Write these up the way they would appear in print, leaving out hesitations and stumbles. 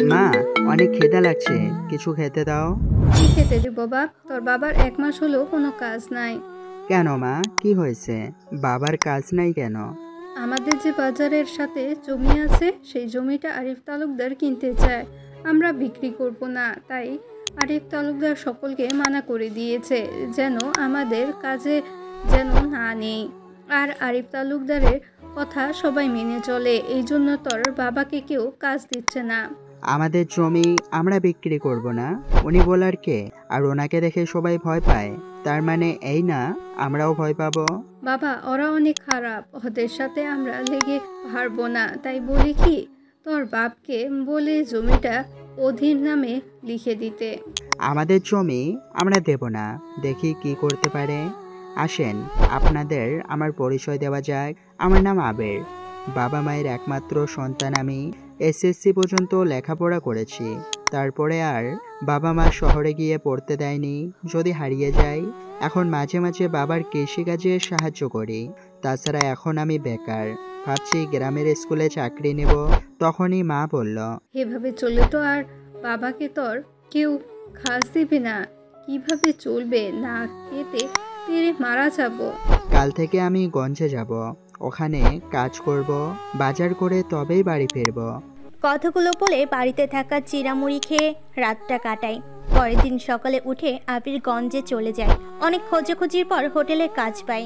মা, অনেক খিদে লাগছে, কিছু খেতে দাও। কি খেতে দিব বাপ? তোর বাবার 1 মাস হলো কোনো কাজ নাই। কেন মা, কি হয়েছে? বাবার কাজ নাই কেন? আমাদের যে বাজারের সাথে জমি আছে সেই জমিটা আরিফ তালুকদার কিনতে চায়। আমরা বিক্রি করব না, তাই আরিফ তালুকদার সকলকে মানা করে দিয়েছে যেন আমাদের কাজে যেন না নেই। আর আরিফ তালুকদারের কথা সবাই মেনে চলে, এই জন্য তোর বাবাকে কেউ কাজ দিচ্ছে না। আমাদের জমি আমরা বিক্রি করব না, উনি বলার কে? আর ওনাকে দেখে সবাই ভয় পায়, তার মানে এই না আমরাও ভয় পাবো? বাবা, ওরা অনেক খারাপ, ওদের সাথে আমরা লেগে পারবো না। তাই বলি কি, তোর বাপকে বলে জমিটা অধীর নামে লিখে দিতে। আমাদের জমি আমরা দেব না, দেখি কি করতে পারে। আসেন, আপনাদের আমার পরিচয় দেওয়া যাক। আমার নাম আবের, বাবা মায়ের একমাত্র সন্তান আমি। এসএসসি পর্যন্ত লেখাপড়া করেছি, তারপরে আর বাবা মা শহরে গিয়ে পড়তে দেয়নি, যদি হারিয়ে যাই। এখন মাঝে মাঝে বাবার কৃষিকাজে সাহায্য করি, তাছাড়া এখন আমি বেকার, ভাবছি গ্রামের স্কুলে চাকরি নেব। তখনই মা বলল, এভাবে চললে তো আর বাবাকে তোর কেউ খাস দিবে না। কিভাবে চলবে? না খেতে পেরে মারা যাব। কাল থেকে আমি গঞ্জে যাব, ওখানে কাজ করব, বাজার করে তবেই বাড়ি ফিরব। কথাগুলো বলে বাড়িতে থাকা চিড়ামুড়ি খেয়ে রাতটা কাটায়। পরের দিন সকালে উঠে আবির গঞ্জে চলে যায়। অনেক খোঁজাখুঁজির পর হোটেলে কাজ পায়।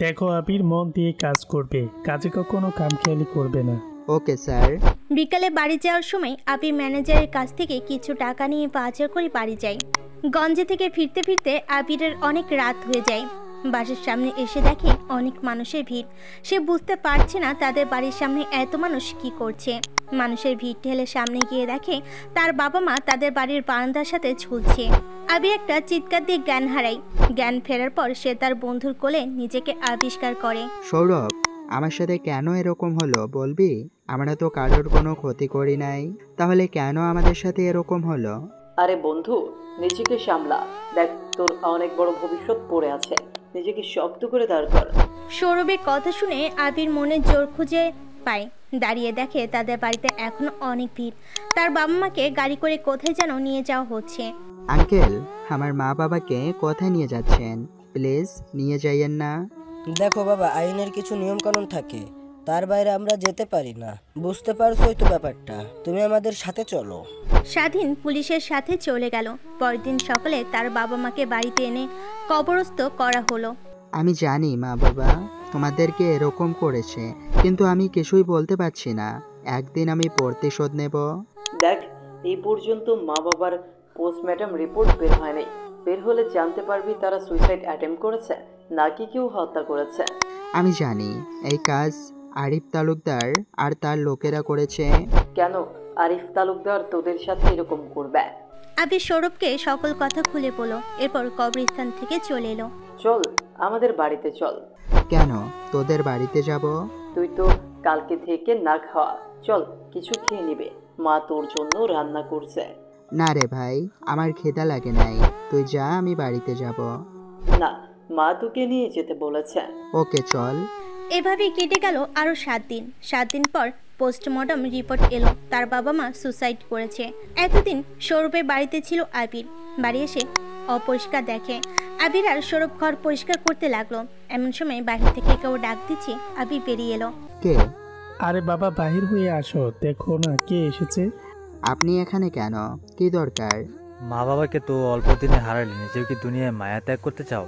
দেখো আবির, মন দিয়ে কাজ করবে, কাজে কখনো কামখেয়ালি করবে না। Okay sir. বিকালে বাড়ি যাওয়ার সময় আবির ম্যানেজারের কাছ থেকে কিছু টাকা নিয়ে বাজার করে বাড়ি যায়। গঞ্জে থেকে ফিরতে ফিরতে আবিরের অনেক রাত হয়ে যায়। বাসার সামনে এসে দেখে অনেক মানুষের ভিড়। সে বুঝতে পারছে না তাদের বাড়ির সামনে এত মানুষ কি করছে। মানুষের ভিড় ঠেলে সামনে গিয়ে দেখে তার বাবা মা তাদের বাড়ির বারান্দার সাথে ঝুলছে। আবির একটা চিৎকার দিয়ে জ্ঞান হারায়। জ্ঞান ফেরার পর সে তার বন্ধুর কোলে নিজেকে আবিষ্কার করে। সৌরভ, আমার সাথে কেন এরকম হলো বলবি? আমরা তো কারোর কোনো ক্ষতি করি নাই, তাহলে কেন আমাদের সাথে এরকম হলো? আরে বন্ধু, নিজেকে সামলা। দেখ, তোর অনেক বড় ভবিষ্যৎ পড়ে আছে, নিজেকে শক্ত করে দাঁড় কর। সৌরভের কথা শুনে আবির মনে জোর খুঁজে পায়। দাঁড়িয়ে দেখে তাদের বাড়িতে এখনো অনেক ভিড়। তার বাবা মাকে গাড়ি করে কোথায় যেন নিয়ে যাওয়া হচ্ছে। আঙ্কেল, আমার মা বাবাকে কোথায় নিয়ে যাচ্ছেন? প্লিজ নিয়ে যাইয়েন না। দেখো বাবা, আইনের কিছু নিয়ম কানুন থাকে, তার বাইরে আমরা যেতে পারি না। বুঝতে পারছোই তো ব্যাপারটা, তুমি আমাদের সাথে চলো। স্বাধীন পুলিশের সাথে চলে গেল। পরের দিন সকালে তার বাবা মাকে বাড়িতে এনে কবরস্থ করা হলো। আমি জানি মা বাবা তোমাদেরকে এরকম করেছে, কিন্তু আমি কিছুই বলতে পারছি না। একদিন আমি প্রতিশোধ নেব। দেখ, এই পর্যন্ত মা বাবার পোস্টমর্টম রিপোর্ট বের হয়নি। বের হলে জানতে পারবি তারা সুইসাইড অ্যাটেম্প করেছে নাকি কেউ হত্যা করেছে। আমি জানি এই কাজ আরিফ তালুকদার আর তার লোকেরা করেছে। কেন আরিফ তালুকদার তোদের সাথে এরকম করবে? আবির সৌরভকে সকল কথা খুলে বলল। এরপর কবরস্থান থেকে চলে এলো। চল আমাদের বাড়িতে চল। কেন তোদের বাড়িতে যাব? তুই তো কালকে থেকে না খাওয়া, চল কিছু খেয়ে নিবে, মা তোর জন্য রান্না করছে। না রে ভাই, আমার খিদা লাগে নাই, তুই যা, আমি বাড়িতে যাব। না, মা তোকে নিয়ে যেতে বলেছে। ওকে চল। এভাবেই কেটে গেল আরো 7 দিন। 7 দিন পর পোস্টমর্টম রিপোর্ট এলো, তার বাবা মা সুসাইড করেছে। এতদিন সৌরভের বাড়িতে ছিল আবির। বাড়ি এসে অপরিষ্কার দেখে। আবির আর সৌরভ ঘর পরিষ্কার করতে লাগলো। এমন সময় বাহির থেকে কেউ ডাক দিচ্ছে। আবির বেরিয়ে এলো। কে? আরে বাবা, বাহির হয়ে আসো, দেখো না কে এসেছে। আপনি এখানে কেন? কি দরকার? মা বাবাকে তো অল্প দিনে হারালে, নিজেও কি দুনিয়ায় মায়া ত্যাগ করতে চাও?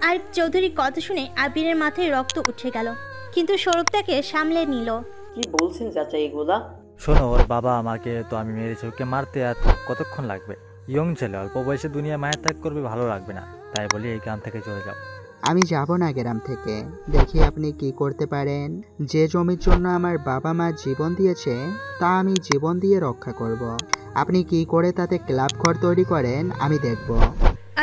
আরিফ চৌধুরীর কথা শুনে আবিরের মাথায় রক্ত উঠে গেল, কিন্তু সৌরভ তাকে সামলে নিল। কি বলছেন চাচা এগুলা? শোনো, ওর বাবা আমাকে তো আমি মেরেছি, ওকে মারতে আর কতক্ষণ লাগবে? ইয়ং ছেলে, অল্প বয়সে দুনিয়ায় মায়া ত্যাগ করবে, ভালো লাগবে না। তাই বলি এই গ্রাম থেকে চলে যাও। আমি যাব না গ্রাম থেকে, দেখি আপনি কি করতে পারেন। যে জমির জন্য আমার বাবা মা জীবন দিয়েছে তা আমি জীবন দিয়ে রক্ষা করব। আপনি কি করে তাতে ক্লাব ঘর তৈরি করেন আমি দেখব।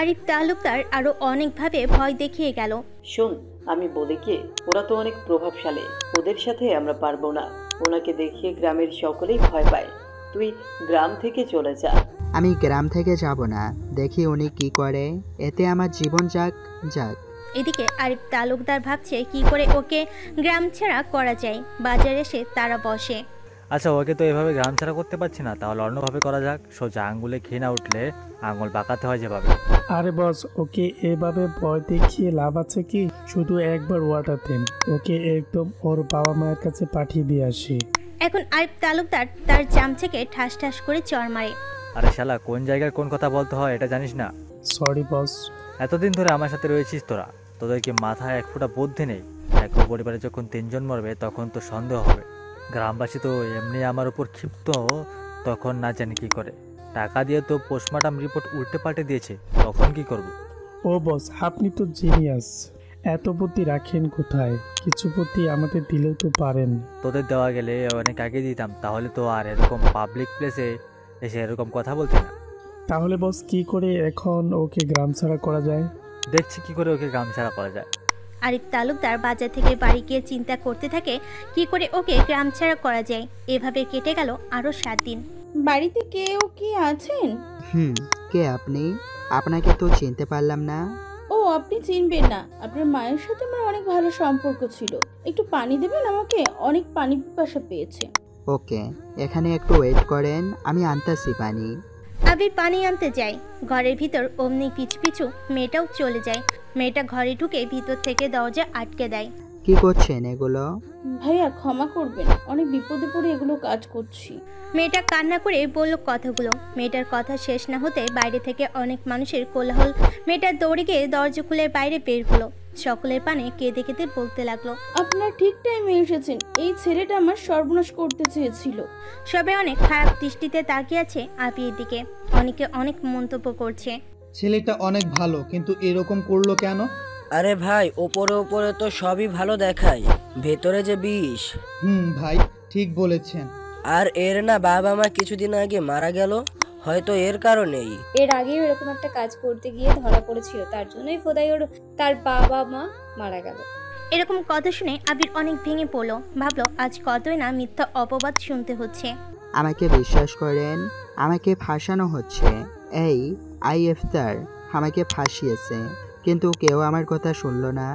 আরিফ তালুকদার আরো অনেকভাবে ভয় দেখিয়ে গেল। শোন, আমি বলি কি, ওরা তো অনেক প্রভাবশালী, ওদের সাথে আমরা পারবো না। ওনাকে দেখিয়ে গ্রামের সকলেই ভয় পায়। তুই গ্রাম থেকে চলে যা। আমি গ্রাম থেকে যাব না, দেখি উনি কি করে, এতে আমার জীবন যাক যাক। এদিকে আরিফ তালুকদার ভাবছে কি করে ওকে গ্রাম ছাড়া করা যায়। বাজারে এসে তারা বসে। আচ্ছা, ওকে তো এভাবে গ্রাম ছাড়া করতে পারছি না, তাহলে অন্যভাবে করা যাক। সোজা আঙ্গুলে ঘি না উঠলে আঙুল বাঁকাতে হয় যেভাবে। আরে বস, ওকে এভাবে ভয় দেখিয়ে লাভ আছে কি? শুধু একবার ওয়াটার দেন, ওকে একদম ওর বাবা মায়ের কাছে পাঠিয়ে দিয়ে আসি। এখন আরিফ তালুকদার তার চামচাকে ঠাস ঠাস করে চড় মারে। আরে শালা, কোন জায়গায় কোন কথা বলতে হয় এটা জানিস না? Sorry boss. এতদিন ধরে আমার সাথে রয়েছিস তোরা, তোদের কি মাথায় এক ফোঁটা বুদ্ধি নেই? এক পরিবারে যখন 3 জন মরবে তখন তো সন্দেহ হবে। গ্রামবাসী তো এমনি আমার উপর ক্ষিপ্ত, তখন না জানি কি করে। টাকা দিয়ে তো পোস্টমর্টম রিপোর্ট উল্টে পাল্টে দিয়েছে, তখন কি করব? ও বস, আপনি তো জিনিয়াস, এত বুদ্ধি রাখেন কোথায়? কিছু বুদ্ধি আমাদের দিলেও তো পারেন। তোদের দেওয়া গেলে অনেক আগে দিতাম, তাহলে তো আর এরকম পাবলিক প্লেসে এসে এরকম কথা বলতে না। তাহলে বস কি করে এখন ওকে গ্রাম ছাড়া করা যায়? দেখছি কি করে ওকে গ্রাম ছাড়া করা যায়। আরিফ তালুকদার বাজার থেকে বাড়ি গিয়ে চিন্তা করতে থাকে কি করে ওকে গ্রাম ছাড়া করা যায়। এভাবে কেটে গেল আরো 7 দিন। বাড়িতে কেউ কি আছেন? কে আপনি? আপনাকে তো চিনতে পারলাম না। ও, আপনি চিনবেন না? আপনার মায়ের সাথে আমার অনেক ভালো সম্পর্ক ছিল। একটু পানি দেবেন আমাকে? অনেক পানি পিপাসা পেয়েছে। ওকে, এখানে একটু ওয়েট করেন, আমি আনতাছি পানি। আবির পানি আনতে যায়। ঘরের ভিতর অমনি পিছু পিছু মেয়েটাও চলে যায়। মেয়েটা ঘরে ঢুকে ভিতর থেকে দরজা আটকে দেয়। কি করছেন এগুলো? ভাইয়া ক্ষমা করবেন, অনেক বিপদে পড়ে এগুলো কাজ করছি। মেয়েটা কান্না করে বলল কথাগুলো। মেয়েটার কথা শেষ না হতে বাইরে থেকে অনেক মানুষের কোলাহল। মেয়েটা দৌড়ে গিয়ে দরজা খুলে বাইরে বের হলো। সকলের পানে কেঁদে কেঁদে বলতে লাগলো, আপনার ঠিক টাইমে এসেছেন। এই ছেলেটা আমার সর্বনাশ করতে চেয়েছিল। সবে অনেক খারাপ দৃষ্টিতে তাকিয়ে আছে আবির দিকে। অনেকে অনেক মন্তব্য করছে। ছেলেটা অনেক ভালো, কিন্তু এরকম করলো কেন? আরে ভাই, ওপরে ওপরে তো সবই ভালো দেখায়, ভেতরে যে বিষ। ভাই ঠিক বলেছেন। আর এর না বাবা মা কিছুদিন আগে মারা গেল, হয়তো এর কারণেই। এর আগেও এরকম একটা কাজ করতে গিয়ে ধরা পড়েছিল, তার জন্যই খোদাই ওর তার বাবা মা মারা গেল। এরকম কথা শুনে আবির অনেক ভেঙে পড়লো। ভাবলো আজ কতই না মিথ্যা অপবাদ শুনতে হচ্ছে। আমাকে বিশ্বাস করেন, আমাকে ফাঁসানো হচ্ছে। এই ইফতার আমাকে ফাঁসিয়েছে, কিন্তু কেউ আমার কথা শুনলো না।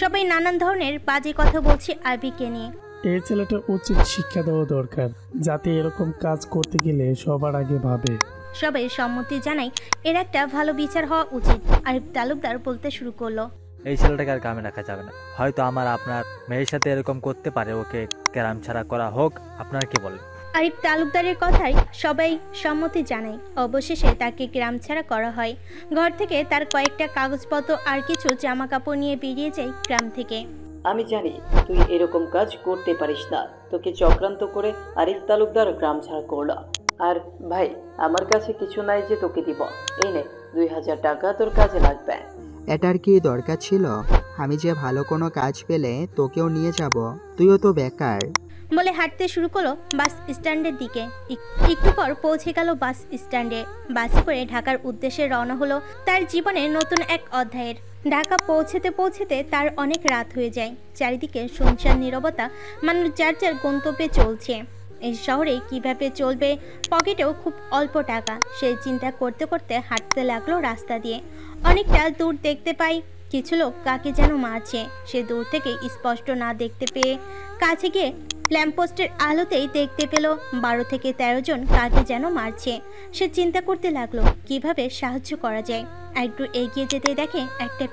সবাই নানান ধরনের বাজে কথা বলছে আবিরকে নিয়ে। এই ছেলেটা উচিত শিক্ষা দেওয়া দরকার, যাতে এরকম কাজ করতে গেলে সবার আগে ভাবে। সবাই সম্মতি জানায় এর একটা ভালো বিচার হওয়া উচিত। আরিফ তালুকদার বলতে শুরু করলো, এই ছেলেটাকে আর গ্রামে রাখা যাবে না। হয়তো আপনার মেয়ের সাথে এরকম করতে পারে, ওকে গ্রাম ছাড়া করা হোক। আপনারা কি বলেন? আরিফ তালুকদারের কথায় সবাই সম্মতি জানায়। অবশেষে তাকে গ্রাম ছাড়া করা হয়। ঘর থেকে তার কয়েকটা কাগজপত্র আর কিছু জামা কাপড় নিয়ে বেরিয়ে যায় গ্রাম থেকে। আমি জানি তুই এরকম কাজ করতে পারিস না। তোকে চক্রান্ত করে আরিফ তালুকদার গ্রাম ছাড়া করলো। আর ভাই, আমার কাছে কিছু নাই যে তোকে দিব। এই নে 2000 টাকা, তোর কাজে লাগবে। এটার কি দরকার ছিল? আমি যে ভালো কোনো কাজ পেলে তোকেও নিয়ে যাব, তুইও তো বেকার। বলে হাঁটতে শুরু করলো বাস স্ট্যান্ডের দিকে। একটু পর পৌঁছে গেল বাস স্ট্যান্ডে। বাসে করে ঢাকার উদ্দেশ্যে রওনা হলো তার জীবনের নতুন এক অধ্যায়ের। ঢাকা পৌঁছতে পৌঁছতে তার অনেক রাত হয়ে যায়। চারিদিকে শুনশান নীরবতা, মানুষ যার যার গন্তব্যে চলছে। এই শহরে কিভাবে চলবে, পকেটেও খুব অল্প টাকা। সেই চিন্তা করতে করতে হাঁটতে লাগলো রাস্তা দিয়ে। অনেকটা দূর দেখতে পাই কিছু লোক কাকে যেন মারছে। সে দূর থেকে স্পষ্ট না দেখতে পেয়ে কাছে গিয়ে ল্যাম্পপোস্টের আলোতেই দেখতে পেল 12 থেকে 13 জন কাকে যেন মারছে। সে চিন্তা করতে লাগলো কিভাবে সাহায্য করা যায়। একটু এগিয়ে যেতে দেখে একটা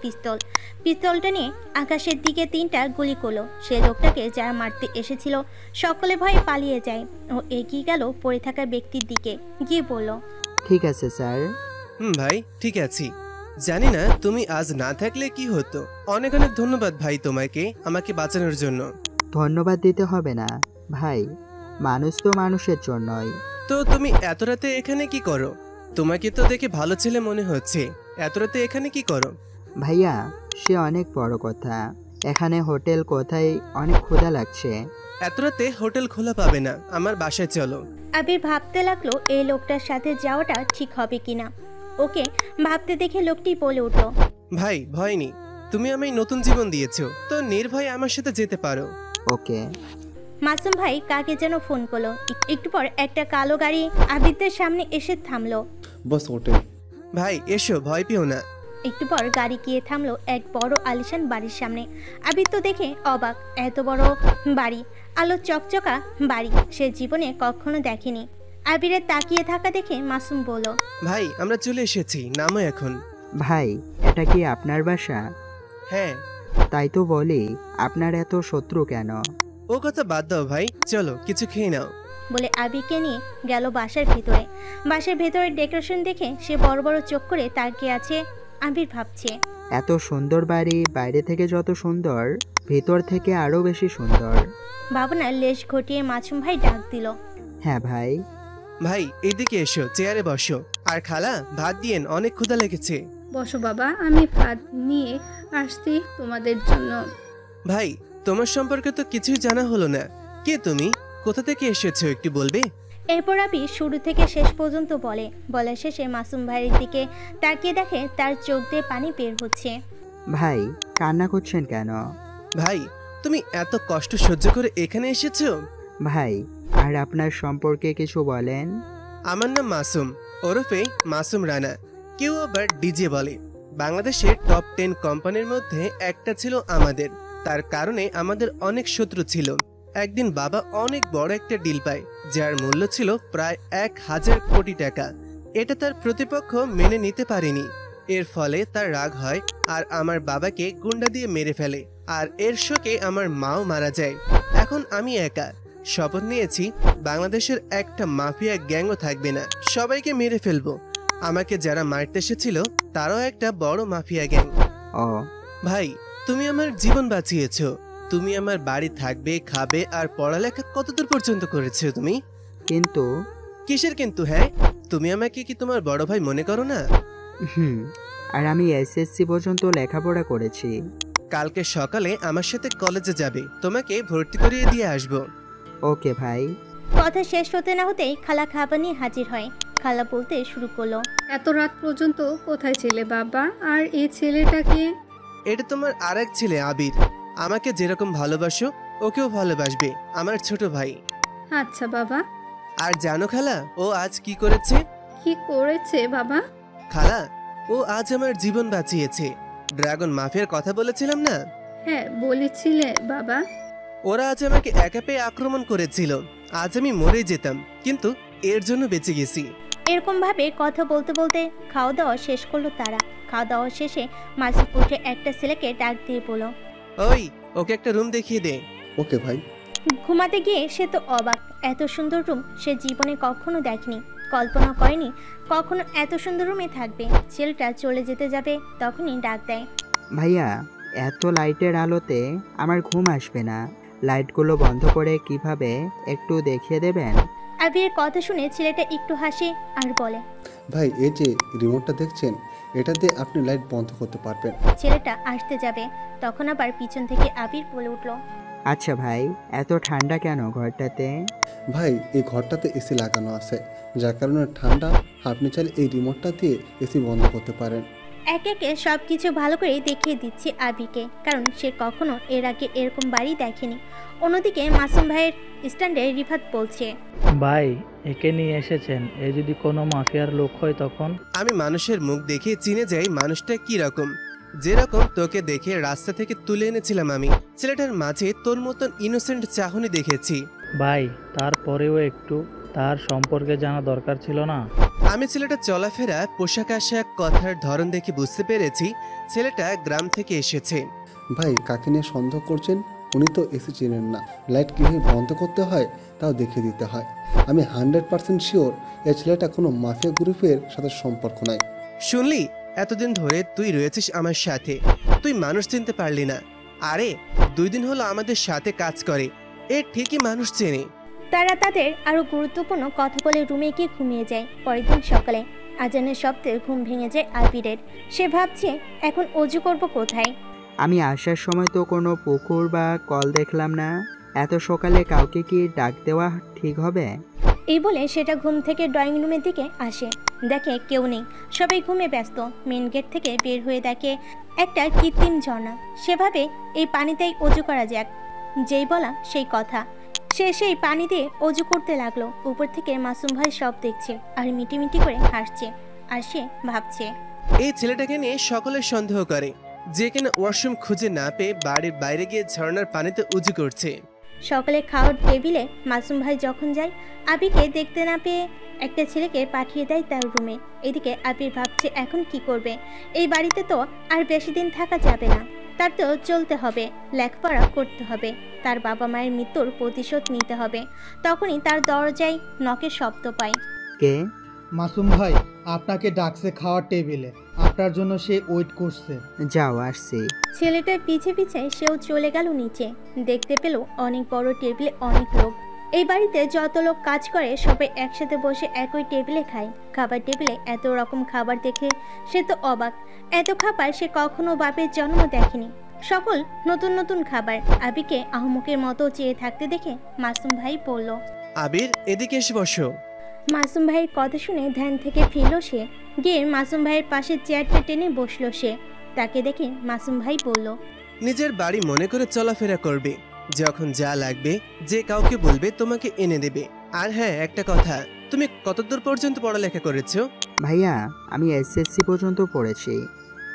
পিস্তলটা নিয়ে আকাশের দিকে 3টা গুলি করলো। সে লোকটাকে যারা মারতে এসেছিল সকলে ভয়ে পালিয়ে যায়। ও এগিয়ে গেল পড়ে থাকা ব্যক্তির দিকে, গিয়ে বলল, ঠিক আছে স্যার। ভাই ঠিক আছি। জানি না তুমি আজ না থাকলে কি হতো। অনেক অনেক ধন্যবাদ ভাই তোমাকে আমাকে বাঁচানোর জন্য। ধন্যবাদ দিতে হবে না ভাই, মানুষ তো মানুষের জন্যই। তো তুমি এত রাতে এখানে কি করো? তোমাকে তো দেখে ভালো ছেলে মনে হচ্ছে, এত রাতে এখানে কি করো? ভাইয়া, সে অনেক বড় কথা। এখানে হোটেল কোথায়, অনেক ক্ষুধা লাগছে। এত রাতে হোটেল খোলা পাবে না, আমার বাসায় চলো। আবির ভাবতে লাগলো এই লোকটার সাথে যাওয়াটা ঠিক হবে কিনা। ওকে ভাবতে দেখে লোকটি বলে উঠল, ভাই ভয় নেই, তুমি আমায় নতুন জীবন দিয়েছো, তো নির্ভয়ে আমার সাথে যেতে পারো। ওকে। মাসুম ভাই কাকে যেন ফোন করলো। একটু পর একটা কালো গাড়ি আবিরদের সামনে এসে থামলো। বস হোটেল। ভাই এসো, ভয় পেও না। একটু পর গাড়ি গিয়ে থামলো এক বড় আলিশান বাড়ির সামনে। আবির তো দেখে অবাক, এত বড় বাড়ি, আলো চকচকা বাড়ি সে জীবনে কখনো দেখেনি। আবিরের তাকিয়ে থাকা দেখে মাসুম বলল, ভাই আমরা চলে এসেছি, নামো এখন। ভাই, এটা কি আপনার বাসা? হ্যাঁ। তাই তো বলি, আপনার এত শত্রু কেন? ও কথা বাদ দাও ভাই, চলো কিছু খেয়ে নাও। বলে আবিরকে নিয়ে গেল বাসার ভেতরে। বাসার ভেতরের ডেকোরেশন দেখে সে বড় বড় চোখ করে তাকিয়ে আছে। আবির ভাবছে, এত সুন্দর বাড়ি, বাইরে থেকে যত সুন্দর, ভেতর থেকে আরো বেশি সুন্দর। ভাবনার লেশ ঘটিয়ে মাসুম ভাই ডাক দিল, হ্যাঁ ভাই। ভাই এদিকে এসো, চেয়ারে বসো। আর খালা, ভাত দিয়েন, অনেক ক্ষুধা লেগেছে। বসো বাবা, আমি ভাত নিয়ে আসছি তোমাদের জন্য। ভাই তোমার সম্পর্কে তো কিছুই জানা হলো না। কে তুমি, কোথা থেকে এসেছো একটু বলবে? এরপর আবির শুরু থেকে শেষ পর্যন্ত বলে শেষে মাসুম ভাইয়ের দিকে তাকিয়ে দেখে তার চোখ দিয়ে পানি বের হচ্ছে। ভাই কান্না করছেন কেন? ভাই তুমি এত কষ্ট সহ্য করে এখানে এসেছো? ভাই আর আপনার সম্পর্কে কিছু বলেন। আমার নাম মাসুম, ওরফে মাসুম রানা, কেউ আবার ডিজে বলে। বাংলাদেশের টপ 10 কোম্পানির মধ্যে একটা ছিল আমাদের। তার কারণে আমাদের অনেক শত্রু ছিল। একদিন বাবা অনেক বড় একটা ডিল পায়, যার মূল্য ছিল প্রায় 1000 কোটি টাকা। এটা তার প্রতিপক্ষ মেনে নিতে পারেনি। এর ফলে তার রাগ হয় আর আমার বাবাকে গুন্ডা দিয়ে মেরে ফেলে। আর এর শোকে আমার মাও মারা যায়। এখন আমি একা। শপথ নিয়েছি বাংলাদেশের একটা মাফিয়া গ্যাংও থাকবে না, সবাইকে মেরে ফেলবো। আমাকে যারা মারতে এসেছিল তারাও একটা বড় মাফিয়া গ্যাং। ও ভাই তুমি আমার জীবন বাঁচিয়েছো। তুমি আমার বাড়ি থাকবে, খাবে আর পড়ালেখা কতদূর পর্যন্ত করেছো তুমি? কিন্তু কিসের কিন্তু? হ্যাঁ, তুমি আমাকে কি তোমার বড় ভাই মনে করো না? আর আমি এসএসসি পর্যন্ত লেখাপড়া করেছি। কালকে সকালে আমার সাথে কলেজে যাবে, তোমাকে ভর্তি করিয়ে দিয়ে আসবো। ওকে ভাই। কথা শেষ হতে না হতেই খালা খাবার নিয়ে হাজির হয়। খালা বলতে শুরু করলো, এত রাত পর্যন্ত কোথায় ছিলে বাবা? আর এই ছেলেটাকে? এটা তোমার আরেক ছেলে আবির। আমাকে যেরকম ভালোবাসো ওকেও ভালোবাসবে, আমার ছোট ভাই। আচ্ছা বাবা। আর জানো খালা, ও আজ কি করেছে? কি করেছে বাবা? খালা, ও আজ আমার জীবন বাঁচিয়েছে। ড্রাগন মাফিয়ার কথা বলেছিলাম না? হ্যাঁ বলেছিলে বাবা। ওরা আজ আমাকে একা পেয়ে আক্রমণ করেছিল। আজ আমি মরে যেতাম, কিন্তু এর জন্য বেঁচে গেছি। এরকম ভাবে কথা বলতে বলতে খাওয়া দাওয়া শেষ করলো তারা। খাওয়া দাওয়া শেষে মাসুম উঠে একটা ছেলেকে ডাক দিয়ে বলল, ওই ওকে একটা রুম দেখিয়ে দে। ওকে ভাই। ঘুমাতে গিয়ে সে তো অবাক। এত সুন্দর রুম সে জীবনে কখনো দেখেনি, কল্পনা করেনি কখনো এত সুন্দর রুমে থাকবে। ছেলেটা চলে যেতে যাবে তখনই ডাক দেয়, ভাইয়া এত লাইটের আলোতে আমার ঘুম আসবে না, লাইটগুলো বন্ধ করে কিভাবে একটু দেখিয়ে দেবেন? আবিরের কথা শুনে ছেলেটা একটু হাসে আর বলে, ভাই এই যে রিমোটটা দেখছেন, এটা দিয়ে আপনি লাইট বন্ধ করতে পারবেন। ছেলেটা আসতে যাবে তখন আবার পিছন থেকে আবির বলে উঠল, আচ্ছা ভাই, এত ঠান্ডা কেন ঘরটাতে? ভাই এই ঘরটাতে এসি লাগানো আছে, যার কারণে ঠান্ডা। আপনি চাইলে এই রিমোটটা দিয়ে এসি বন্ধ করতে পারেন। একে একে সব কিছু ভালো করে দেখিয়ে দিচ্ছে আবিরকে, কারণ সে কখনো এর আগে এরকম বাড়ি দেখেনি। অন্যদিকে মাসুম ভাইয়ের স্ট্যান্ডে রিফাত বলছে, ভাই একে নিয়ে এসেছেন, এ যদি কোনো মাফিয়ার লোক হয় তখন? আমি মানুষের মুখ দেখে চিনে যাই মানুষটা কি রকম। যেরকম তোকে দেখে রাস্তা থেকে তুলে এনেছিলাম আমি, ছেলেটার মাঝে তোর মতন ইনোসেন্ট চাহনি দেখেছি। ভাই তারপরেও একটু তার সম্পর্কে জানা দরকার ছিল না? আমি ছেলেটা চলাফেরা, পোশাক আশাক, কথার ধরন দেখে বুঝতে পেরেছি ছেলেটা গ্রাম থেকে এসেছে। ভাই কাকে নিয়ে সন্দেহ করছেন? উনি তো এসি চেনেন না, লাইট কীভাবে বন্ধ করতে হয় তাও দেখিয়ে দিতে হয়। আমি 100% শিওর এই ছেলেটা কোনো মাফিয়া গ্রুপের সাথে সম্পর্ক নাই। শুনলি, এতদিন ধরে তুই রয়েছিস আমার সাথে, তুই মানুষ চিনতে পারলি না। আরে 2 দিন হলো আমাদের সাথে কাজ করে, এ ঠিকই মানুষ চেনে। তারা তাদের আরো গুরুত্বপূর্ণ কথা বলে রুমে গিয়ে ঘুমিয়ে যায়। পরের দিন সকালে আজানের শব্দে ঘুম ভেঙে যায় আবিরের। সে ভাবছে এখন অজু করব কোথায়। আমি আসার সময় তো কোনো পুকুর বা কল দেখলাম না, এত সকালে কাউকে কি ডাক দেওয়া ঠিক হবে? এই বলে সেটা ঘুম থেকে ড্রয়িং রুমের দিকে আসে, দেখে কেউ নেই, সবাই ঘুমে ব্যস্ত। মেন গেট থেকে বের হয়ে দেখে একটা কৃত্রিম ঝর্ণা। সেভাবে এই পানিতেই অজু করা যাক, যেই বলা সেই কথা। সে সেই পানি দিয়ে অজু করতে লাগলো। উপর থেকে মাসুম ভাই সব দেখছে আর মিটিমিটি করে হাসছে। আর সে ভাবছে, এই ছেলেটাকে নিয়ে সকলের সন্দেহ করে, যে কিনা ওয়াশরুম খুঁজে না পেয়ে বাড়ির বাইরে গিয়ে ঝর্ণার পানিতে উজু করছে। সকালে খাওয়ার টেবিলে মাসুম ভাই যখন যায়, আবিকে দেখতে না পেয়ে একটা ছেলেকে পাঠিয়ে দেয় তার রুমে। এদিকে আবির ভাবছে এখন কি করবে। এই বাড়িতে তো আর বেশি দিন থাকা যাবে না, তার তো চলতে হবে, লেখাপড়া করতে হবে, তার বাবা মায়ের মৃত্যুর প্রতিশোধ নিতে হবে। তখনই তার দরজায় নখের শব্দ পায়। কে? মাসুম ভাই আপনাকে ডাকছে খাওয়ার টেবিলে, আপনার জন্য সে ওয়েট করছে। যাও, আসছি। ছেলেটার পিছে পিছে সেও চলে গেল নিচে। দেখতে পেল অনেক বড় টেবিলে অনেক লোক। এই বাড়িতে যত লোক কাজ করে সবাই একসাথে বসে একই টেবিলে খায়। খাবার টেবিলে এত রকম খাবার দেখে সে তো অবাক। এত খাবার সে কখনো বাপের জন্ম দেখেনি। সকল নতুন নতুন খাবার। আবিকে আহমকের মতো চেয়ে থাকতে দেখে মাসুম ভাই বলল, আবির, এদিকে এসে বসো। মাসুম ভাইয়ের কথা শুনে ধ্যান থেকে ফিরল সে, গিয়ে মাসুম ভাইয়ের পাশে চেয়ারটা টেনে বসলো সে। তাকে দেখে মাসুম ভাই বলল, নিজের বাড়ি মনে করে চলাফেরা করবে, যখন যা লাগবে যে কাউকে বলবে তোমাকে এনে দেবে। আর হ্যাঁ, একটা কথা, তুমি কতদূর পর্যন্ত পড়ালেখা করেছো? ভাইয়া, আমি এসএসসি পর্যন্ত পড়েছি,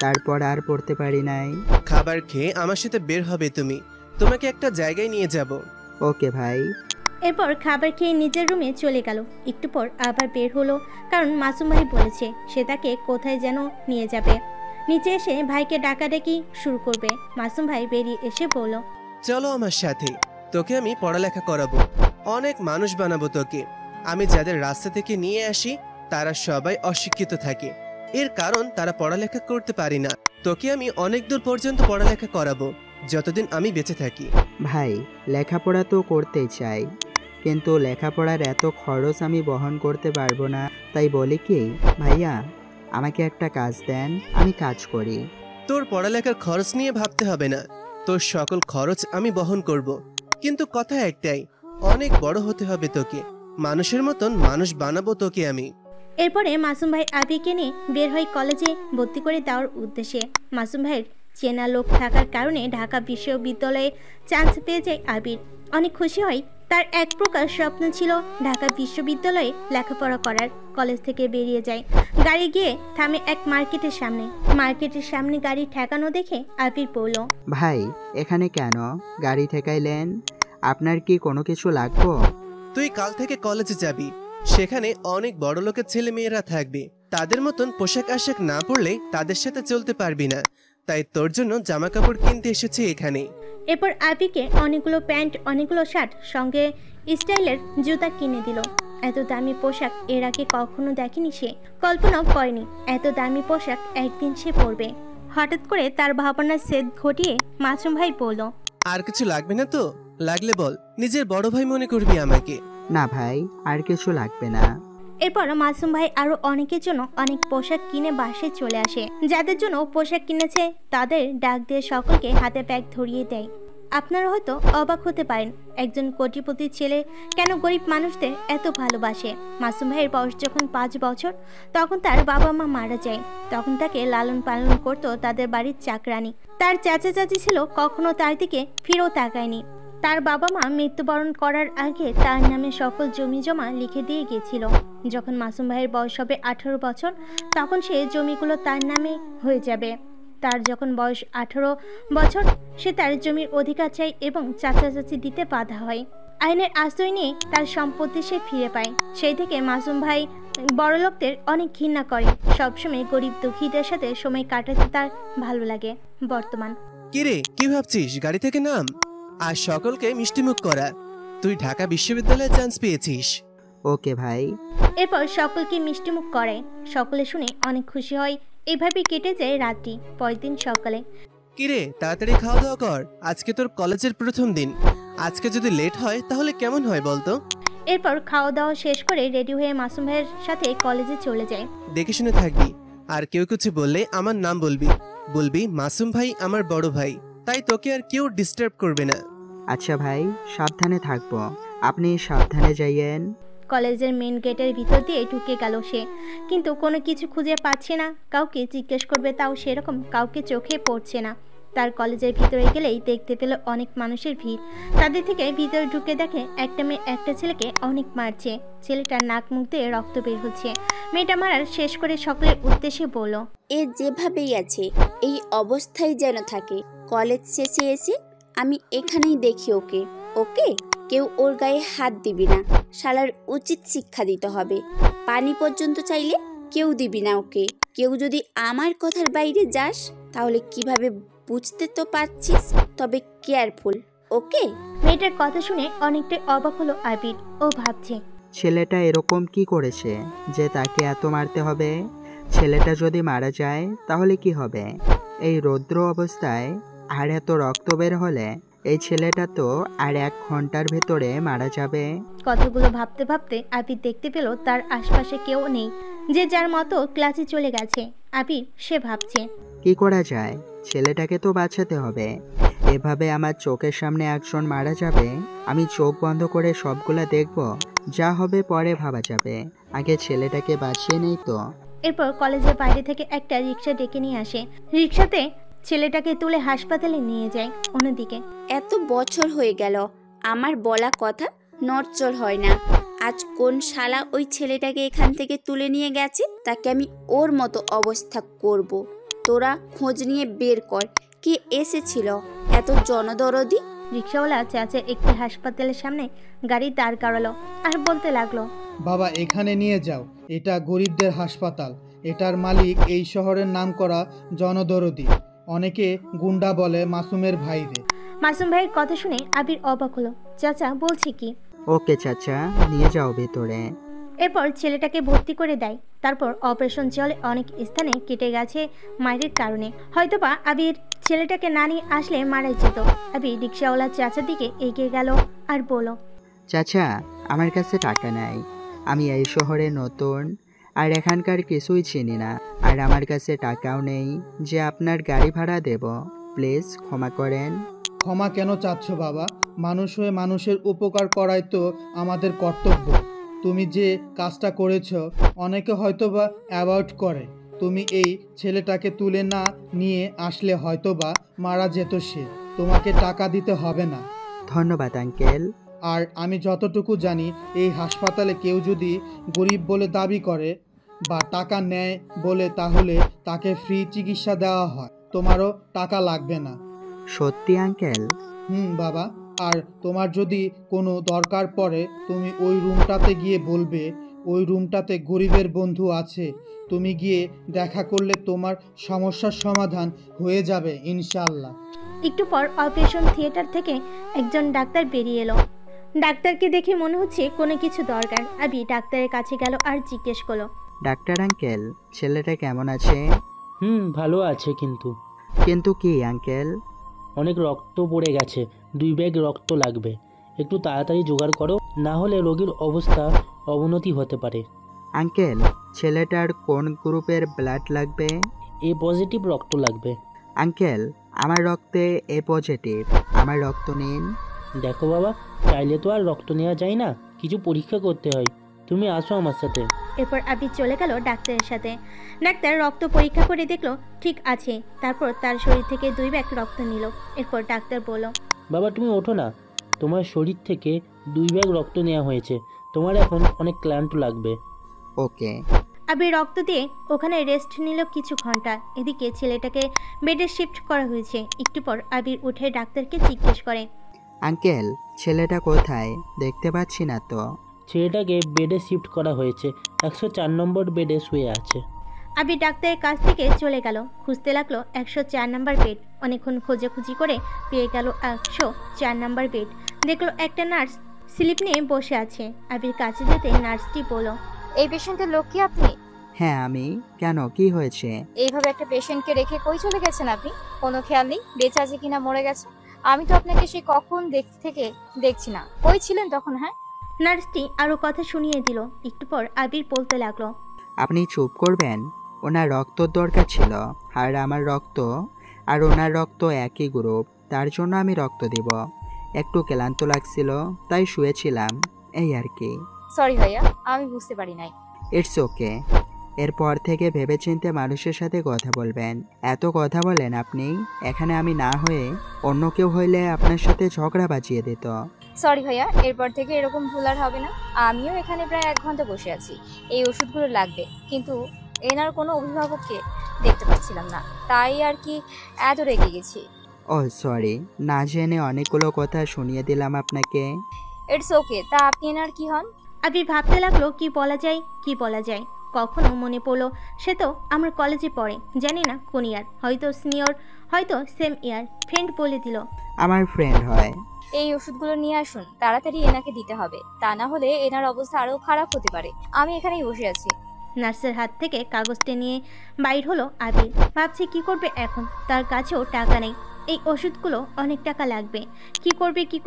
তারপর আর পড়তে পারি নাই। খাবার খেয়ে আমার সাথে বের হবে তুমি, তোমাকে একটা জায়গায় নিয়ে যাব। ওকে ভাই। এরপর খাবার খেয়ে নিজের রুমে চলে গেল। একটু পর আবার বের হলো, কারণ মাসুম ভাই বলেছে সে তাকে কোথায় যেন নিয়ে যাবে। নিচে এসে ভাইকে ডাকাডাকি শুরু করবে। মাসুম ভাই বেরিয়ে এসে বলল, চলো আমার সাথে, তোকে আমি পড়ালেখা করাবো, অনেক মানুষ বানাবো তোকে। আমি যাদের রাস্তা থেকে নিয়ে আসি তারা সবাই অশিক্ষিত থাকে, এর কারণ তারা পড়ালেখা করতে পারি না। তোকে আমি অনেক দূর পর্যন্ত পড়ালেখা করাবো যতদিন আমি বেঁচে থাকি। ভাই, লেখাপড়া তো করতেই চাই, কিন্তু লেখাপড়ার এত খরচ আমি বহন করতে পারবো না। তাই বলি কি ভাইয়া, আমাকে একটা কাজ দেন, আমি কাজ করি। তোর পড়ালেখার খরচ নিয়ে ভাবতে হবে না, তোর সকল খরচ আমি বহন করব। কিন্তু কথা একটাই, অনেক বড় হতে হবে তোকে, মানুষের মতন মানুষ বানাবো তোকে আমি। এরপরে মাসুম ভাই আবিকে নিয়ে বের হয় কলেজে ভর্তি করে দেওয়ার উদ্দেশ্যে। মাসুম ভাইয়ের চেনা লোক থাকার কারণে ঢাকা বিশ্ববিদ্যালয়ে চান্স পেয়ে যায় আবির। অনেক খুশি হয়। তার এক প্রকার স্বপ্ন ছিল ঢাকা বিশ্ববিদ্যালয়ে লেখাপড়া করার। কলেজ থেকে বেরিয়ে যায়, গাড়ি গিয়ে থামে এক মার্কেটের সামনে। মার্কেটের সামনে গাড়ি ঠেকানো দেখে আবির বলল, ভাই, এখানে কেন গাড়ি ঠেকাইলেন? আপনার কি কোনো কিছু লাগবে? তুই কাল থেকে কলেজে যাবি, সেখানে অনেক বড় লোকের ছেলে মেয়েরা থাকবে, তাদের মতন পোশাক আশাক না পরলে তাদের সাথে চলতে পারবি না, তাই তোর জন্য জামা কাপড় কিনতে এসেছি এখানে। এরপর আবিকে অনেকগুলো প্যান্ট, অনেকগুলো শার্ট, সঙ্গে স্টাইলের জুতা কিনে দিল। এত দামি পোশাক এর আগে কখনো দেখেনি সে, কল্পনাও করেনি এত দামি পোশাক একদিন সে পরবে। হঠাৎ করে তার ভাবনার সেদ ঘটিয়ে মাসুম ভাই বলল, আর কিছু লাগবে না তো? লাগলে বল, নিজের বড় ভাই মনে করবি আমাকে। না ভাই, আর কিছু লাগবে না। এরপর মাসুম ভাই আরো অনেকের জন্য অনেক পোশাক কিনে বাসায় চলে আসে। যাদের জন্য পোশাক কিনেছে তাদের ডাক দিয়ে সকলকে হাতে ব্যাগ ধরিয়ে দেয়। আপনারা হয়তো অবাক হতে পারেন, একজন কোটিপতির ছেলে কেন গরিব মানুষদের এত ভালোবাসে। মাসুম ভাইয়ের বয়স যখন 5 বছর, তখন তার বাবা মা মারা যায়। তখন তাকে লালন পালন করত তাদের বাড়ির চাকরানি। তার চাচা চাচি ছিল, কখনো তার দিকে ফিরেও তাকায়নি। তার বাবা মা মৃত্যুবরণ করার আগে তার নামে সকল জমি জমা লিখে দিয়ে গিয়েছিল। যখন মাসুম ভাইয়ের বয়স হবে 18 বছর, তখন সে জমিগুলো তার নামে হয়ে যাবে। তার যখন বয়স 18 বছর, সে তার জমির অধিকার চায় এবং চাচা চাচি দিতে বাধা হয়। আইনের আশ্রয় নিয়ে তার সম্পত্তি সে ফিরে পায়। সেই থেকে মাসুম ভাই বড়লোকদের অনেক ঘৃণা করে। সবসময় গরিব দুঃখীদের সাথে সময় কাটাতে তার ভালো লাগে। বর্তমান কিরে, কি ভাবছিস? গাড়ি থেকে নাম, আর সকলকে মিষ্টিমুখ করা। তুই ঢাকা বিশ্ববিদ্যালয়ে চান্স পেয়েছিস। ওকে ভাই। এরপর সকলকে মিষ্টিমুখ করে। সকলে শুনে অনেক খুশি হয়। এভাবে কেটে যায় রাতটি। পরের দিন সকালে, কিরে, তাড়াতাড়ি খাওয়া দাওয়া কর, আজকে তোর কলেজের প্রথম দিন। আজকে যদি লেট হয় তাহলে কেমন হয় বলতো? এরপর খাওয়া দাওয়া শেষ করে রেডি হয়ে মাসুম ভাইয়ের সাথে কলেজে চলে যায়। দেখে শুনে থাকবি, আর কেউ কিছু বললে আমার নাম বলবি, বলবি মাসুম ভাই আমার বড় ভাই, তাই তোকে আর কেউ ডিস্টার্ব করবে না। আচ্ছা ভাই, সাবধানে থাকবো। আপনি সাবধানে যাইয়েন। কলেজের মেন গেটের ভিতর দিয়ে ঢুকে গেল সে, কিন্তু কোনো কিছু খুঁজে পাচ্ছে না। কাউকে জিজ্ঞেস করবে তাও সেরকম কাউকে চোখে পড়ছে না। তার কলেজের ভিতরে গেলেই দেখতে পেল অনেক মানুষের ভিড়। তাদের থেকে ভিতরে ঢুকে দেখে একটা মেয়ে একটা ছেলেকে অনেক মারছে। ছেলেটার নাক মুখ দিয়ে রক্ত বের হচ্ছে। মেয়েটা মারার শেষ করে সকলের উদ্দেশ্যে বলল, এ যেভাবেই আছে এই অবস্থায় যেন থাকে। কলেজ শেষে এসে আমি এখানেই দেখি ওকে। ওকে কেউ ওর গায়ে হাত দিবি না, শালার উচিত শিক্ষা দিতে হবে। পানি পর্যন্ত চাইলে কেউ দিবি না ওকে। কেউ যদি আমার কথার বাইরে যাস তাহলে কিভাবে বুঝতে তো পারছিস, তবে কেয়ারফুল, ওকে? মেয়েটার কথা শুনে অনেকটাই অবাক হলো আবির। ও ভাবছে, ছেলেটা এরকম কি করেছে যে তাকে এত মারতে হবে? ছেলেটা যদি মারা যায় তাহলে কি হবে? এই রৌদ্র অবস্থায় আর এত রক্ত বের হলে এই ছেলেটা তো আর 1 ঘন্টার ভেতরে মারা যাবে। কথাগুলো ভাবতে ভাবতে আবির দেখতে পেল তার আশপাশে কেউ নেই, যে যার মতো ক্লাসে চলে গেছে। আবির সে ভাবছে, কি করা যায়? ছেলেটাকে তো বাঁচাতে হবে। এভাবে আমার চোখের সামনে একজন মারা যাবে, আমি চোখ বন্ধ করে সবগুলা দেখব। যা হবে পরে ভাবা যাবে, আগে ছেলেটাকে বাঁচিয়ে নেই তো। এরপর কলেজের বাইরে থেকে একটা রিক্সা ডেকে নিয়ে আসে। রিক্সাতে ছেলেটাকে তুলে হাসপাতালে নিয়ে যায়। অন্যদিকে এত বছর হয়ে গেল আমার বলা কথা নড়চড় হয় না। আজ কোন শালা ওই ছেলেটাকে এখান থেকে তুলে নিয়ে গেছে, তাকে আমি ওর মতো অবস্থা করব। তোরা খোঁজ নিয়ে বের কর কে এসেছিল এত জনদরদি। রিক্সাওয়ালা চাচা একটি হাসপাতালের সামনে গাড়ি দাঁড় করালো আর বলতে লাগলো, বাবা এখানে নিয়ে যাও, এটা গরিবদের হাসপাতাল। এটার মালিক এই শহরের নামকরা জনদরদি, অনেকে গুন্ডা বলে মাসুমের ভাইরে। মাসুম ভাইয়ের কথা শুনে আবির অবাক হলো। চাচা বলছে কি? ওকে চাচা, নিয়ে যাও ভেতরে। এরপর ছেলেটাকে ভর্তি করে দেয়। তারপর অপারেশন চলে। অনেক স্থানে কেটে গেছে মায়ের কারণে। হয়তোবা আবির ছেলেটাকে না নিয়ে আসলে মারা যেত। আবির রিক্সাওয়ালা চাচার দিকে এগিয়ে গেল আর বলল, চাচা আমার কাছে টাকা নাই, আমি এই শহরে নতুন আর এখানকার কিছুই চিনি না, আর আমার কাছে টাকাও নেই যে আপনার গাড়ি ভাড়া দেব। প্লিজ ক্ষমা করেন। ক্ষমা কেন চাচ্ছ বাবা? মানুষ হয়ে মানুষের উপকার করাই তো আমাদের কর্তব্য। তুমি যে কাজটা করেছ অনেকে হয়তোবা অ্যাভয়েড করে। তুমি এই ছেলেটাকে তুলে না নিয়ে আসলে হয়তোবা মারা যেত সে। তোমাকে টাকা দিতে হবে না। ধন্যবাদ আঙ্কেল। আর আমি যতটুকু জানি এই হাসপাতালে কেউ যদি গরিব বলে দাবি করে বা টাকা নেয় বলে, তাহলে তাকে ফ্রি চিকিৎসা দেওয়া হয়। তোমারও টাকা লাগবে না। সত্যি আঙ্কেল? বাবা। আর তোমার যদি কোনো দরকার পড়ে তুমি ওই রুমটাতে গিয়ে বলবে, ওই রুমটাতে গরিবের বন্ধু আছে। তুমি গিয়ে দেখা করলে তোমার সমস্যার সমাধান হয়ে যাবে ইনশাআল্লাহ। একটু পর অপারেশন থিয়েটার থেকে একজন ডাক্তার বেরিয়ে এলো। ডাক্তারকে দেখে মনে হচ্ছে কোনো কিছু দরকার। আবি ডাক্তারের কাছে গেল আর জিজ্ঞেস করলো, ডাক্তার আঙ্কেল ছেলেটা কেমন আছে? ভালো আছে। কিন্তু কি আঙ্কেল? অনেক রক্ত পড়ে গেছে, 2 ব্যাগ রক্ত লাগবে। একটু তাড়াতাড়ি জোগাড় করো, না হলে রোগীর অবস্থা অবনতি হতে পারে। আঙ্কেল ছেলেটার কোন গ্রুপের ব্লাড লাগবে? এ পজিটিভ রক্ত লাগবে। আঙ্কেল আমার রক্তে এ পজিটিভ, আমার রক্ত নিন। দেখো বাবা, চাইলে তো আর রক্ত নেওয়া যায় না, কিছু পরীক্ষা করতে হয়। তুমি আসো আমার সাথে। এরপর আবি চলে গেল ডাক্তারের সাথে। ডাক্তার রক্ত পরীক্ষা করে দেখলো ঠিক আছে। তারপর তার শরীর থেকে 2 ব্যাগ রক্ত নিল। এরপর ডাক্তার বলল, বাবা তুমি ওঠো না, তোমার শরীর থেকে 2 ব্যাগ রক্ত নেওয়া হয়েছে, তোমার এখন অনেক ক্লান্ত লাগবে। ওকে। আবি রক্ত দিয়ে ওখানে রেস্ট নিল কিছু ঘন্টা। এদিকে ছেলেটাকে বেডে শিফট করা হয়েছে। একটু পর আবির উঠে ডাক্তারকে জিজ্ঞেস করে, আঙ্কেল ছেলেটা কোথায়? দেখতে পাচ্ছি না তো। ছেলেটাকে বেডে শিফট করা হয়েছে, 104 নম্বর বেডে শুয়ে আছে। আবি ডাক্তারের কাছ থেকে চলে গেল। খুঁজতে লাগলো 104 নম্বর বেড। অনেকক্ষণ খোঁজাখুঁজি করে পেয়ে গেল 104 নম্বর বেড। দেখলো একটা নার্স স্লিপ নিয়ে বসে আছে। আবির কাছে যেতে নার্সটি বলল, এই পেশেন্টের লোক কি আপনি? হ্যাঁ আমি। কেন, কি হয়েছে? এইভাবে একটা পেশেন্টকে রেখে কই চলে গেছেন আপনি? কোনো খেয়াল নেই বেঁচে আছে কিনা মরে গেছে? আমি তো আপনাকে সেই কখন দেখছি না। কই ছিলেন তখন? হ্যাঁ, নার্সটি আরো কথা শুনিয়ে দিল। একটু পর আবির বলতে লাগলো, আপনি চুপ করবেন? ওনার রক্ত দরকার ছিল, আর আমার রক্ত আর ওনার রক্ত একই গ্রুপ, তার জন্য আমি রক্ত দিব। একটু ক্লান্ত লাগছিল তাই শুয়েছিলাম, এই আর কি। সরি ভাইয়া, আমি বুঝতে পারি নাই। It's okay. এরপর থেকে ভেবেচিন্তে মানুষের সাথে কথা বলবেন। এত কথা বলেন আপনি। এখানে আমি না হয়ে অন্য কেউ হইলে আপনার সাথে ঝগড়া বাজিয়ে দিত। সরি ভাইয়া, এরপর থেকে এরকম ভুল আর হবে না। আমিও এখানে প্রায় 1 ঘন্টা বসে আছি, এই ওষুধগুলো লাগবে, কিন্তু এনার কোনো অভিভাবককে দেখতে পাচ্ছিলাম না, তাই আর কি এত রেগে গেছি। ও সরি, না জেনে অনেকগুলো কথা শুনিয়ে দিলাম আপনাকে। It's okay. তা আপনি এনার কি হন? আবির ভাবতে লাগলো কি বলা যায়। কখনো মনে পড়লো সে তো আমার কলেজে পড়ে, জানি না কোন ইয়ার, হয়তো সিনিয়র, হয়তো সেম ইয়ার। ফ্রেন্ড বলে দিল। আমার ফ্রেন্ড হয়। এই ওষুধগুলো নিয়ে আসুন, তাড়াতাড়ি এনাকে দিতে হবে, তা না হলে এনার অবস্থা আরো খারাপ হতে পারে। আমি এখানেই বসে আছি। নার্সের হাত থেকে কাগজটা নিয়ে বাইর হলো আবির। ভাবছে কি করবে এখন, তার কাছেও টাকা নেই, এই ওষুধগুলো অনেক টাকা লাগবে। কি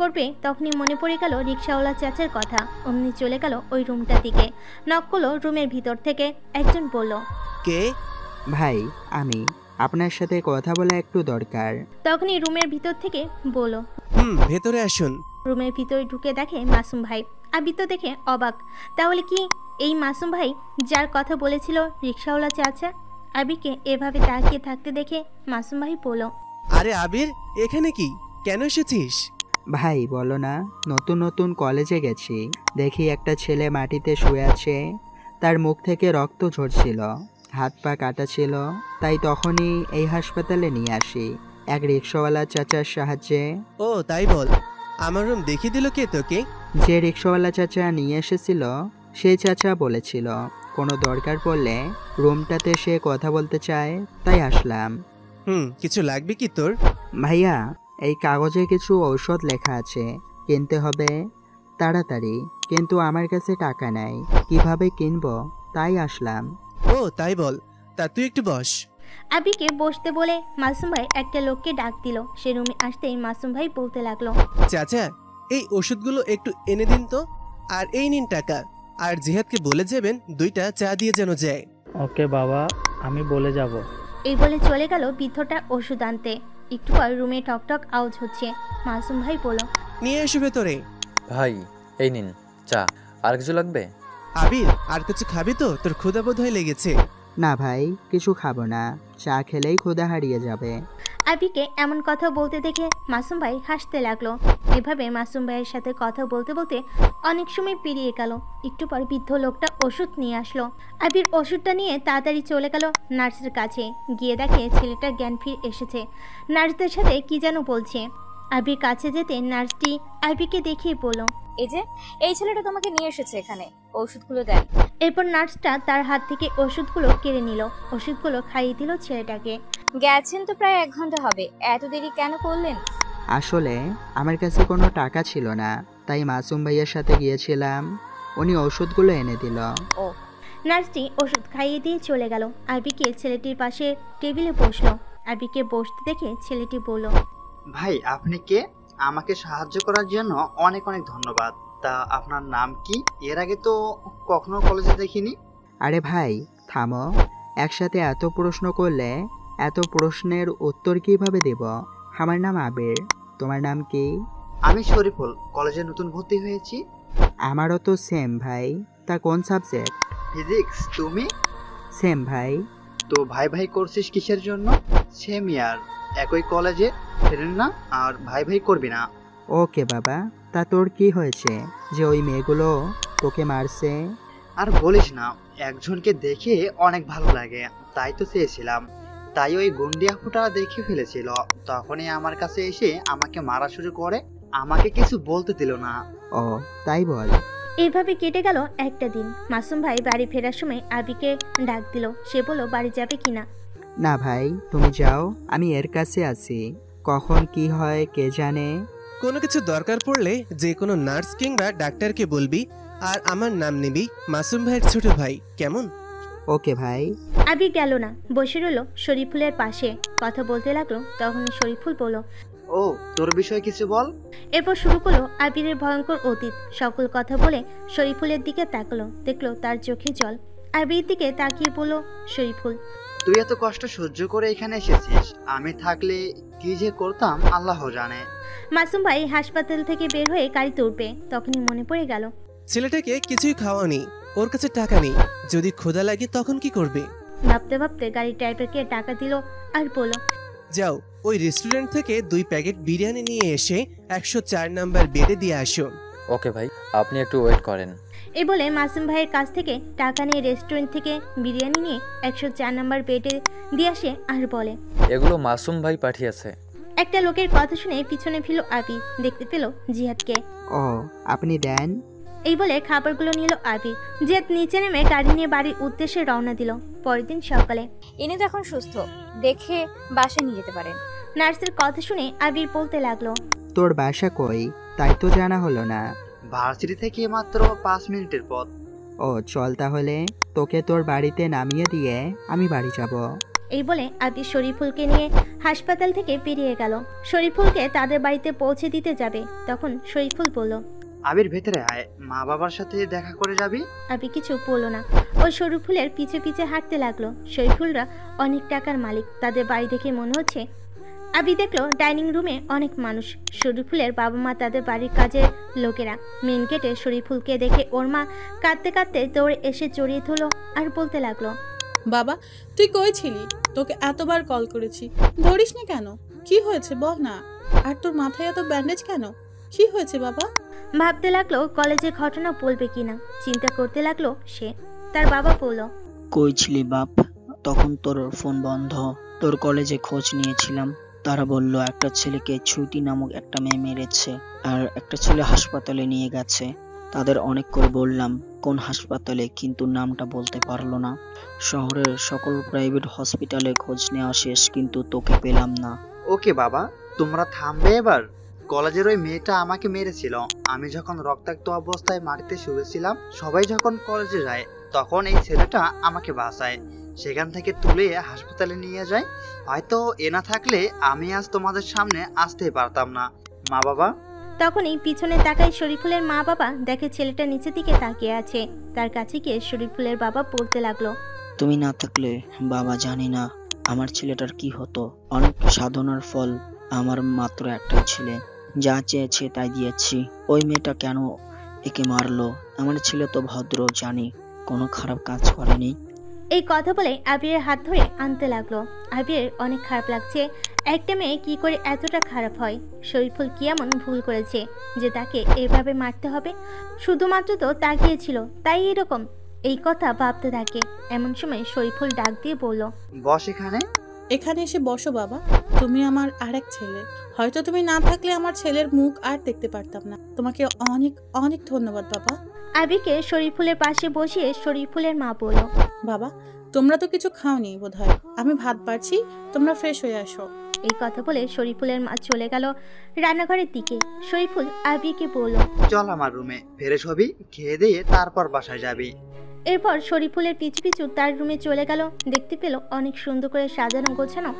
করবে তখনই মনে পড়ে গেল রিক্সাওয়ালা চাচার কথা। অমনি চলে গেল ওই রুমটার দিকে। নক করলো, রুমের ভিতর থেকে একজন বলল, কে? ভাই আমি, আপনার সাথে কথা বলা একটু দরকার। তখনই রুমের ভিতর থেকে বলল, ভেতরে আসুন। রুমের ভিতরে ঢুকে দেখে মাসুম ভাই। আবির তো দেখে অবাক, তাহলে কি এই মাসুম ভাই যার কথা বলেছিল রিক্সাওয়ালা চাচা? আবিরকে এভাবে তাকিয়ে থাকতে দেখে মাসুম ভাই বলল, আরে আবির, এখানে কি, কেন এসেছিস? ভাই বলো না, নতুন কলেজে গেছি, দেখি একটা ছেলে মাটিতে শুয়ে আছে, তার মুখ থেকে রক্ত ঝরছিল, হাত পা কাটা ছিল, তাই তখনই এই হাসপাতালে নিয়ে আসি এক রিক্সাওয়ালা চাচার সাহায্যে। ও তাই বল, আমার রুম দেখিয়ে দিল কে তোকে? যে রিক্সাওয়ালা চাচা নিয়ে এসেছিল সেই চাচা বলেছিল কোনো দরকার পড়লে রুমটাতে সে কথা বলতে চায়, তাই আসলাম। কিছু লাগবে কি তোর? ভাইয়া এই কাগজে কিছু ঔষধ লেখা আছে, কিনতে হবে তাড়াতাড়ি, কিন্তু আমার কাছে টাকা নাই, কিভাবে কিনবো, তাই আসলাম। ও তাই বল, তা তুই একটু বস। আবিকে বসতে বলে মাসুম ভাই একটা লোককে ডাক দিল। সে রুমে আসতেই মাসুম ভাই বলতে লাগলো, চাচা এই ওষুধগুলো একটু এনে দিন তো, আর এই নিন টাকা, আর জিহাদকে বলে যাবেন 2টা চা দিয়ে যেন যায়। ওকে বাবা, আমি বলে যাব। এই বলে চলে গেল বৃদ্ধটা ওষুধ আনতে। একটু পর রুমে টকটক আওয়াজ হচ্ছে। মাসুম ভাই বলল, নিয়ে এসো ভেতরে। ভাই এই নিন চা, আর কিছু লাগবে? আবির আর কিছু খাবি তো? তোর ক্ষুধা বোধ হয়ে লেগেছে। না ভাই, কিছু খাবো না, চা খেলেই ক্ষুধা হারিয়ে যাবে। আবিকে এমন কথা বলতে দেখে মাসুম ভাই হাসতে লাগলো। এভাবে মাসুম ভাইয়ের সাথে কথা বলতে বলতে অনেক সময় পেরিয়ে গেল। একটু পর বৃদ্ধ লোকটা ওষুধ নিয়ে আসলো। আবির ওষুধটা নিয়ে তাড়াতাড়ি চলে গেল নার্সের কাছে। গিয়ে দেখে ছেলেটার জ্ঞান ফিরে এসেছে, নার্সদের সাথে কি যেন বলছে। আবির কাছে যেতে নার্সটি আবিকে দেখিয়ে বলল, এই ছেলেটা তোমাকে নিয়ে এসেছে এখানে, ওষুধগুলো দেন। এরপর নার্সটা তার হাত থেকে ওষুধগুলো কেড়ে নিল। ওষুধগুলো খাইয়ে দিল ছেলেটাকে। গেছেন তো প্রায় 1 ঘন্টা হবে, এত দেরি কেন করলেন? আসলে আমার কাছে কোনো টাকা ছিল না, তাই মাসুম ভাইয়ের সাথে গিয়েছিলাম, উনি ওষুধগুলো এনে দিল। ও। নার্সটি ওষুধ খাইয়ে দিয়ে চলে গেল। আবিকে ছেলেটির পাশে টেবিলে বসলো। আবিকে বসতে দেখে ছেলেটি বলল, ভাই আপনি কে? আমাকে সাহায্য করার জন্য অনেক অনেক ধন্যবাদ। তা আপনার নাম কি? এর আগে তো কখনো কলেজে দেখিনি। আরে ভাই থামো, একসাথে এত প্রশ্ন করলে এত প্রশ্নের উত্তর কিভাবে দেব? আমার নাম আবির, তোমার নাম কি? আমি শরীফুল, কলেজে নতুন ভর্তি হয়েছি। আমারও তো সেম ভাই, তা কোন সাবজেক্ট? ফিজিক্স। তুমি? সেম ভাই। তো ভাই ভাই করছিস কিসের জন্য? সেম ইয়ার, একই কলেজে, ফ্রেন্ড না, আর ভাই ভাই করবি না। ওকে বাবা, তা তোর কি হয়েছে যে ওই মেয়েগুলো তোকে মারছে? আর বলিস না, একজনকে দেখে অনেক ভালো লাগে, তাই তো চেয়েছিলাম, তাই ওই গুন্ডিয়া ফুটা দেখে ফেলেছিল, তখনই আমার কাছে এসে আমাকে মারা শুরু করে, আমাকে কিছু বলতে দিল না। ও তাই বল। এইভাবে কেটে গেল একটা দিন। মাসুম ভাই বাড়ি ফেরার সময় আবিকে ডাক দিল। সে বলল বাড়ি যাবে কিনা। না ভাই তুমি যাও, আমি এর কাছে আছি, কখন কি হয় কে জানে। কোনো কিছু দরকার পড়লে যে কোনো নার্স কিংবা ডাক্তারকে বলবি, আর আমার নাম নিবি মাসুম ভাইয়ের ছোট ভাই, কেমন? ওকে ভাই। আবির গেল না, বসে রইল শরীফুলের পাশে। কথা বলতে লাগলো। তখন শরীফুল বলল, ও তোর বিষয়ে কিছু বল। এরপর শুরু করলো আবিরের ভয়ঙ্কর অতীত। সকল কথা বলে শরীফুলের দিকে তাকালো, দেখলো তার চোখে জল। আবির দিকে তাকিয়ে বলল, শরীফুল তুই এত কষ্ট সহ্য করে এখানে এসেছিস, আমি থাকলে কি যে করতাম আল্লাহ জানে। মাসুম ভাই হাসপাতাল থেকে বের হয়ে গাড়িতে উঠবে, তখনই মনে পড়ে গেল ছেলেটাকে কিছুই খাওয়ানি, ওর কাছে টাকা নেই, যদি ক্ষুধা লাগে তখন কি করবে? ভাবতে ভাবতে গাড়ির ড্রাইভারকে টাকা দিল আর বলল, যাও ওই রেস্টুরেন্ট থেকে 2 প্যাকেট বিরিয়ানি নিয়ে এসে 104 নাম্বার বেডে দিয়ে আসো। ওকে ভাই, আপনি একটু ওয়েট করেন। এই বলে মাসুম ভাইয়ের কাছ থেকে টাকা নিয়ে রেস্টুরেন্ট থেকে বিরিয়ানি নিয়ে 104 নম্বর বেডে দিয়ে আসে আর বলে, এগুলো মাসুম ভাই পাঠিয়েছে। একটা লোকের কথা শুনে পিছনে ফিরল আবি, দেখতে পেল জিহাদকে। ও, আপনি দেন। এই বলে খাবারগুলো নিল আবি। জিহাদ নিচে নেমে গাড়ি নিয়ে বাড়ির উদ্দেশ্যে রওনা দিল। পরের দিন সকালে, ইনি তো এখন সুস্থ, দেখে বাসায় নিয়ে যেতে পারেন। নার্সের কথা শুনে আবির বলতে লাগলো, তোর বাসা কই? তাই তো জানা হলো না। ভার্সিটি থেকে মাত্র 5 মিনিটের পথ। ও চল তাহলে, তোকে তোর বাড়িতে নামিয়ে দিয়ে আমি বাড়ি যাব। এই বলে আবি শরীফুলকে নিয়ে হাসপাতাল থেকে বেরিয়ে গেল। শরীফুলকে তাদের বাড়িতে পৌঁছে দিতে যাবে, তখন শরীফুল বলল, আবির ভেতরে আয়, মা বাবার সাথে দেখা করে যাবি। আবি কিছু বলল না, ও শরীফুলের পিছে পিছে হাঁটতে লাগলো। শরীফুলরা অনেক টাকার মালিক, তাদের বাড়ি দেখে মনে হচ্ছে। আবি দেখলো ডাইনিং রুমে অনেক মানুষ। শরীফুলের বাবা মা তাদের বাড়ির কাজের লোকেরা। মেন গেটে শরীফুলকে দেখে ওর মা কাঁদতে কাঁদতে দৌড়ে এসে জড়িয়ে ধরলো আর বলতে লাগলো, বাবা তুই কই ছিলি? তোকে এতবার কল করেছি, ধরিস না কেন? কি হয়েছে বল না। আর তোর মাথায় এত ব্যান্ডেজ কেন? কি হয়েছে বাবা? ভাবতে লাগলো কলেজের ঘটনা বলবে কিনা। চিন্তা করতে লাগলো সে। তার বাবা বলল, কই ছিলি বাপ? তখন তোর ফোন বন্ধ। তোর কলেজে খোঁজ নিয়েছিলাম, তারা বলল একটা ছেলেকে ছুটি নামক একটা মেয়ে মেরেছে আর একটা ছেলে হাসপাতালে নিয়ে গেছে। তাদের অনেক করে বললাম কোন হাসপাতালে, কিন্তু নামটা বলতে পারলো না। শহরের সকল প্রাইভেট হসপিটালে খোঁজ নেওয়া শেষ, কিন্তু তোকে পেলাম না। ওকে বাবা, তোমরা থামবে এবার। কলেজের ওই মেয়েটা আমাকে মেরেছিল। আমি যখন রক্তাক্ত অবস্থায় মাটিতে শুয়েছিলাম, সবাই যখন কলেজে যায় তখন এই ছেলেটা আমাকে বাঁচায়, সেখান থেকে তুলে হাসপাতালে নিয়ে যায়। হয়তো এ না থাকলে আমি আজ তোমাদের সামনে আসতেই পারতাম না। মা বাবা। তখনই পিছনে তাকায় শরীফুলের মা বাবা, দেখে ছেলেটা নিচের দিকে তাকিয়ে আছে। তার কাছে গিয়ে শরীফুলের বাবা বলতে লাগলো, তুমি না থাকলে বাবা জানি না আমার ছেলেটার কি হতো। অনেক সাধনার ফল, আমার মাত্র একটাই ছেলে, যা চেয়েছে তাই দিয়েছি। ওই মেয়েটা কেন একে মারলো? আমার ছেলে তো ভদ্র, জানি কোনো খারাপ কাজ করেনি। এই কথা বলে আবিরের হাত ধরে আনতে লাগলো। আবিরের অনেক খারাপ লাগছে। একটা মেয়ে কি করে এতটা খারাপ হয়? শরীফুল কি এমন ভুল করেছে যে তাকে এভাবে মারতে হবে? শুধুমাত্র তো তাকিয়েছিল, তাই এরকম। এই কথা ভাবতে থাকে। এমন সময় শরীফুল ডাক দিয়ে বলল, বস এখানে। এখানে এসে বসো বাবা, তুমি আমার আরেক ছেলে। হয়তো তুমি না থাকলে আমার ছেলের মুখ আর দেখতে পারতাম না। তোমাকে অনেক অনেক ধন্যবাদ বাবা। আবিরকে শরীফুলের পাশে বসিয়ে শরীফুলের মা বলল, বাবা তোমরা তো কিছু খাওনি বোধহয়, আমি ভাত বাড়ছি, তোমরা ফ্রেশ হয়ে আসো। এই কথা বলে শরীফুলের মা চলে গেল রান্নাঘরের দিকে। শরীফুল আবিরকে বলল, চল আমার রুমে, ফ্রেশ হবি, খেয়ে দিয়ে তারপর বাসায় যাবি। এরপর শরীফুলের পিছু পিছু তার রুমে চলে গেল। দেখতে পেল অনেক সুন্দর করে সাজানো গোছানো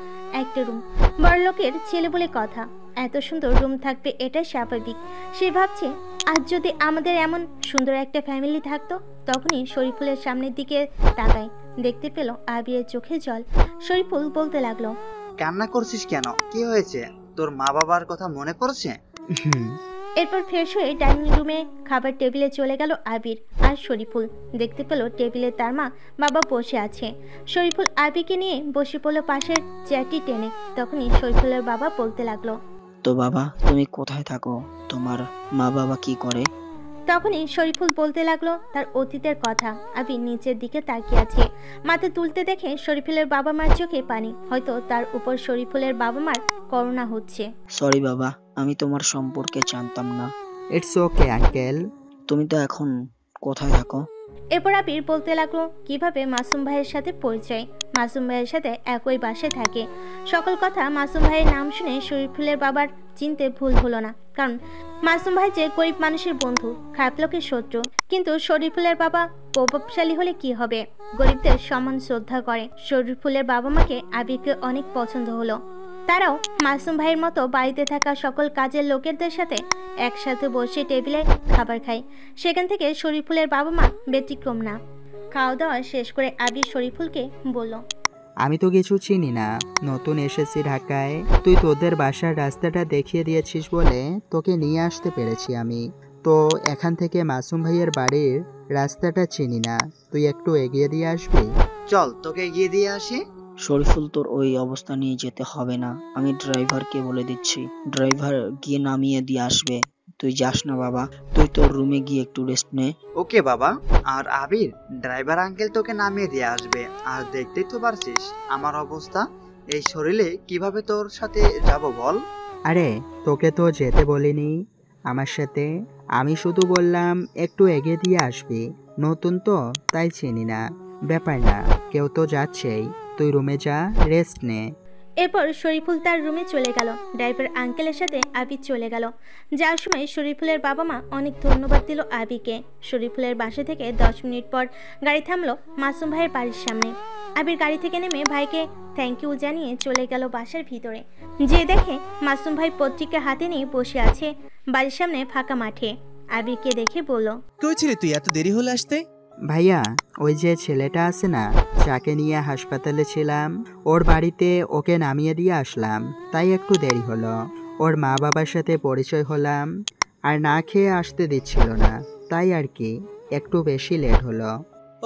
একটা রুম। বড়লোকের ছেলে বলে কথা, এত সুন্দর রুম থাকবে এটাই স্বাভাবিক। সে ভাবছে আজ যদি আমাদের এমন সুন্দর একটা ফ্যামিলি থাকতো। তখনই শরীফুলের সামনের দিকে তাকায়, দেখতে পেল আবিরের চোখে জল। শরীফুল বলতে লাগলো, কান্না করছিস কেন? কি হয়েছে? তোর মা বাবার কথা মনে পড়ছে? এরপর ফ্রেশ হয়ে ডাইনিং রুমে খাবার টেবিলে চলে গেল আবির আর শরীফুল। দেখতে পেল টেবিলে তার মা বাবা বসে আছে। শরীফুল আবিরকে নিয়ে বসে পড়ল পাশের চেয়ারটি টেনে। তখনই শরীফুলের বাবা বলতে লাগলো, তো বাবা তুমি কোথায় থাকো? তোমার মা বাবা কি করে? তখনই শরীফুল বলতে লাগলো তার অতীতের কথা। আবির নিচের দিকে তাকিয়ে আছে। মাথা তুলতে দেখে শরীফুলের বাবা মার চোখে পানি। হয়তো তার উপর শরীফুলের বাবা মার করুণা হচ্ছে। সরি বাবা, আমি তোমার সম্পর্কে জানতাম না। It's okay uncle. তুমি তো এখন কোথায় থাকো? এরপর আবির বলতে লাগলো কিভাবে মাসুম ভাইয়ের সাথে পরিচয়। মাসুম ভাইয়ের সাথে একই বাসায় থাকে। সকল কথা মাসুম ভাইয়ের নাম শুনে শরীফুলের বাবার চিনতে ভুল হলো না, কারণ মাসুম ভাই যে গরিব মানুষের বন্ধু, খারাপ লোকের শত্রু। কিন্তু শরীফুলের বাবা প্রভাবশালী হলে কি হবে, গরিবদের সম্মান শ্রদ্ধা করে। শরীফুলের বাবা মাকে আবিরকে অনেক পছন্দ হলো। তারাও মাসুম ভাইয়ের মতো বাড়িতে থাকা সকল কাজের লোকেদের সাথে একসাথে বসে টেবিলে খাবার খায়। সেখান থেকে শরীফুলের বাবা মা ব্যতিক্রম না। খাওয়া দাওয়া শেষ করে আবির শরীফুলকে বলল, আমি তো কিছু চিনি না, নতুন এসেছি ঢাকায়। তুই তোদের বাসার রাস্তাটা দেখিয়ে দিয়েছিস বলে তোকে নিয়ে আসতে পেরেছি আমি। তো এখান থেকে মাসুম ভাইয়ের বাড়ির রাস্তাটা চিনি না, তুই একটু এগিয়ে দিয়ে আসবি? চল তোকে এগিয়ে দিয়ে আসি। শরীফুল, তোর ওই অবস্থা নিয়ে যেতে হবে না, আমি ড্রাইভারকে বলে দিচ্ছি, ড্রাইভার গিয়ে নামিয়ে দিয়ে আসবে। তুই যাস না বাবা, তুই তোর রুমে গিয়ে একটু রেস্ট নে। ওকে বাবা। আর আবির, ড্রাইভার আঙ্কেল তোকে নামিয়ে দিয়ে আসবে। আর দেখতেই তো পারছিস আমার অবস্থা, এই শরীরে কিভাবে তোর সাথে যাব বল? আরে তোকে তো যেতে বলিনি আমার সাথে, আমি শুধু বললাম একটু এগিয়ে দিয়ে আসবি। নতুন তো তাই চিনি না, ব্যাপার না, কেউ তো যাচ্ছেই, তুই রুমে যা, রেস্ট নে। এরপর শরীফুল তার রুমে চলে গেল। ড্রাইভার আঙ্কেলের সাথে আবির চলে গেল। যাওয়ার সময় শরীফুলের বাবা মা অনেক ধন্যবাদ দিল আবিরকে। শরীফুলের বাসা থেকে 10 মিনিট পর গাড়ি থামলো মাসুম ভাইয়ের বাড়ির সামনে। আবির গাড়ি থেকে নেমে ভাইকে থ্যাংক ইউ জানিয়ে চলে গেল বাসার ভিতরে। যে দেখে মাসুম ভাই পত্রিকা হাতে নিয়ে বসে আছে বাড়ির সামনে ফাঁকা মাঠে। আবিরকে দেখে বলল, কই ছিলি তুই, এত দেরি হলো আসতে? ভাইয়া, ওই যে ছেলেটা আছে না, যাকে নিয়ে হাসপাতালে ছিলাম, ওর বাড়িতে ওকে নামিয়ে দিয়ে আসলাম, তাই একটু দেরি হলো। ওর মা বাবার সাথে পরিচয় হলাম, আর না খেয়ে আসতে দিচ্ছিল না, তাই আর কি একটু বেশি লেট হলো।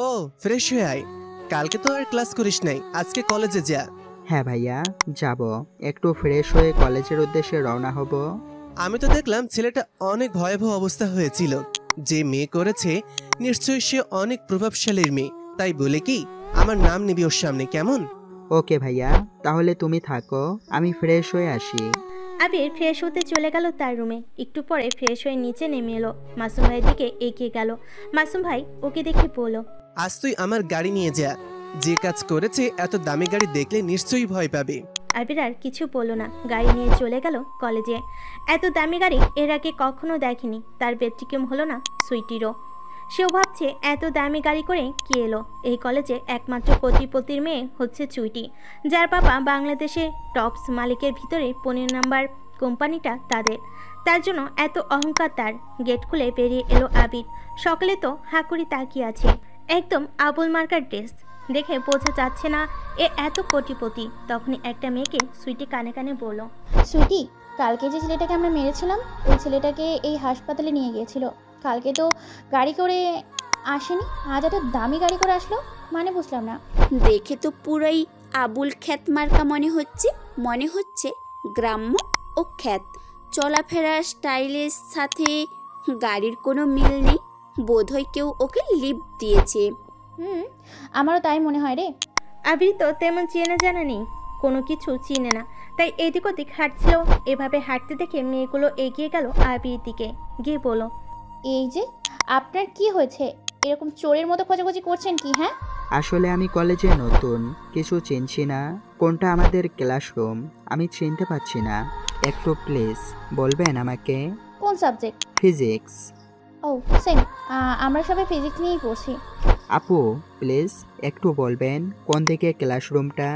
ও, ফ্রেশ হয়ে আয়, কালকে তো আর ক্লাস করিস নাই, আজকে কলেজে যা। হ্যাঁ ভাইয়া, যাব, একটু ফ্রেশ হয়ে কলেজের উদ্দেশ্যে রওনা হব। আমি তো দেখলাম ছেলেটা অনেক ভয়াবহ অবস্থা হয়েছিল, যে মেয়ে করেছে নিশ্চয়ই সে অনেক প্রভাবশালীর মেয়ে, তাই বলে কি আমার নাম নিবি ওর সামনে, কেমন? ওকে ভাইয়া, তাহলে তুমি থাকো, আমি ফ্রেশ হয়ে আসি। আবির ফ্রেশ হতে চলে গেল তার রুমে। একটু পরে ফ্রেশ হয়ে নিচে নেমে এলো, মাসুম ভাইয়ের দিকে এগিয়ে গেল। মাসুম ভাই ওকে দেখে বলল, আজ তুই আমার গাড়ি নিয়ে যা, যে কাজ করেছে এত দামি গাড়ি দেখলে নিশ্চয়ই ভয় পাবে। আবির আর কিছু বলল না, গাড়ি নিয়ে চলে গেল কলেজে। এত দামি গাড়ি এর আগে কখনো দেখেনি, তার ব্যতিক্রম হলো না সুইটিরও। সেও ভাবছে এত দামি গাড়ি করে কি এলো এই কলেজে। একমাত্র কোটিপতির মেয়ে হচ্ছে চুইটি, যার বাবা বাংলাদেশে টপস মালিকের ভিতরে 15 নম্বর কোম্পানিটা তাদের। তার জন্য এত অহংকার তার। গেট খুলে বেরিয়ে এলো আবির। সকালে তো হাঁকুড়ি তাকিয়ে আছে, একদম আবুল মার্কার ড্রেস দেখে বোঝা যাচ্ছে না এ এত কোটিপতি। তখনই একটা মেয়েকে সুইটি কানে কানে বলল, সুইটি, কালকে যে ছেলেটাকে আমরা মেরেছিলাম ওই ছেলেটাকে এই হাসপাতালে নিয়ে গিয়েছিল। কালকে তো গাড়ি করে আসেনি, আজ এত দামি গাড়ি করে আসলো, মানে বুঝলাম না। দেখে তো পুরাই আবুল খ্যাত মার্কা মনে হচ্ছে গ্রাম্য ও খ্যাত। চলাফেরার স্টাইলের সাথে গাড়ির কোনো মিল নেই, বোধহয় কেউ ওকে লিফট দিয়েছে। আমারও তাই মনে হয় রে। আবির তো তেমন চেনা জানা নেই, কোনো কিছু চিনে না, তাই এদিক ওদিক হাঁটছিল। এভাবে হাঁটতে দেখে মেয়েগুলো এগিয়ে গেল আবির দিকে, গিয়ে বলল, এই যে আপনার কি হয়েছে, এরকম চোরের মতো খোঁজাখুঁজি করছেন কি? হ্যাঁ, আসলে আমি কলেজে নতুন, কিছু চিনছি না, কোনটা আমাদের ক্লাসরুম আমি চিনতে পারছি না, একটু প্লিজ বলবেন আমাকে। কোন সাবজেক্ট? ফিজিক্স। ও সেম, আমরা সবাই ফিজিক্স নিয়েই পড়ছি। আপু প্লিজ একটু বলবেন কোন দিকে ক্লাসরুমটা?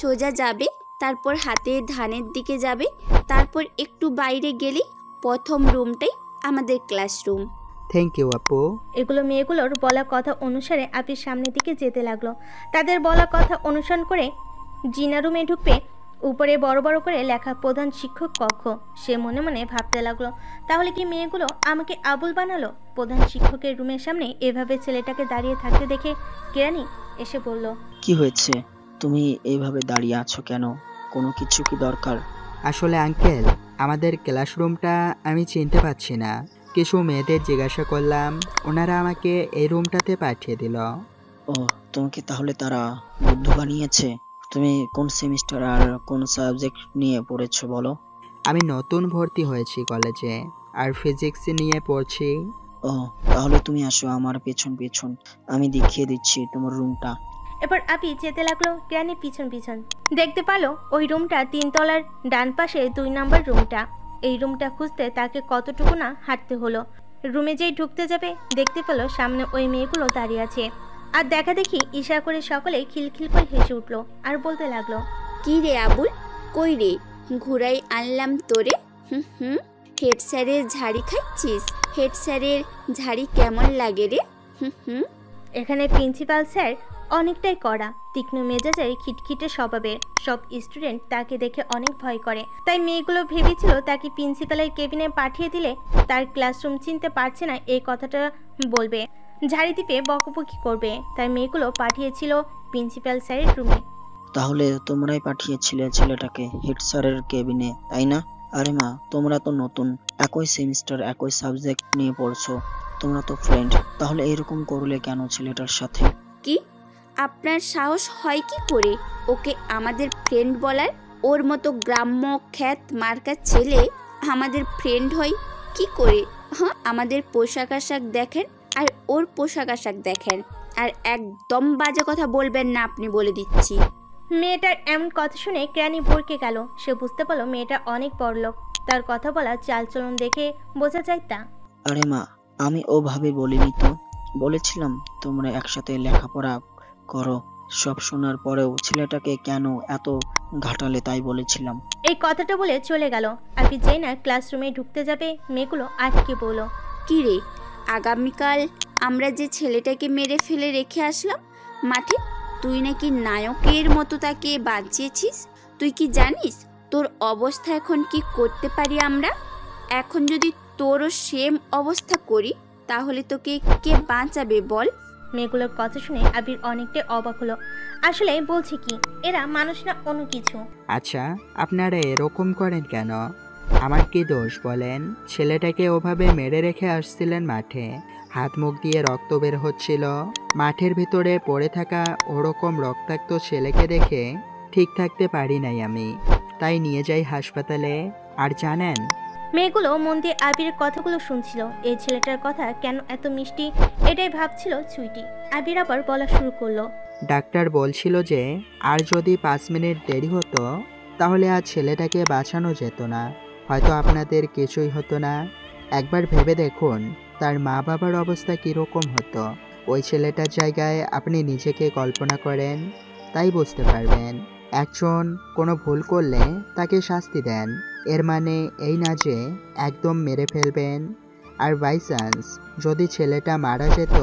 সোজা যাবে, তারপর হাতে ধানের দিকে যাবে, তারপর একটু বাইরে গেলেই প্রথম রুমটাই আমাদের ক্লাসরুম। থ্যাংক ইউ আপু। এগুলো মেয়েগুলোর বলা কথা অনুসারে আবির সামনের দিকে যেতে লাগলো। তাদের বলা কথা অনুসরণ করে জিনা রুমে ঢুকবে। উপরে বড় বড় করে লেখা প্রধান শিক্ষক কক্ষ। সে মনে মনে ভাবতে লাগলো, তাহলে কি মেয়েগুলো আমাকে আবুল বানালো? প্রধান শিক্ষকের রুমের সামনে এভাবে ছেলেটাকে দাঁড়িয়ে থাকতে দেখে কেরানি এসে বলল, কি হয়েছে, তুমি এইভাবে দাঁড়িয়ে আছো কেন? কোনো কিছু কি দরকার? আসলে আঙ্কেল, আমাদের ক্লাসরুমটা আমি চিনতে পারছি না, কিছু মেয়েদের জিজ্ঞাসা করলাম, ওনারা আমাকে এই রুমটাতে পাঠিয়ে দিল। ও, তোমাকে তাহলে তারা বুদ্ধ বানিয়েছে? তুমি কোন সেমিস্টার আর কোন সাবজেক্ট নিয়ে পড়েছো বলো? আমি নতুন ভর্তি হয়েছি কলেজে, আর ফিজিক্স নিয়ে পড়ছি। ও, তাহলে তুমি আসো আমার পেছন পেছন, আমি দেখিয়ে দিচ্ছি তোমার রুমটা। এবার আপি যেতে লাগলো কেরানির পিছন পিছন। দেখতে পালো ওই রুমটা 3 তলার ডান পাশে 2 নম্বর রুমটা। এই রুমটা খুঁজতে তাকে কতটুকু না হাঁটতে হলো। রুমে যেই ঢুকতে যাবে দেখতে পেলো সামনে ওই মেয়েগুলো দাঁড়িয়ে আছে। আর দেখা দেখি ইশারা করে সকলে খিলখিল করে হেসে উঠলো আর বলতে লাগলো, কি রে আবুল, কই রে, ঘুরাই আনলাম তোরে। হেড স্যারের ঝাড়ি খাচ্ছিস? হেড স্যারের ঝাড়ি কেমন লাগে রে? এখানে প্রিন্সিপাল স্যার অনেকটাই কড়া, তীক্ষ্ণ মেজাজের, খিটখিটে স্বভাবের। সব স্টুডেন্ট তাকে দেখে অনেক ভয় করে। তাই মেয়েগুলো ভেবেছিল তাকে প্রিন্সিপালের কেবিনে পাঠিয়ে দিলে তার ক্লাসরুম চিনতে পারছে না এই কথাটা বলবে, ঝাড়ি দিবে, বকবকি করবে। তাই মেয়েগুলো পাঠিয়েছিল প্রিন্সিপাল স্যারের রুমে। তাহলে তোমরাই পাঠিয়েছিলে ছেলেটাকে হেড স্যারের কেবিনে, তাই না? আরে মা, তোমরা তো নতুন, একই সেমিস্টার, একই সাবজেক্ট নিয়ে পড়ছো, তোমরা তো ফ্রেন্ড, তাহলে এরকম করলে কেন ছেলেটার সাথে? কি আপনার সাহস হয় কি করে ওকে আমাদের ফ্রেন্ড বলার? ওর মতো গ্রাম্য খ্যাত মার্কা ছেলে আমাদের ফ্রেন্ড হয় কি করে? হ্যাঁ, আমাদের পোশাক আশাক দেখেন আর ওর পোশাক আশাক দেখেন, আর একদম বাজে কথা বলবেন না, আপনি বলে দিচ্ছি। মেয়েটার এমন কথা শুনে কেরানি ভরকে গেল। সে বুঝতে পারলো মেয়েটা অনেক বড়লোক। তার কথা বলা চালচলন দেখে বোঝা যায় তা। আরে মা, আমি ওভাবে বলিনি তো, বলেছিলাম তোমরা একসাথে লেখাপড়া করো। সব শোনার পরেও ছেলেটাকে কেন এত ঘাটালে তাই বলেছিলাম। এই কথাটা বলে চলে গেল। আপনি যেই না ক্লাসরুমে ঢুকতে যাবে মেয়েগুলো আটকে বলল, কি রে, আগামীকাল আমরা যে ছেলেটাকে মেরে ফেলে রেখে আসলাম মাঠে, তুই নাকি নায়কের মতো তাকে বাঁচিয়েছিস। তুই কি জানিস তোর অবস্থা এখন কি করতে পারি আমরা? এখন যদি তোরও সেম অবস্থা করি তাহলে তোকে কে বাঁচাবে বল? মেয়েগুলোর কথা শুনে আবির অনেকটাই অবাক হলো। আসলে বলছে কি, এরা মানুষ না অন্য কিছু। আচ্ছা, আপনারা এরকম করেন কেন? আমার কি দোষ বলেন? ছেলেটাকে ওভাবে মেরে রেখে আসছিলেন মাঠে, হাত মুখ দিয়ে রক্ত বের হচ্ছিল। মাঠের ভিতরে পড়ে থাকা ওরকম রক্তাক্ত ছেলেকে দেখে ঠিক থাকতে পারি নাই আমি, তাই নিয়ে যাই হাসপাতালে। আর জানেন, মেয়েগুলো মন দিয়ে আবিরের কথাগুলো শুনছিল। এই ছেলেটার কথা কেন এত মিষ্টি এটাই ভাবছিল সুইটি। আবির আবার বলা শুরু করলো, ডাক্তার বলছিল যে আর যদি 5 মিনিট দেরি হতো তাহলে আজ ছেলেটাকে বাঁচানো যেত না, হয়তো আপনাদের কিছুই হতো না। একবার ভেবে দেখুন তার মা বাবার অবস্থা কীরকম হতো। ওই ছেলেটার জায়গায় আপনি নিজেকে কল্পনা করেন, তাই বুঝতে পারবেন। একজন কোনো ভুল করলে তাকে শাস্তি দেন, এর মানে এই না যে একদম মেরে ফেলবেন। আর বাই চান্স যদি ছেলেটা মারা যেত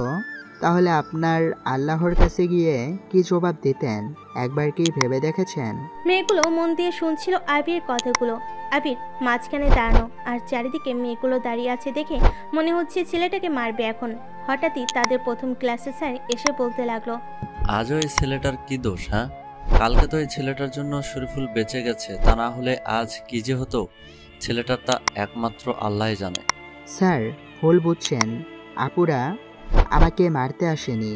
তাহলে আপনার আল্লাহর কাছে গিয়ে কি জবাব দিতেন একবার কি ভেবে দেখেছেন? মেয়েগুলো মন দিয়ে শুনছিল আবির কথাগুলো। আবির মাঝখানে দাঁড়ানো, আর চারিদিকে মেয়েগুলো দাঁড়িয়ে আছে দেখে মনে হচ্ছে ছেলেটাকে মারবে এখন। হঠাৎই তাদের প্রথম ক্লাসে স্যার এসে বলতে লাগলো, আজও এই ছেলেটার কি দোষ? হ্যাঁ, কালকে তো এই ছেলেটার জন্য শরীফুল বেঁচে গেছে, তা না হলে আজ কি যে হতো ছেলেটার তা একমাত্র আল্লাহই জানে। স্যার ভুল বুঝছেন, আপুরা আমাকে মারতে আসেনি,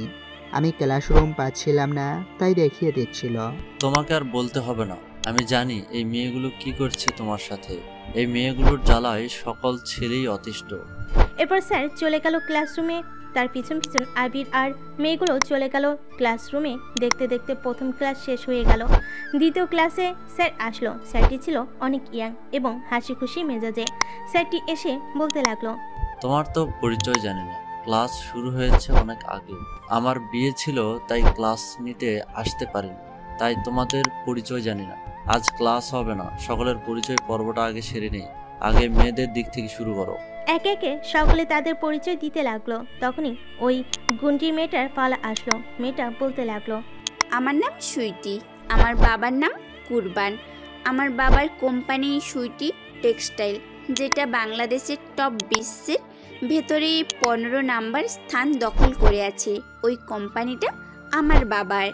আমি ক্লাসরুম পাচ্ছিলাম না তাই দেখিয়ে দিচ্ছিল। তোমাকে আর বলতে হবে না, আমি জানি এই মেয়েগুলো কি করছে তোমার সাথে। এই মেয়েগুলোর জ্বালায় সকল ছেলেই অতিষ্ঠ। এরপর স্যার চলে গেল ক্লাসরুমে। তার পিছন পিছন আবির আর মেয়েগুলো চলে গেল ক্লাসরুমে। দেখতে দেখতে প্রথম ক্লাস শেষ হয়ে গেল। দ্বিতীয় ক্লাসে স্যার আসলো। স্যারটি ছিল অনেক ইয়াং এবং হাসি খুশি মেজাজে। স্যারটি এসে বলতে লাগলো, তোমার তো পরিচয় জানি না, ক্লাস শুরু হয়েছে অনেক আগে। আমার বিয়ে ছিল তাই ক্লাস নিতে আসতে পারিনি, তাই তোমাদের পরিচয় জানি না। আজ ক্লাস হবে না, সকলের পরিচয় পর্বটা আগে সেরে নেই। আগে মেয়েদের দিক থেকে শুরু করো। একে একে সকলে তাদের পরিচয় দিতে লাগলো। তখনই ওই গুন্ডি মেয়েটার পালা আসলো। মেয়েটা বলতে লাগলো, আমার নাম সুইটি, আমার বাবার নাম কুরবান। আমার বাবার কোম্পানি সুইটি টেক্সটাইল, যেটা বাংলাদেশের টপ 20-এর ভেতরে 15 নাম্বার স্থান দখল করে আছে। ওই কোম্পানিটা আমার বাবার।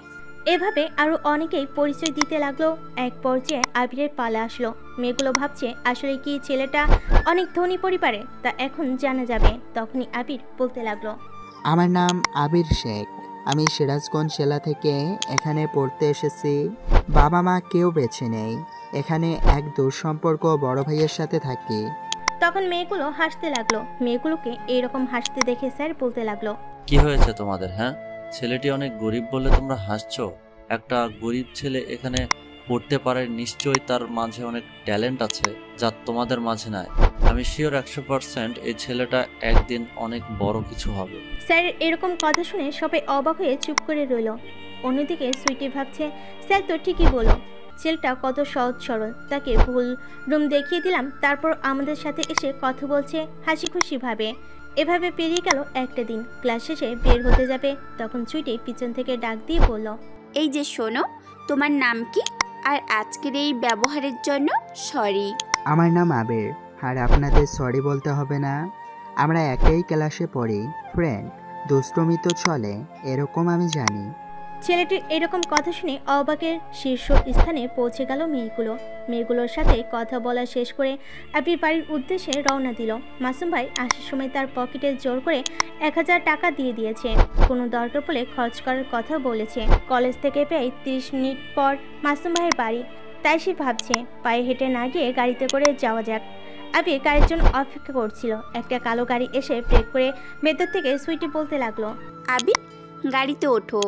এভাবে আরো অনেকেই পরিচয় দিতে লাগলো। এক পর্যায়ে আবিরের পালা আসলো। মেয়েগুলো ভাবছে আসলে কি ছেলেটা অনেক ধনী পরিবারে, তা এখন জানা যাবে। তখনই আবির বলতে লাগলো, আমার নাম আবির শেখ, আমি সিরাজগঞ্জ জেলা থেকে এখানে পড়তে এসেছি। বাবা মা কেউ বেঁচে নেই, এখানে এক দুঃসম্পর্ক বড় ভাইয়ের সাথে থাকি। তখন মেয়েগুলো হাসতে লাগলো। মেয়েগুলোকে এইরকম হাসতে দেখে স্যার বলতে লাগলো, কি হয়েছে তোমাদের? হ্যাঁ, ছেলেটি অনেক গরিব বলে তোমরা হাসছো? একটা গরিব ছেলে এখানে পড়তে পারে, নিশ্চয়ই তার মাঝে অনেক ট্যালেন্ট আছে যা তোমাদের মাঝে নাই। আমি শিওর 100% এই ছেলেটা একদিন অনেক বড় কিছু হবে। স্যার এরকম কথা শুনে সবাই অবাক হয়ে চুপ করে রইল। অন্যদিকে সুইটি ভাবছে, স্যার তো ঠিকই বলো, ছেলেটা কত সহজ সরল, তাকে ভুল রুম দেখিয়ে দিলাম, তারপর আমাদের সাথে এসে কথা বলছে হাসি খুশি ভাবে। এভাবে পেরিয়ে গেল একটা দিন। ক্লাস শেষে বের হতে যাবে, তখন ছুটি পিছন থেকে ডাক দিয়ে বলল, এই যে শোনো, তোমার নাম কি? আর আজকের এই ব্যবহারের জন্য সরি। আমার নাম আবির, আর আপনাদের সরি বলতে হবে না। আমরা একই ক্লাসে পড়ি, ফ্রেন্ড। দুষ্টুমি তো চলে, এরকম আমি জানি। ছেলেটির এরকম কথা শুনে অবাকের শীর্ষ স্থানে পৌঁছে গেল মেয়েগুলোর সাথে কথা বলা শেষ করে আবির বাড়ির উদ্দেশ্যে রওনা দিল। মাসুম ভাই আসার সময় তার পকেটে জোর করে 1000 টাকা দিয়ে দিয়েছে। কোনো দরকার পড়লে খরচ করার কথা বলেছে। কলেজ থেকে প্রায় 30 মিনিট পর মাসুম ভাইয়ের বাড়ি, তাই সে ভাবছে পায়ে হেঁটে না গিয়ে গাড়িতে করে যাওয়া যাক। আবির গাড়ির জন্য অপেক্ষা করছিল। একটা কালো গাড়ি এসে ব্রেক করে ভেতর থেকে সুইটি বলতে লাগলো, আবির গাড়িতে ওঠো,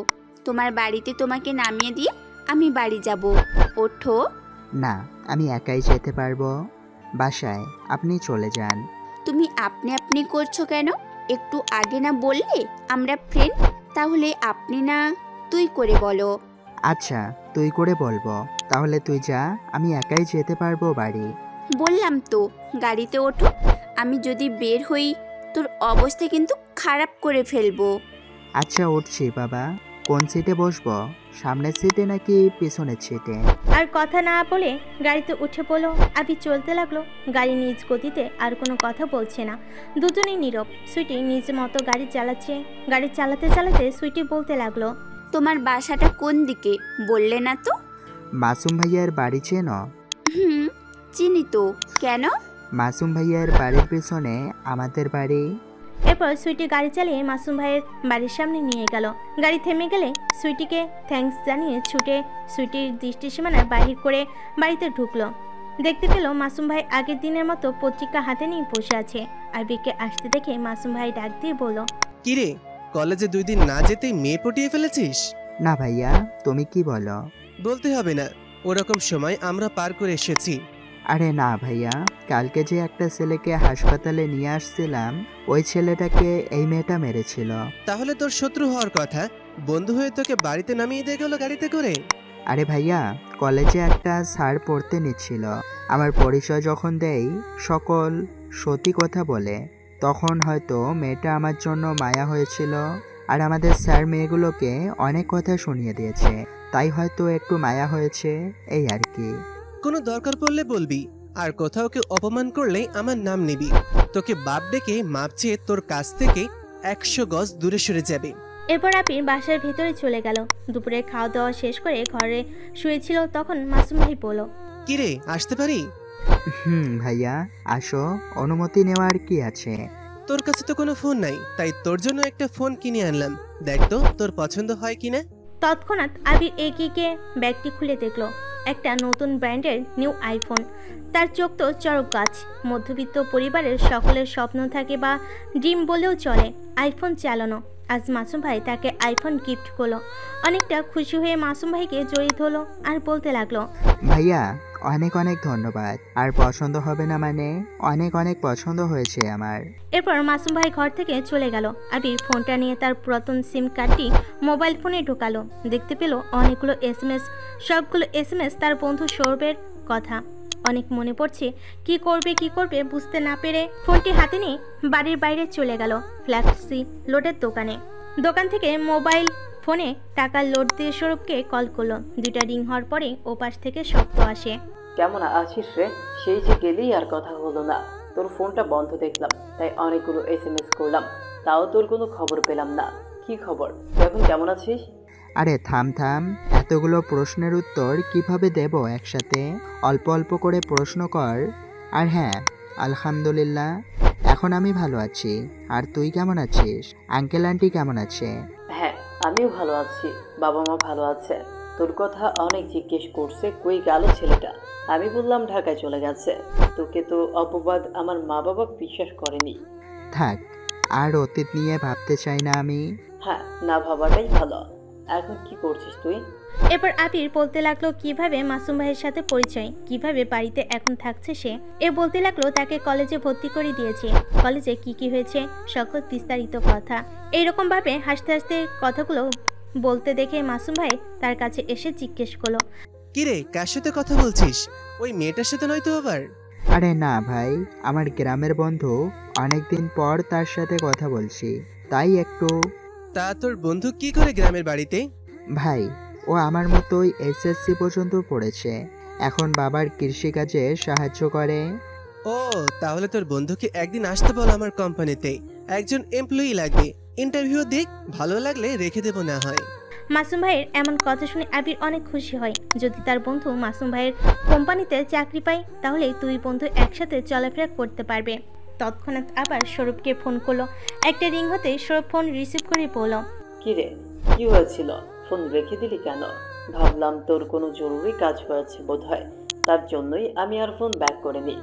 তোমার বাড়িতে তোমাকে নামিয়ে দিয়ে আমি বাড়ি যাব, ওঠো। না, আমি একাই যেতে পারবো। বাসায় আপনি চলে যান। তুমি আপনি আপনি করছো কেন? একটু আগে না বললে আমরা ফ্রেন্ড? তাহলে আপনি না তুই করে বলো। আচ্ছা, তুই করে বলবো। তাহলে তুই যা, আমি একাই যেতে পারবো বাড়ি। বললাম তো গাড়িতে ওঠো, আমি যদি বের হই তোর অবস্থা কিন্তু খারাপ করে ফেলবো। আচ্ছা, উঠছি বাবা। কোন সিটে বসবো, সামনের সিটে নাকি পিছনের সিটে? আর কথা না বলে গাড়িতে উঠে পড়লো। আবির চলতে লাগলো। গাড়ি নিজ গতিতে, আর কোনো কথা বলছে না। দুজনেই নীরব। সুইটি নিজ মতো গাড়ি চালাচ্ছে। গাড়ি চালাতে চালাতে সুইটি বলতে লাগলো, তোমার বাসাটা কোন দিকে বললে না তো? মাসুম ভাইয়ার বাড়ি চেনো? চিনি তো। কেন? মাসুম ভাইয়ার বাড়ির পেছনে আমাদের বাড়ি। এরপর সুইটি গাড়ি চালিয়ে মাসুম ভাইয়ের বাড়ির সামনে নিয়ে গেল। গাড়ি থেমে গেলে সুইটিকে থ্যাঙ্কস জানিয়ে ছুটে সুইটির দৃষ্টি সীমানা বাহির করে বাড়িতে ঢুকলো। দেখতে পেল মাসুম ভাই আগের দিনের মতো পত্রিকা হাতে নিয়ে বসে আছে। আবিরকে আসতে দেখে মাসুম ভাই ডাক দিয়ে বলল, কিরে, কলেজে 2 দিন না যেতেই মেয়ে পটিয়ে ফেলেছিস? না ভাইয়া, তুমি কি বলো? বলতে হবে না, ওরকম সময় আমরা পার করে এসেছি। আরে না ভাইয়া, কালকে যে একটা ছেলেকে হাসপাতালে নিয়ে আসছিলাম, ওই ছেলেটাকে এই মেয়েটা মেরেছিল। তাহলে তোর শত্রু হওয়ার কথা, বন্ধু হয়ে তোকে বাড়িতে নামিয়ে দিয়ে গেল গাড়িতে করে। আরে ভাইয়া, কলেজে একটা স্যার পড়তে নিচ্ছিল। আমার পরিচয় যখন দেই, সকল সত্যি কথা বলে। তখন হয়তো মেয়েটা আমার জন্য মায়া হয়েছিল, আর আমাদের স্যার মেয়েগুলোকে অনেক কথা শুনিয়ে দিয়েছে, তাই হয়তো একটু মায়া হয়েছে, এই আর কি। কোনো দরকার পড়লে বলবি, আর কোথাও কেউ অপমান করলেই আমার নাম নিবি। তোকে বাপ ডেকে মাপ চেয়ে তোর কাছ থেকে 100 গজ দূরে সরে যাবে। এরপর আবির বাসার ভেতরে চলে গেল। দুপুরে খাওয়া দাওয়া শেষ করে ঘরে শুয়েছিল, তখন মাসুম ভাই বলল, কিরে, আসতে পারি? ভাইয়া আসো, অনুমতি নেওয়ার কি আছে? তোর কাছে তো কোনো ফোন নাই, তাই তোর জন্য একটা ফোন কিনে আনলাম। দেখ তো তোর পছন্দ হয় কিনা। তৎক্ষণাৎ আবির এগিয়ে ব্যাগটি খুলে দেখলো একটা নতুন ব্র্যান্ডের নিউ আইফোন। তার চোখ তো চড়ক গাছ। মধ্যবিত্ত পরিবারের সকলের স্বপ্ন থাকে, বা ড্রিম বলেও চলে, আইফোন চালানো। আজ মাসুম ভাই তাকে আইফোন গিফট করলো। অনেকটা খুশি হয়ে মাসুম ভাইকে জড়িয়ে ধরলো আর বলতে লাগলো, ভাইয়া অনেক অনেক ধন্যবাদ। আর পছন্দ হবে না মানে? অনেক অনেক পছন্দ হয়েছে আমার। এরপর মাসুম ভাই ঘর থেকে চলে গেল। আবির ফোনটা নিয়ে তার পুরাতন সিম কার্ডটি মোবাইল ফোনে ঢোকালো। দেখতে পেল অনেকগুলো SMS। সবগুলো SMS তার বন্ধু সৌরভের কথা। অনেক মনে পড়ছে। কি করবে বুঝতে না পেরে ফোনটি হাতে নিয়ে বাড়ির বাইরে চলে গেল ফ্ল্যাক্সি লোডের দোকানে। দোকান থেকে মোবাইল ফোনে টাকা লোড দিয়ে সৌরভকে কল করলো। 2টা রিং হওয়ার পরে ওপাশ থেকে শব্দ আসে, কেমন আছিস রে? সেই যে গেলি আর কথা হলো না। তোর ফোনটা বন্ধ দেখলাম, তাই অনেকগুলো SMS করলাম, তাও তোর কোনো খবর পেলাম না। কি খবর? তুই এখন কেমন আছিস? আরে থাম, এতগুলো প্রশ্নের উত্তর কিভাবে দেব একসাথে? অল্প অল্প করে প্রশ্ন কর। আর হ্যাঁ, আলহামদুলিল্লাহ, এখন আমি ভালো আছি। আর তুই কেমন আছিস? আঙ্কেল আন্টি কেমন আছে? হ্যাঁ, আমিও ভালো আছি, বাবা মা ভালো আছে। তোর কথা অনেক জিজ্ঞেস করছে, কই গেল ছেলেটা? আমি বললাম ঢাকায় চলে গেছে। তোকে তো অপবাদ আমার মা বাবা বিশ্বাস করেনি। থাক, আর অতীত নিয়ে ভাবতে চাই না আমি। হ্যাঁ, না ভাবাটাই ভালো। এখন কি করছিস তুই? এরপর আবির বলতে লাগলো কিভাবে মাসুম ভাইয়ের সাথে পরিচয়, কিভাবে বাড়িতে এখন থাকছে সে। বলতে লাগলো তাকে কলেজে ভর্তি করে দিয়েছে, কলেজে কি হয়েছে, সকল বিস্তারিত কথা। এইরকম ভাবে হাসতে হাসতে কথাগুলো বলতে দেখে মাসুম ভাই তার কাছে এসে জিজ্ঞেস করলো, কিরে, কার সাথে কথা বলছিস? ওই মেয়েটার সাথে নয় তো আবার? আরে না ভাই, আমার গ্রামের বন্ধু, অনেকদিন পর তার সাথে কথা বলছি, তাই একটু। তা তোর বন্ধু কি করে গ্রামের বাড়িতে? ভাই, ও আমার মতোই এসএসসি পর্যন্ত পড়েছে, এখন বাবার কৃষিকাজে সাহায্য করে। ও, তাহলে তোর বন্ধুকে একদিন আসতে বল আমার কোম্পানিতে, একজন এমপ্লয়ি লাগবে, ইন্টারভিউ দিক, ভালো লাগলে রেখে দেবো না হয়। মাসুম ভাইয়ের এমন কথা শুনে আবির অনেক খুশি হয়। যদি তার বন্ধু মাসুম ভাইয়ের কোম্পানিতে চাকরি পায় তাহলে দুই বন্ধু একসাথে চলাফেরা করতে পারবে। তৎক্ষণাৎ আবার সৌরভকে ফোন করলো। একটা রিং হতে সৌরভ ফোন রিসিভ করে বলল, কি রে, কি হয়েছিল? ফোন রেখে দিলি কেন? ভাবলাম তোর কোনো জরুরি কাজ হয়েছে বোধহয়, তার জন্যই আমি আর ফোন ব্যাক করিনি।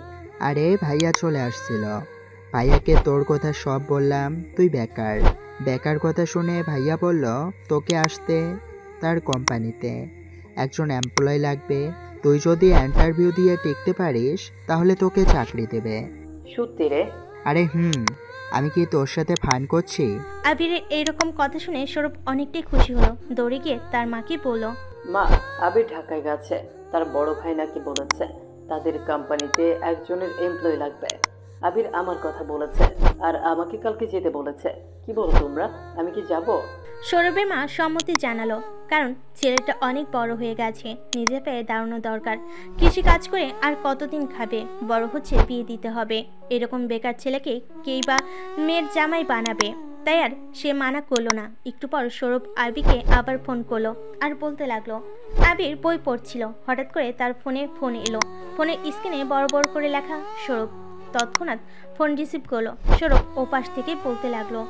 আরে ভাইয়া চলে আসছিল, ভাইয়াকে তোর কথা সব বললাম, তুই বেকার। বেকার কথা শুনে ভাইয়া বলল তোকে আসতে তার কোম্পানিতে, একজন এমপ্লয় লাগবে, তুই যদি ইন্টারভিউ দিয়ে টিকতে পারিস তাহলে তোকে চাকরি দেবে। সত্যি রে? আরে আমি কি তোর সাথে ফান করছি? আবিরের এইরকম কথা শুনে সৌরভ অনেকটাই খুশি হলো। দৌড়ে গিয়ে তার মাকে বলল, মা, আবির ঢাকায় গেছে, তার বড় ভাই নাকি বলেছে তাদের কোম্পানিতে একজনের এমপ্লয় লাগবে। আবির আমার কথা বলেছে আর আমাকে কালকে যেতে বলেছে। কি বলো তোমরা, আমি কি যাব? সৌরভের মা সম্মতি জানালো, কারণ ছেলেটা অনেক বড় হয়ে গেছে, নিজে পেয়ে দাঁড়ানো দরকার। কৃষি কাজ করে আর কতদিন খাবে, বড় হচ্ছে, বিয়ে দিতে হবে। এরকম বেকার ছেলেকে কেই বা মেয়ের জামাই বানাবে, তাই আর সে মানা করলো না। একটু পর সৌরভ আবিরকে আবার ফোন করলো আর বলতে লাগলো। আবির বই পড়ছিল, হঠাৎ করে তার ফোন এলো। ফোনের স্ক্রিনে বড় বড় করে লেখা সৌরভ। তৎক্ষণাৎ ফোন রিসিভ করলো। সৌরভ ওপাশ থেকে বলতে লাগলো,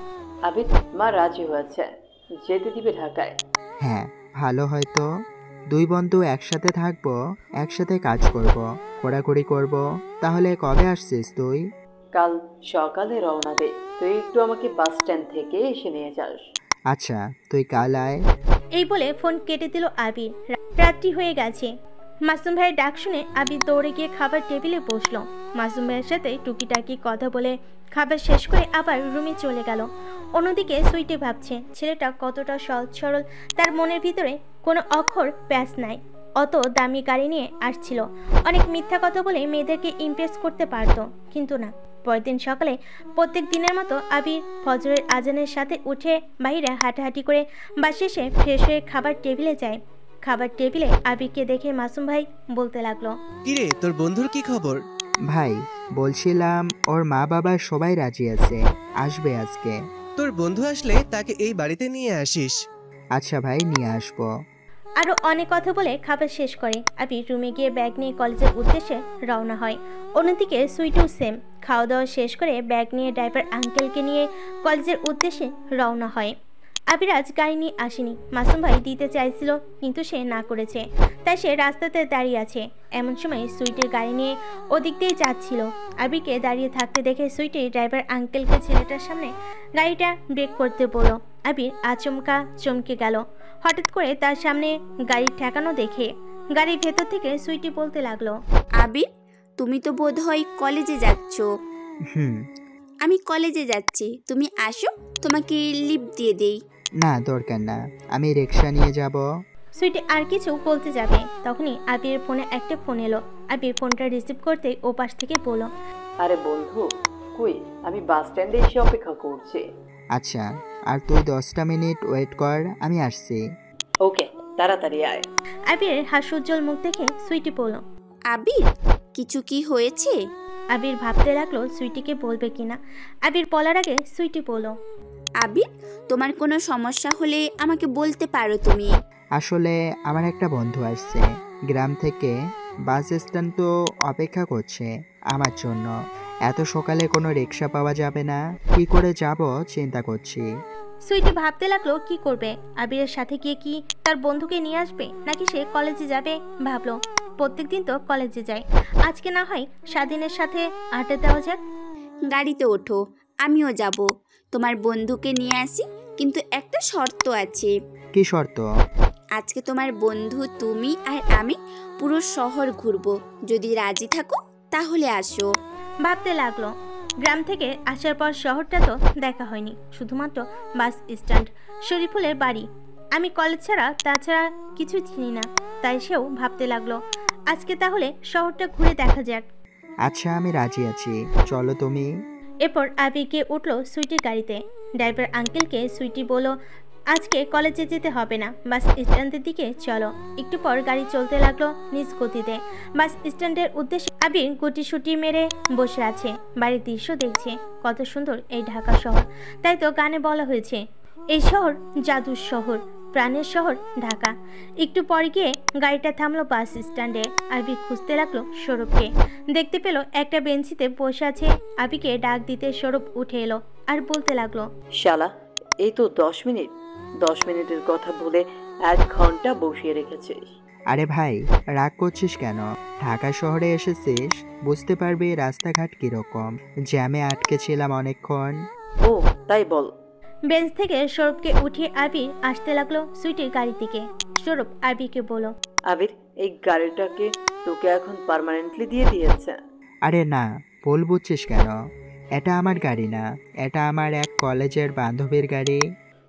আবির, মা রাজি হয়েছে, যেতে দিবে ঢাকায়। হ্যাঁ, ভালো, হয়তো দুই বন্ধু একসাথে থাকবো, একসাথে কাজ করব, ঘোরাঘুরি করব। তাহলে কবে আসছিস তুই? কাল সকালে রওনা দে, তুই একটু আমাকে বাস স্ট্যান্ড থেকে এসে নিয়ে যাস। আচ্ছা, তুই কাল আয়। এই বলে ফোন কেটে দিল আবির। রাত্রি হয়ে গেছে। মাসুম ভাইয়ের ডাক শুনে আবির দৌড়ে গিয়ে খাবার টেবিলে বসলো। মাসুম ভাইয়ের সাথে টুকিটাকি কথা বলে খাবার শেষ করে আবার রুমে চলে গেল। অন্যদিকে সুইটি ভাবছে ছেলেটা কতটা সহজ সরল, তার মনের ভিতরে কোনো অক্ষর প্যাঁচ নাই। অত দামি গাড়ি নিয়ে আসছিল, অনেক মিথ্যা কথা বলে মেয়েদেরকে ইমপ্রেস করতে পারতো, কিন্তু না। পরের দিন সকালে প্রত্যেক দিনের মতো আবির ফজরের আজানের সাথে উঠে বাইরে হাঁটাহাঁটি করে বাসে এসে ফ্রেশ হয়ে খাবার টেবিলে যায়। খাবার টেবিলে আবিরকে দেখে মাসুম ভাই বলতে লাগলো, কিরে, তোর বন্ধুর কি খবর? ভাই, বলছিলাম ওর মা বাবা সবাই রাজি আছে, আসবে আজকে। তোর বন্ধু আসলে তাকে এই বাড়িতে নিয়ে আসিস। আচ্ছা ভাই, নিয়ে আসবো। আরও অনেক কথা বলে খাবার শেষ করে আবির রুমে গিয়ে ব্যাগ নিয়ে কলেজের উদ্দেশ্যে রওনা হয়। অন্যদিকে সুইটিও সেম, খাওয়া দাওয়া শেষ করে ব্যাগ নিয়ে ড্রাইভার আঙ্কেলকে নিয়ে কলেজের উদ্দেশ্যে রওনা হয়। আবির আজ গাড়ি নিয়ে আসেনি, মাসুম ভাই দিতে চাইছিল কিন্তু সে না করেছে, তাই সে রাস্তাতে দাঁড়িয়ে আছে। এমন সময় সুইটের গাড়ি নিয়ে ওদিক দিয়ে যাচ্ছিল। আবিরকে দাঁড়িয়ে থাকতে দেখে সুইটি ড্রাইভার আঙ্কেলকে ছেলেটার সামনে গাড়িটা ব্রেক করতে বলল। আবির আচমকা চমকে গেল হঠাৎ করে তার সামনে গাড়ি ঠেকানো দেখে। গাড়ির ভেতর থেকে সুইটি বলতে লাগলো, আবির, তুমি তো বোধহয় কলেজে যাচ্ছ। আমি কলেজে যাচ্ছি, তুমি আসো, তোমাকে লিফট দিয়ে দেই। না, দরকার না, আমি রিক্সা নিয়ে যাব। সুইটি আর কিছু বলতে যাবে, তখনই আবিরের ফোনে একটা ফোন এলো। আবির ফোনটা রিসিভ করতে ও পাশ থেকে বলল, আরে বন্ধু, কই? আমি বাস স্ট্যান্ডে এসে অপেক্ষা করছি। আচ্ছা, আর তুই 10টা মিনিট ওয়েট কর, আমি আসছি। ওকে, তাড়াতাড়ি আয়। আবিরের হাস্যোজ্জ্বল মুখ দেখে সুইটি বলল, আবির, কিছু কি হয়েছে? আবির ভাবতে লাগলো সুইটিকে বলবে কিনা। আবির বলার আগে সুইটি বলল, আবির, তোমার কোনো সমস্যা হলে আমাকে বলতে পারো তুমি। আসলে আমার একটা বন্ধু আসছে গ্রাম থেকে, বাস স্ট্যান্ড তো অপেক্ষা করছে আমার জন্য। এত সকালে কোনো রিক্সা পাওয়া যাবে না, কি করে যাব চিন্তা করছি। সুইটি ভাবতে লাগলো কি করবে। আবিরের সাথে গিয়ে কি তার বন্ধুকে নিয়ে আসবে, নাকি সে কলেজে যাবে। ভাবলো প্রত্যেকদিন তো কলেজে যায়, আজকে না হয় স্বাধীনের সাথে আড্ডা দেওয়া যাক। গাড়িতে ওঠো, আমিও যাব। তোমার বন্ধুকে নিয়ে আসি, কিন্তু একটা শর্ত আছে। কি শর্ত? আজকে তোমার বন্ধু, তুমি আর আমি পুরো শহর ঘুরবো। যদি রাজি থাকো তাহলে আসো। ভাবতে লাগলো গ্রাম থেকে আসার পর শহরটা তো দেখা হয়নি, শুধুমাত্র বাস স্ট্যান্ড, শরীফুলের বাড়ি। আমি কলেজ ছাড়া তাছাড়া কিছু চিনি না। তাই সেও ভাবতে লাগলো আজকে তাহলে শহরটা ঘুরে দেখা যাক। আচ্ছা আমি রাজি আছি, চলো তুমি। এরপর আবির গিয়ে উঠলো সুইটির গাড়িতে। ড্রাইভার আঙ্কেলকে সুইটি বলল, আজকে কলেজে যেতে হবে না, বাস স্ট্যান্ডের দিকে চলো। একটু পর গাড়ি চলতে লাগলো নিজ গতিতে। বাস স্ট্যান্ডের উদ্দেশ্যে আবির গুটিসুটি মেরে বসে আছে, বাড়ির দৃশ্য দেখছে। কত সুন্দর এই ঢাকা শহর, তাই তো গানে বলা হয়েছে এই শহর জাদুর শহর, প্রাণের শহর ঢাকা। একটু পর গিয়ে গাড়িটা থামলো বাস স্ট্যান্ডে। আবির খুঁজতে লাগলো সৌরভকে। দেখতে পেল একটা বেঞ্চিতে বসে আছে। আবিকে ডাক দিতে সৌরভ উঠে এলো আর বলতে লাগলো, শালা এই তো 10 মিনিটের কথা বলে 1 ঘন্টা বসিয়ে রেখেছিস। আরে ভাই রাগ করছিস কেন? ঢাকা শহরে এসেছিস, বুঝতে পারবি রাস্তাঘাট কিরকম। জ্যামে আটকে ছিলাম অনেকক্ষণ। ও তাই বল। বেঞ্চ থেকে সৌরভকে উঠিয়ে আবির আসতে লাগলো সুইটির গাড়ি থেকে। সৌরভ আবিরকে বলল, আবির এই গাড়িটাকে তোকে এখন পার্মানেন্টলি দিয়ে দিয়েছে। আরে না, ভুল বুঝছিস কেন? এটা আমার গাড়ি না, এটা আমার এক কলেজের বান্ধবীর গাড়ি।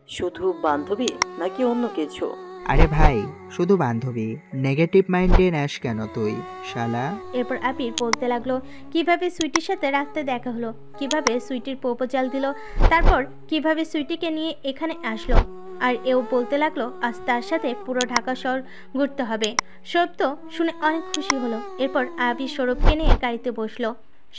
শুধু বান্ধবী নাকি অন্য কিছু? আরে ভাই শুধু বান্ধবী, নেগেটিভ মাইন্ডে নেস কেন তুই শালা? এরপর আবির বলতে লাগলো কিভাবে সুইটির সাথে রাস্তায় দেখা হলো, কিভাবে সুইটির প্রপোজাল দিল, তারপর কিভাবে সুইটিকে নিয়ে এখানে আসলো। আর এও বলতে লাগলো আজ তার সাথে পুরো ঢাকা শহর ঘুরতে হবে। সৌরভ তো শুনে অনেক খুশি হলো। এরপর আবির সৌরভকে নিয়ে গাড়িতে বসলো।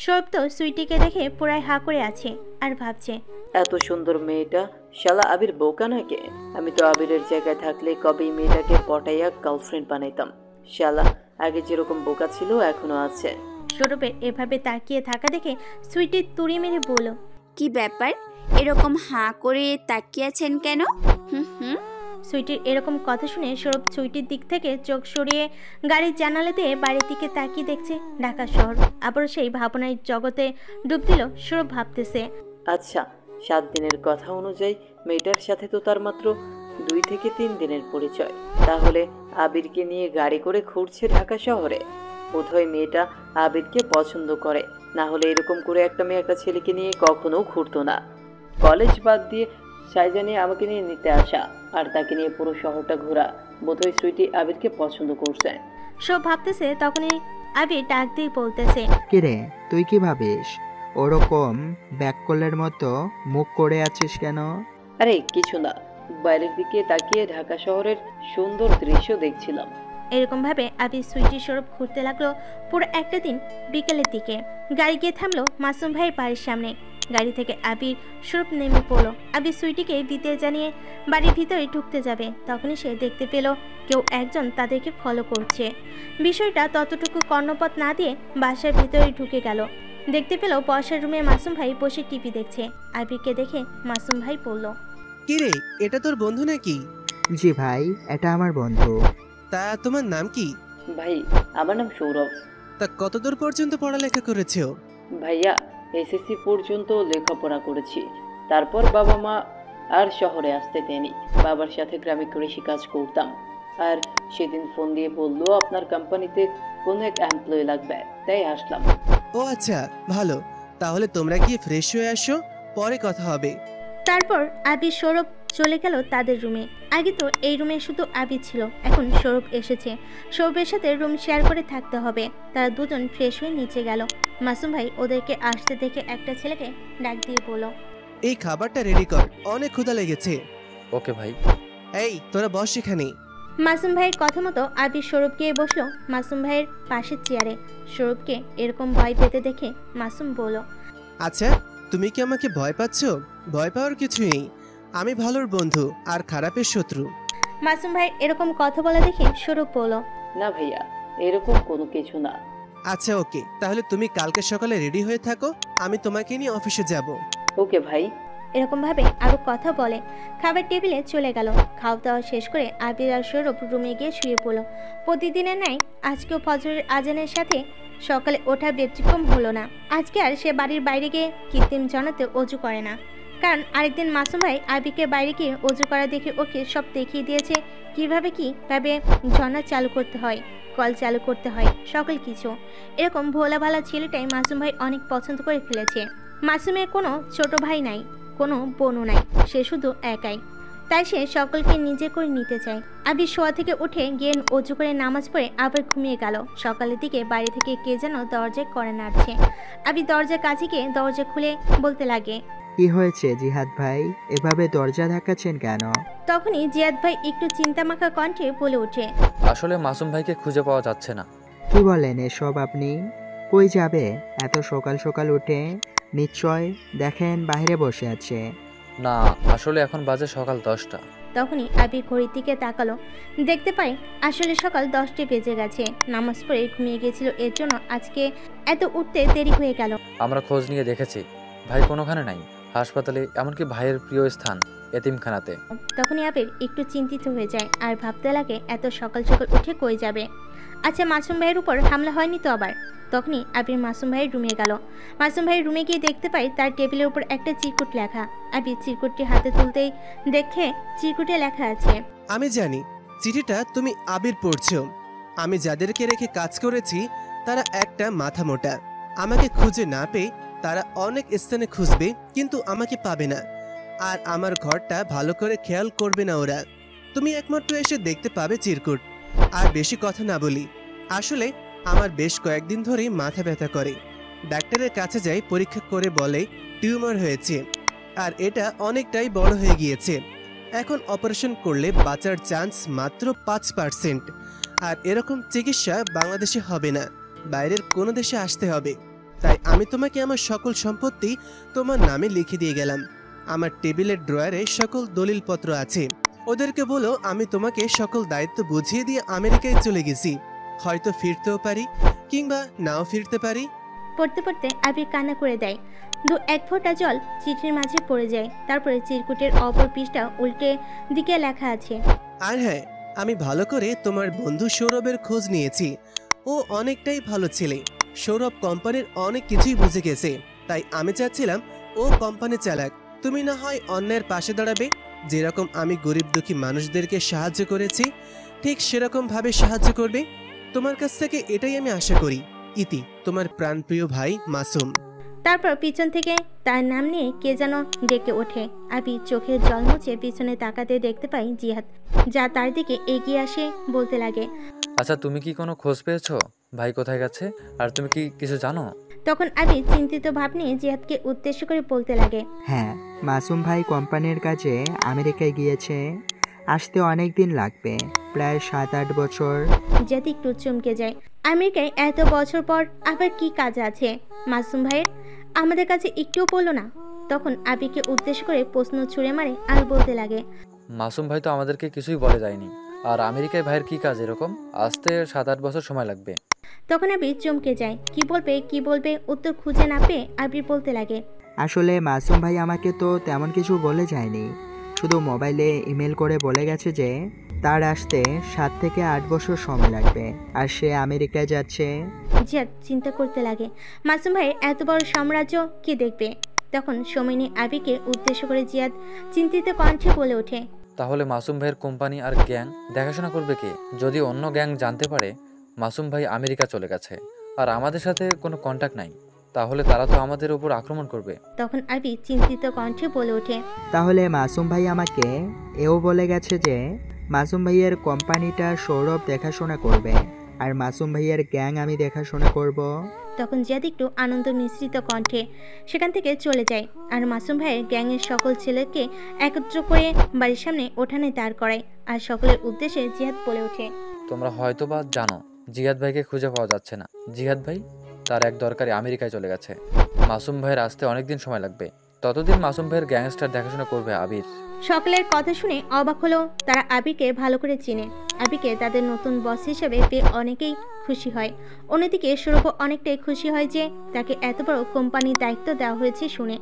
সৌরভ তো সুইটিকে দেখে পুরাই হা করে আছে আর ভাবছে, এত সুন্দর মেয়েটা, শালা আবির বোকা নাকি? আমি তো আবিরের জায়গায় থাকলে কবে মেয়েটাকে পটাইয়া গার্লফ্রেন্ড বানাইতাম। শালা আগে যেরকম বোকা ছিল এখনো আছে। সৌরভের এভাবে তাকিয়ে থাকা দেখে সুইটি তুড়ি মেরে বলল, কি ব্যাপার, এরকম হাঁ করে তাকিয়ে আছেন কেন? সুইটির এরকম কথা শুনে সৌরভ সুইটির দিক থেকে চোখ সরিয়ে গাড়ির জানালা দিয়ে বাড়ির দিকে তাকিয়ে দেখছে ঢাকা শহর। আবার সেই ভাবনার জগতে ডুব দিল সৌরভ। ভাবতেছে, আচ্ছা 7 দিনের কথা অনুযায়ী মেয়েটার সাথে তো তার মাত্র 2 থেকে 3 দিনের পরিচয়। তাহলে আবিরকে নিয়ে গাড়ি করে ঘুরছে ঢাকা শহরে। বোধহয় মেয়েটা আবিরকে পছন্দ করে, না হলে এরকম করে একটা মেয়ে একটা ছেলেকে নিয়ে কখনো ঘুরতো না। কলেজ বাদ দিয়ে সাইজা নিয়ে আমাকে নিয়ে নিতে আসা আর তাকে নিয়ে পুরো শহরটা ঘোরা, বোধহয় সুইটি আবিরকে পছন্দ করছে। সব ভাবতেছে তখনই আবির ডাক দিয়ে বলতেছে, কিরে তুই কি ভাবিস? ওরকম ব্যাককলের মতো মুখ করে আছিস কেন? আরে কিছু না, বাইরের দিকে তাকিয়ে ঢাকা শহরের সুন্দর দৃশ্য দেখছিলাম। এরকম ভাবে আবির সুইটি সৌরভ ঘুরতে লাগলো পুরো একটা দিন। বিকেলের দিকে গাড়ি গিয়ে থামলো মাসুম ভাইয়ের বাড়ির সামনে। গাড়ি থেকে আবির সৌরভ নেমে পড়লো। আবির সুইটিকে দিতে জানিয়ে বাড়ির ভিতরে ঢুকতে যাবে, তখনই সে দেখতে পেল কেউ একজন তাদেরকে ফলো করছে। বিষয়টা ততটুকু কর্ণপাত না দিয়ে বাসার ভিতরে ঢুকে গেল। দেখতে পেল বসার রুমে মাসুম ভাই বসে টিভি দেখছে। আবিরকে দেখে মাসুম ভাই বলল, কিরে এটা তোর বন্ধু নাকি? জি ভাই, এটা আমার বন্ধু। তা তোমার নাম কি? ভাই আমার নাম সৌরভ। তা কতদূর পর্যন্ত পড়ালেখা করেছো? ভাইয়া এসএসসি পর্যন্ত লেখাপড়া করেছি, তারপর বাবা মা আর শহরে আসতে দেয়নি। বাবার সাথে গ্রামে কৃষিকাজ করতাম, আর সেদিন ফোন দিয়ে বললো আপনার কোম্পানিতে কোনো এক এমপ্লয়ি লাগবে, তাই আসলাম। ও আচ্ছা ভালো, তাহলে তোমরা গিয়ে ফ্রেশ হয়ে আসো, পরে কথা হবে। তারপর আবির সৌরভ চলে গেল তাদের রুমে। আগে তো এই রুমে শুধু আবির ছিল, এখন সৌরভ এসেছে। সৌরভের সাথে রুম শেয়ার করে থাকতে হবে। তারা দুজন ফ্রেশ হয়ে নিচে গেল। মাসুম ভাই ওদেরকে আসতে দেখে একটা ছেলেকে ডাক দিয়ে বলল, এই খাবারটা রেডি কর, অনেক ক্ষুধা লেগেছে। ওকে ভাই। এই তোরা বস এখানে। মাসুম ভাইয়ের কথা মতো আবির সৌরভ গিয়ে বসলো মাসুম ভাইয়ের পাশের চেয়ারে। সৌরভকে এরকম ভয় পেতে দেখে মাসুম বলল, আচ্ছা তুমি কি আমাকে ভয় পাচ্ছ? ভয় পাওয়ার কিছু নেই, আমি ভালোর বন্ধু আর খারাপের শত্রু। মাসুম ভাই এরকম কথা বলা দেখে সৌরভ বলল, না ভাইয়া এরকম কোনো কিছু না। আচ্ছা ওকে, তাহলে তুমি কালকে সকালে রেডি হয়ে থাকো, আমি তোমাকে নিয়ে অফিসে যাব। ওকে ভাই। এরকম ভাবে আরো কথা বলে খাবার টেবিলে চলে গেল। খাওয়া দাওয়া শেষ করে আবির আর সৌরভ রুমে গিয়ে শুয়ে পড়ল। প্রতিদিনের ন্যায় আজকেও ফজরের আজানের সাথে সকালে ওঠা ব্যতিক্রম হলো না। আজকে আর সে বাড়ির বাইরে গিয়ে কৃত্রিম জনাতে অজু করে না, কারণ আরেকদিন মাসুম ভাই আবিরকে বাইরে গিয়ে অজু করা দেখে ওকে সব দেখিয়ে দিয়েছে কিভাবে ঝর্ণা চালু করতে হয়, কল চালু করতে হয়, সকল কিছু। এরকম ভোলা ভালা ছেলেটাই মাসুম ভাই অনেক পছন্দ করে ফেলেছে। মাসুমের কোনো ছোট ভাই নাই, কোনো বোনও নাই, সে শুধু একাই। তাই সে সকলকে নিজে করে নিতে চায়। আবির শোয়া থেকে উঠে গিয়ে অজু করে নামাজ পড়ে আবার ঘুমিয়ে গেল। সকালের দিকে বাড়ি থেকে কে যেন দরজায় কড়া নাড়ছে। আবির দরজার কাছে গিয়ে দরজা খুলে বলতে লাগে, কি হয়েছে জিহাদ ভাই, এভাবে দরজা ধাক্কাচ্ছেন কেন? তখনই জিয়াদ ভাই একটু চিন্তামাখা কণ্ঠে বলে ওঠে, আসলে মাসুম ভাইকে খুঁজে পাওয়া যাচ্ছে না। কি বলেন এসব আপনি? কই যাবে এত সকাল সকাল উঠে? নিশ্চয় দেখেন বাইরে বসে আছে। না, আসলে এখন বাজে সকাল 10টা। তখনই আবির ঘড়ির দিকে তাকালো, দেখতে পাই আসলে সকাল 10টা বেজে গেছে। নামাজ পড়ে ঘুমিয়ে গেছিল, এর জন্য আজকে এত উঠতে দেরি হয়ে গেল। আমরা খোঁজ নিয়ে দেখেছি, ভাই কোনোখানে নাই, হাসপাতালে, এমনকি ভাইয়ের প্রিয় স্থান এতিমখানাতে। তখনই আবির একটু চিন্তিত হয়ে যায় আর ভাবতে লাগে এত সকাল সকাল উঠে কই যাবে। আচ্ছা, মাসুম ভাইয়ের উপর হামলা হয়নি তো আবার? তখনই আবির মাসুম ভাইয়ের রুমে গেল। মাসুম ভাইয়ের রুমে গিয়ে দেখতে পাই তার টেবিলের উপর একটা চিরকুট লেখা। আবির চিরকুটটি হাতে তুলতেই দেখে চিরকুটে লেখা আছে, আমি জানি চিঠিটা তুমি আবির পড়ছো। আমি যাদেরকে রেখে কাজ করেছি তারা একটা মাথা মোটা। আমাকে খুঁজে না পেয়ে তারা অনেক স্থানে খুঁজবে, কিন্তু আমাকে পাবে না। আর আমার ঘরটা ভালো করে খেয়াল করবে না ওরা। তুমি একমাত্র এসে দেখতে পাবে চিরকুট। আর বেশি কথা না বলি, আসলে আমার বেশ কয়েকদিন ধরে মাথা ব্যথা করে। ডাক্তারের কাছে যাই, পরীক্ষা করে বলে টিউমার হয়েছে, আর এটা অনেকটাই বড় হয়ে গিয়েছে। এখন অপারেশন করলে বাঁচার চান্স মাত্র 5%। আর এরকম চিকিৎসা বাংলাদেশে হবে না, বাইরের কোনো দেশে আসতে হবে। তাই আমি তোমাকে আমার সকল সম্পত্তি তোমার নামে লিখে দিয়ে গেলাম। আমার টেবিলের ড্রয়ারে সকল দলিলপত্র আছে। ওদেরকে বলো আমি তোমাকে সকল দায়িত্ব বুঝিয়ে দিয়ে আমেরিকায় চলে গেছি। হয়তো ফিরতেও পারি, কিংবা নাও ফিরতে পারি। পড়তে পড়তে আবির কান্না করে দেয়। 1 ফোঁটা জল চিঠির মাঝে পড়ে যায়। তারপরে চিরকুটের অপর পৃষ্ঠা উল্টে দিকে লেখা আছে, আর হ্যাঁ, আমি ভালো করে তোমার বন্ধু সৌরভের খোঁজ নিয়েছি। ও অনেকটাই ভালো ছেলে। সৌরভ কোম্পানির অনেক কিছুই বুঝে গেছে। তাই আমি চাচ্ছিলাম ও কোম্পানি চালাক, তুমি না হয় অন্যের পাশে দাঁড়াবে। যেরকম আমি গরিব দুঃখী মানুষদেরকে সাহায্য করেছি, ঠিক সেরকম ভাবে সাহায্য করবে। তোমার কাছ থেকে এটাই আমি আশা করি। ইতি, তোমার প্রাণপ্রিয় ভাই মাসুম। তারপর পিছন থেকে তার নাম নিয়ে কে যেন ডেকে ওঠে। আবি চোখের জল মুছে পিছনে তাকাতে দেখতে পাই জিহাদ, যা তার দিকে এগিয়ে আসে বলতে লাগে, আচ্ছা, তুমি কি কোনো খোঁজ পেয়েছো ভাই কোথায় গেছে? আর তুমি কি কিছু জানো? তখন আবি চিন্তিত ভাব নিয়ে জিহাদকে উদ্দেশ্য করে বলতে লাগে, হ্যাঁ, মাসুম ভাই কোম্পানির কাজে আমেরিকায় গিয়েছে। আসতে অনেক দিন লাগবে, প্রায় 7-8 বছর। জিহাদ একটু চমকে যায়। আমেরিকায় এত বছর পর আবার কি কাজ আছে মাসুম ভাইয়ের? আমাদের কাছে একটুও বললো না। তখন আবিকে উদ্দেশ্য করে প্রশ্ন ছুড়ে মারে আর বলতে লাগে, মাসুম ভাই তো আমাদেরকে কিছুই বলে যায়নি। আর আমেরিকায় ভাইয়ের কি কাজ এরকম? আসতে 7-8 বছর সময় লাগবে। তখন আবির চমকে যায়। কি বলবে উত্তর খুঁজে না পেয়ে আবির বলতে লাগে, আসলে মাসুম ভাই আমাকে তো তেমন কিছু বলে যায়নি, শুধু মোবাইলে ইমেল করে বলে গেছে যে তার আসতে 7 থেকে 8 বছর সময় লাগবে, আর সে আমেরিকায় যাচ্ছে। জিয়াদ চিন্তা করতে লাগে, মাসুম ভাইয়ের এত বড় সাম্রাজ্য কে দেখবে? তখন সমিনী আবিকে উদ্দেশ্য করে জিয়াদ চিন্তিত কণ্ঠে বলে ওঠে, তাহলে মাসুম ভাইয়ের কোম্পানি আর গ্যাং দেখাশোনা করবে কে? যদি অন্য গ্যাং জানতে পারে মাসুম ভাই আমেরিকা চলে গেছে আর আমাদের সাথে কোনো কন্ট্যাক্ট নাই, তাহলে তারা তো আমাদের উপর আক্রমণ করবে। তখন আবি চিন্তিত কণ্ঠে বলে ওঠে, তাহলে মাসুম ভাই আমাকে এও বলে গেছে যে মাসুম ভাইয়ের কোম্পানিটা সৌরভ দেখাশোনা করবে, আর মাসুম ভাইয়ের গ্যাং আমি দেখাশোনা করব। তখন জিয়াদ একটু আনন্দ মিশ্রিত কণ্ঠে সেখান থেকে চলে যায় আর মাসুম ভাইয়ের গ্যাংয়ের সকল ছেলেকে একত্র করে বাড়ির সামনে ওঠানে দাঁড় করায়। আর সকলের উদ্দেশ্যে জিহাদ বলে ওঠে, তোমরা হয়তো বা জানো জিহাদ ভাইকে খুঁজে পাওয়া যাচ্ছে না। জিহাদ ভাই তার এক দরকারি আমেরিকায় চলে গেছে। মাসুম ভাইয়ের আসতে অনেকদিন সময় লাগবে, ততদিন মাসুম ভাইয়ের গ্যাংস্টার দেখাশোনা করবে আবির। সকলের কথা শুনে অবাক হলো। তারা আবিকে ভালো করে চিনে। আবিকে তাদের নতুন বস হিসেবে পেয়ে অনেকেই খুশি হয়। অন্যদিকে সৌরভ অনেকটাই খুশি হয় যে তাকে এত বড় কোম্পানির দায়িত্ব দেওয়া হয়েছে শুনে।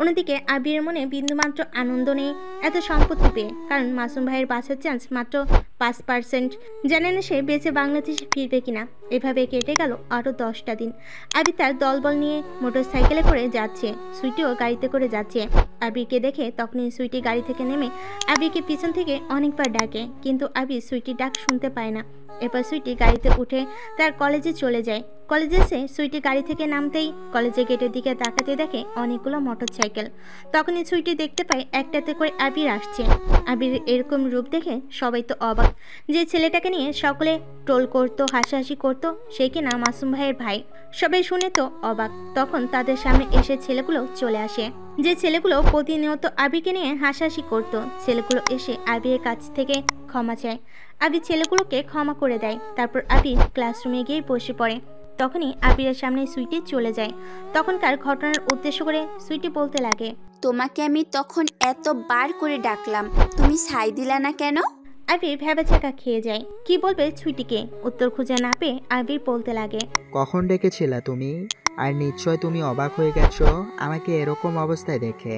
অন্যদিকে আবিরের মনে বিন্দুমাত্র আনন্দ নেই এত সম্পত্তি পেয়ে, কারণ মাসুম ভাইয়ের বাঁচার চান্স মাত্র 5%। জানে না সে বেঁচে বাংলাদেশে ফিরবে কিনা। এভাবে কেটে গেল আরও 10টা দিন। আবির তার দলবল নিয়ে মোটর সাইকেলে করে যাচ্ছে, সুইটিও গাড়িতে করে যাচ্ছে। আবিরকে দেখে তখনই সুইটি গাড়ি থেকে নেমে আবিরকে পিছন থেকে অনেকবার ডাকে, কিন্তু আবির সুইটির ডাক শুনতে পায় না। এরপর সুইটি গাড়িতে উঠে তার কলেজে চলে যায়। কলেজে এসে সুইটি গাড়ি থেকে নামতেই কলেজের গেটের দিকে তাকাতে দেখে অনেকগুলো মোটরসাইকেল। তখনই সুইটি দেখতে পায় একটাতে করে আবির আসছে। আবির এরকম রূপ দেখে সবাই তো অবাক। যে ছেলেটাকে নিয়ে সকলে ট্রোল করতো, হাসাহাসি করতো, সে কিনা মাসুম ভাইয়ের ভাই। সবাই শুনে তো অবাক। তখন তাদের সামনে এসে ছেলেগুলো চলে আসে, যে ছেলেগুলো প্রতিনিয়ত আবিরকে নিয়ে হাসাহাসি করতো। ছেলেগুলো এসে আবিরের কাছ থেকে ক্ষমা চায়। আবির ছেলেগুলোকে ক্ষমা করে দেয়। তারপর আবির ক্লাসরুমে গিয়ে বসে পড়ে। তখনই আবিরের সামনে সুইটি চলে যায়। তখনকার ঘটনার উদ্দেশ্য করে সুইটি বলতে লাগে, তোমাকে আমি তখন এতবার করে ডাকলাম, তুমি সাই দিলা না কেন? আবির ভেবেচাকা খেয়ে যায়। কি বলবে সুইটিকে উত্তর খুঁজে না পেয়ে আবির বলতে লাগে, কখন ডেকেছিলা তুমি? আর নিশ্চয় তুমি অবাক হয়ে গেছো আমাকে এরকম অবস্থায় দেখে।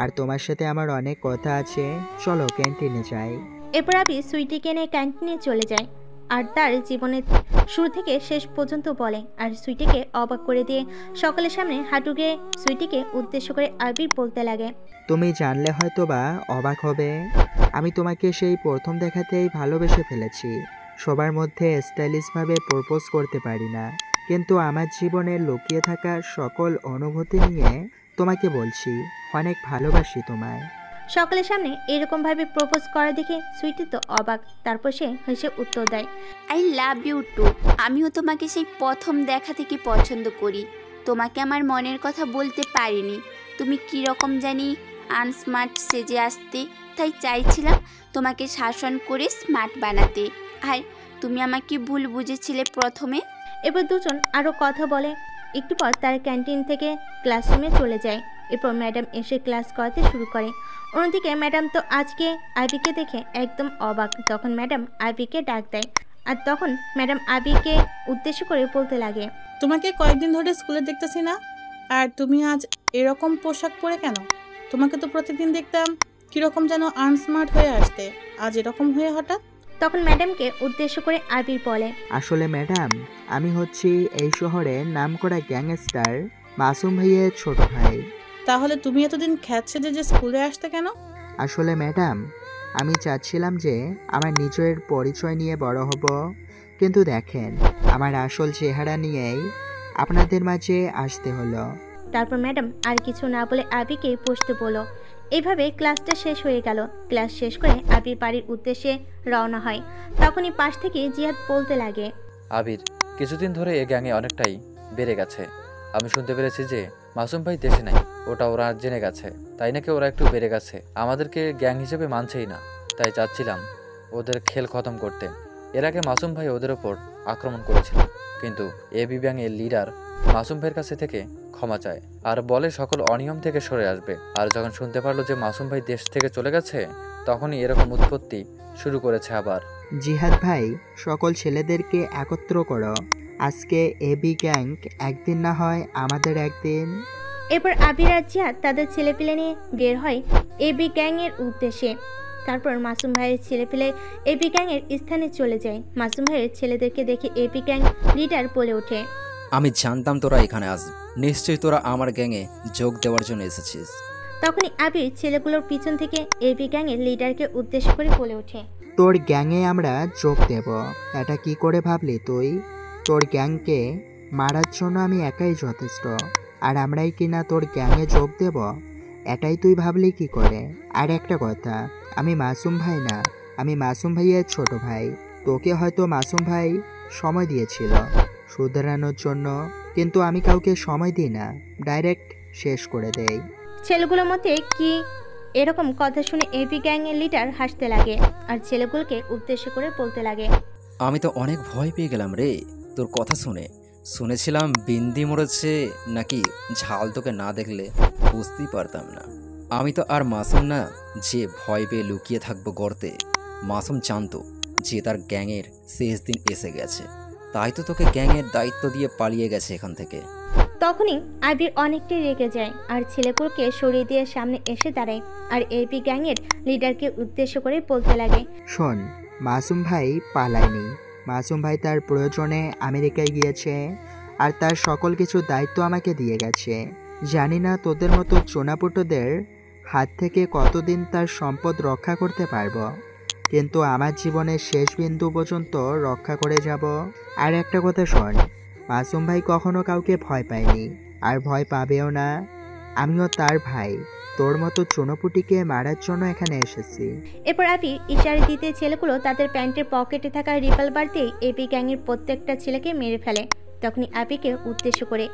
আর তোমার সাথে আমার অনেক কথা আছে, চলো ক্যান্টিনে যাই। এরপর আবির সুইটিকে নিয়ে ক্যান্টিনে চলে যায় আর তার জীবনের শুরু থেকে শেষ পর্যন্ত বলে। আর সুইটিকে অবাক করে দিয়ে সকলের সামনে হাঁটু গেয়ে সুইটিকে উদ্দেশ্য করে আবির বলতে লাগে, তুমি জানলে হয়তো বা অবাক হবে, আমি তোমাকে সেই প্রথম দেখাতেই ভালোবেসে ফেলেছি। সবার মধ্যে স্টাইলিশভাবে প্রপোজ করতে পারি না, কিন্তু আমার জীবনে লুকিয়ে থাকা সকল অনুভূতি নিয়ে তোমাকে বলছি, অনেক ভালোবাসি তোমায়। সকলের সামনে এরকম ভাবে প্রপোজ করা দেখে সুইটি তো অবাক। তারপর সে হেসে উত্তর দেয়, আই লাভ ইউ টু। আমিও তোমাকে সেই প্রথম দেখা থেকে পছন্দ করি। তোমাকে আমার মনের কথা বলতে পারিনি। তুমি কীরকম জানি আনস্মার্ট সেজে আসতে, তাই চাইছিলাম তোমাকে শাসন করে স্মার্ট বানাতে। আর তুমি আমাকে ভুল বুঝেছিলে প্রথমে। এবার দুজন আরও কথা বলে। একটু পর তারা ক্যান্টিন থেকে ক্লাসরুমে চলে যায়। এরপর ম্যাডাম এসে ক্লাস করাতে শুরু করে। অন্যদিকে ম্যাডাম তো আজকে আবিকে দেখে একদম অবাক। তখন ম্যাডাম আবিকে ডাক দেয়। আর তখন ম্যাডাম আবিকে উদ্দেশ্য করে বলতে লাগে, তোমাকে কয়েকদিন ধরে স্কুলে দেখতেছি না, আর তুমি আজ এরকম পোশাক পরে কেন? তোমাকে তো প্রতিদিন দেখতাম কিরকম যেন আনস্মার্ট হয়ে আসতে, আজ এরকম হয়ে হঠাৎ? তখন ম্যাডামকে উদ্দেশ্য করে আবির বলে, আসলে ম্যাডাম, আমি হচ্ছি এই শহরের নামকরা গ্যাংস্টার মাসুম ভাইয়ের ছোট ভাই। তাহলে তুমি এতদিন খ্যাত সেজে যে স্কুলে আসতে কেন? আসলে ম্যাডাম, আমি চাচ্ছিলাম যে আমার নিজের পরিচয় নিয়ে বড় হব, কিন্তু দেখেন আমার আসল চেহারা নিয়েই আপনাদের মাঝে আসতে হলো। তারপর ম্যাডাম আর কিছু না বলে আবিকে বসতে বলো। এইভাবে ক্লাসটা শেষ হয়ে গেল। ক্লাস শেষ করে আবির বাড়ির উদ্দেশ্যে রওনা হয়। তখনই পাশ থেকে জিহাদ বলতে লাগে, আবির, কিছুদিন ধরে এই গ্যাংয়ে অনেকটাই বেড়ে গেছে। আমি শুনতে পেরেছি যে মাসুম ভাই দেশে নাই, ওটা ওরা জেনে গেছে, তাই নাকি ওরা একটু বেড়ে গেছে, আমাদেরকে গ্যাং হিসেবে মানছেই না। তাই চাচ্ছিলাম ওদের খেল খতম করতে। এর আগে মাসুম ভাই ওদের ওপর আক্রমণ করেছিল, কিন্তু এবি গ্যাংয়ের লিডার মাসুম ভাইয়ের কাছে থেকে ক্ষমা চায় আর বলে সকল অনিয়ম থেকে সরে আসবে। আর যখন শুনতে পারলো যে মাসুম ভাই দেশ থেকে চলে গেছে, তখনই এরকম উৎপত্তি শুরু করেছে আবার। জিহাদ ভাই, সকল ছেলেদেরকে একত্র করো, আজকে এবি গ্যাং একদিন না হয় আমাদের একদিন। এরপর আবির আর জিহাদ তাদের ছেলেপিলে নিয়ে বের হয় এবি গ্যাংয়ের উদ্দেশ্যে। তারপর মাসুম ভাইয়ের ছেলেপিলে এবি গ্যাংয়ের স্থানে চলে যায়। মাসুম ভাইয়ের ছেলেদেরকে দেখে এবি গ্যাং লিডার বলে ওঠে, আমি জানতাম তোরা এখানে আসবি, নিশ্চয়ই তোরা আমার গ্যাংয়ে যোগ দেওয়ার জন্য এসেছিস। তখনই আবির ছেলেগুলোর পিছন থেকে এবি গ্যাংয়ের লিডারকে উদ্দেশ্য করে বলে ওঠে, তোর গ্যাংয়ে আমরা যোগ দেব, এটা কি করে ভাবলি তুই? তোর গ্যাংকে মারার জন্য আমি একাই যথেষ্ট, আর আমরাই কিনা তোর গ্যাংয়ে যোগ দেব, এটাই তুই ভাবলি কি করে? আর একটা কথা, আমি মাসুম ভাই না, আমি মাসুম ভাইয়ের ছোট ভাই। তোকে হয়তো মাসুম ভাই সময় দিয়েছিল শুধরানোর জন্য, কিন্তু আমি কাউকে সময় দিই না, ডাইরেক্ট শেষ করে দেই। ছেলেগুলোর মধ্যে কি এরকম কথা শুনে এবি গ্যাংয়ের লিডার হাসতে লাগে আর ছেলেগুলোকে উদ্দেশ্য করে বলতে লাগে, আমি তো অনেক ভয় পেয়ে গেলাম রে তোর কথা শুনে। শুনেছিলাম বিন্দি মরেছে নাকি ঝাল, তোকে না দেখলে বুঝতেই পারতাম না। আমি তো আর মাসুম না যে ভয় পেয়ে লুকিয়ে থাকবো গর্তে। মাসুম জানতো যে তার গ্যাংয়ের শেষ দিন এসে গেছে, তাই তো তোকে গ্যাংয়ের দায়িত্ব দিয়ে পালিয়ে গেছে এখান থেকে। তখনই আবির অনেকটাই রেগে যায় আর ছেলেগুলোকে সরিয়ে দিয়ে সামনে এসে দাঁড়ায় আর এবি গ্যাংয়ের লিডারকে উদ্দেশ্য করে বলতে লাগে, শোন, মাসুম ভাই পালায়নি, মাসুম ভাই তার প্রয়োজনে আমেরিকায় গিয়েছে আর তার সকল কিছু দায়িত্ব আমাকে দিয়ে গেছে। জানি না তোদের মতো চোনাপুটোদের হাত থেকে কতদিন তার সম্পদ রক্ষা করতে পারবো, কিন্তু আমার জীবনের শেষ বিন্দু পর্যন্ত রক্ষা করে যাব। আর একটা কথা শোন, মাসুম ভাই কখনো কাউকে ভয় পায়নি, আর ভয় পাবেও না। আমিও তার ভাই, তোর মতো চুনোপুটিকে মারার জন্য এখানে এসেছি। এরপর আবির ইশারা দিতে ছেলেগুলো তাদের প্যান্টের পকেটে থাকা রিভলভার দিয়ে এবি গ্যাংয়ের প্রত্যেকটা ছেলেকে মেরে ফেলে। তখনই আবিরকে উদ্দেশ্য করে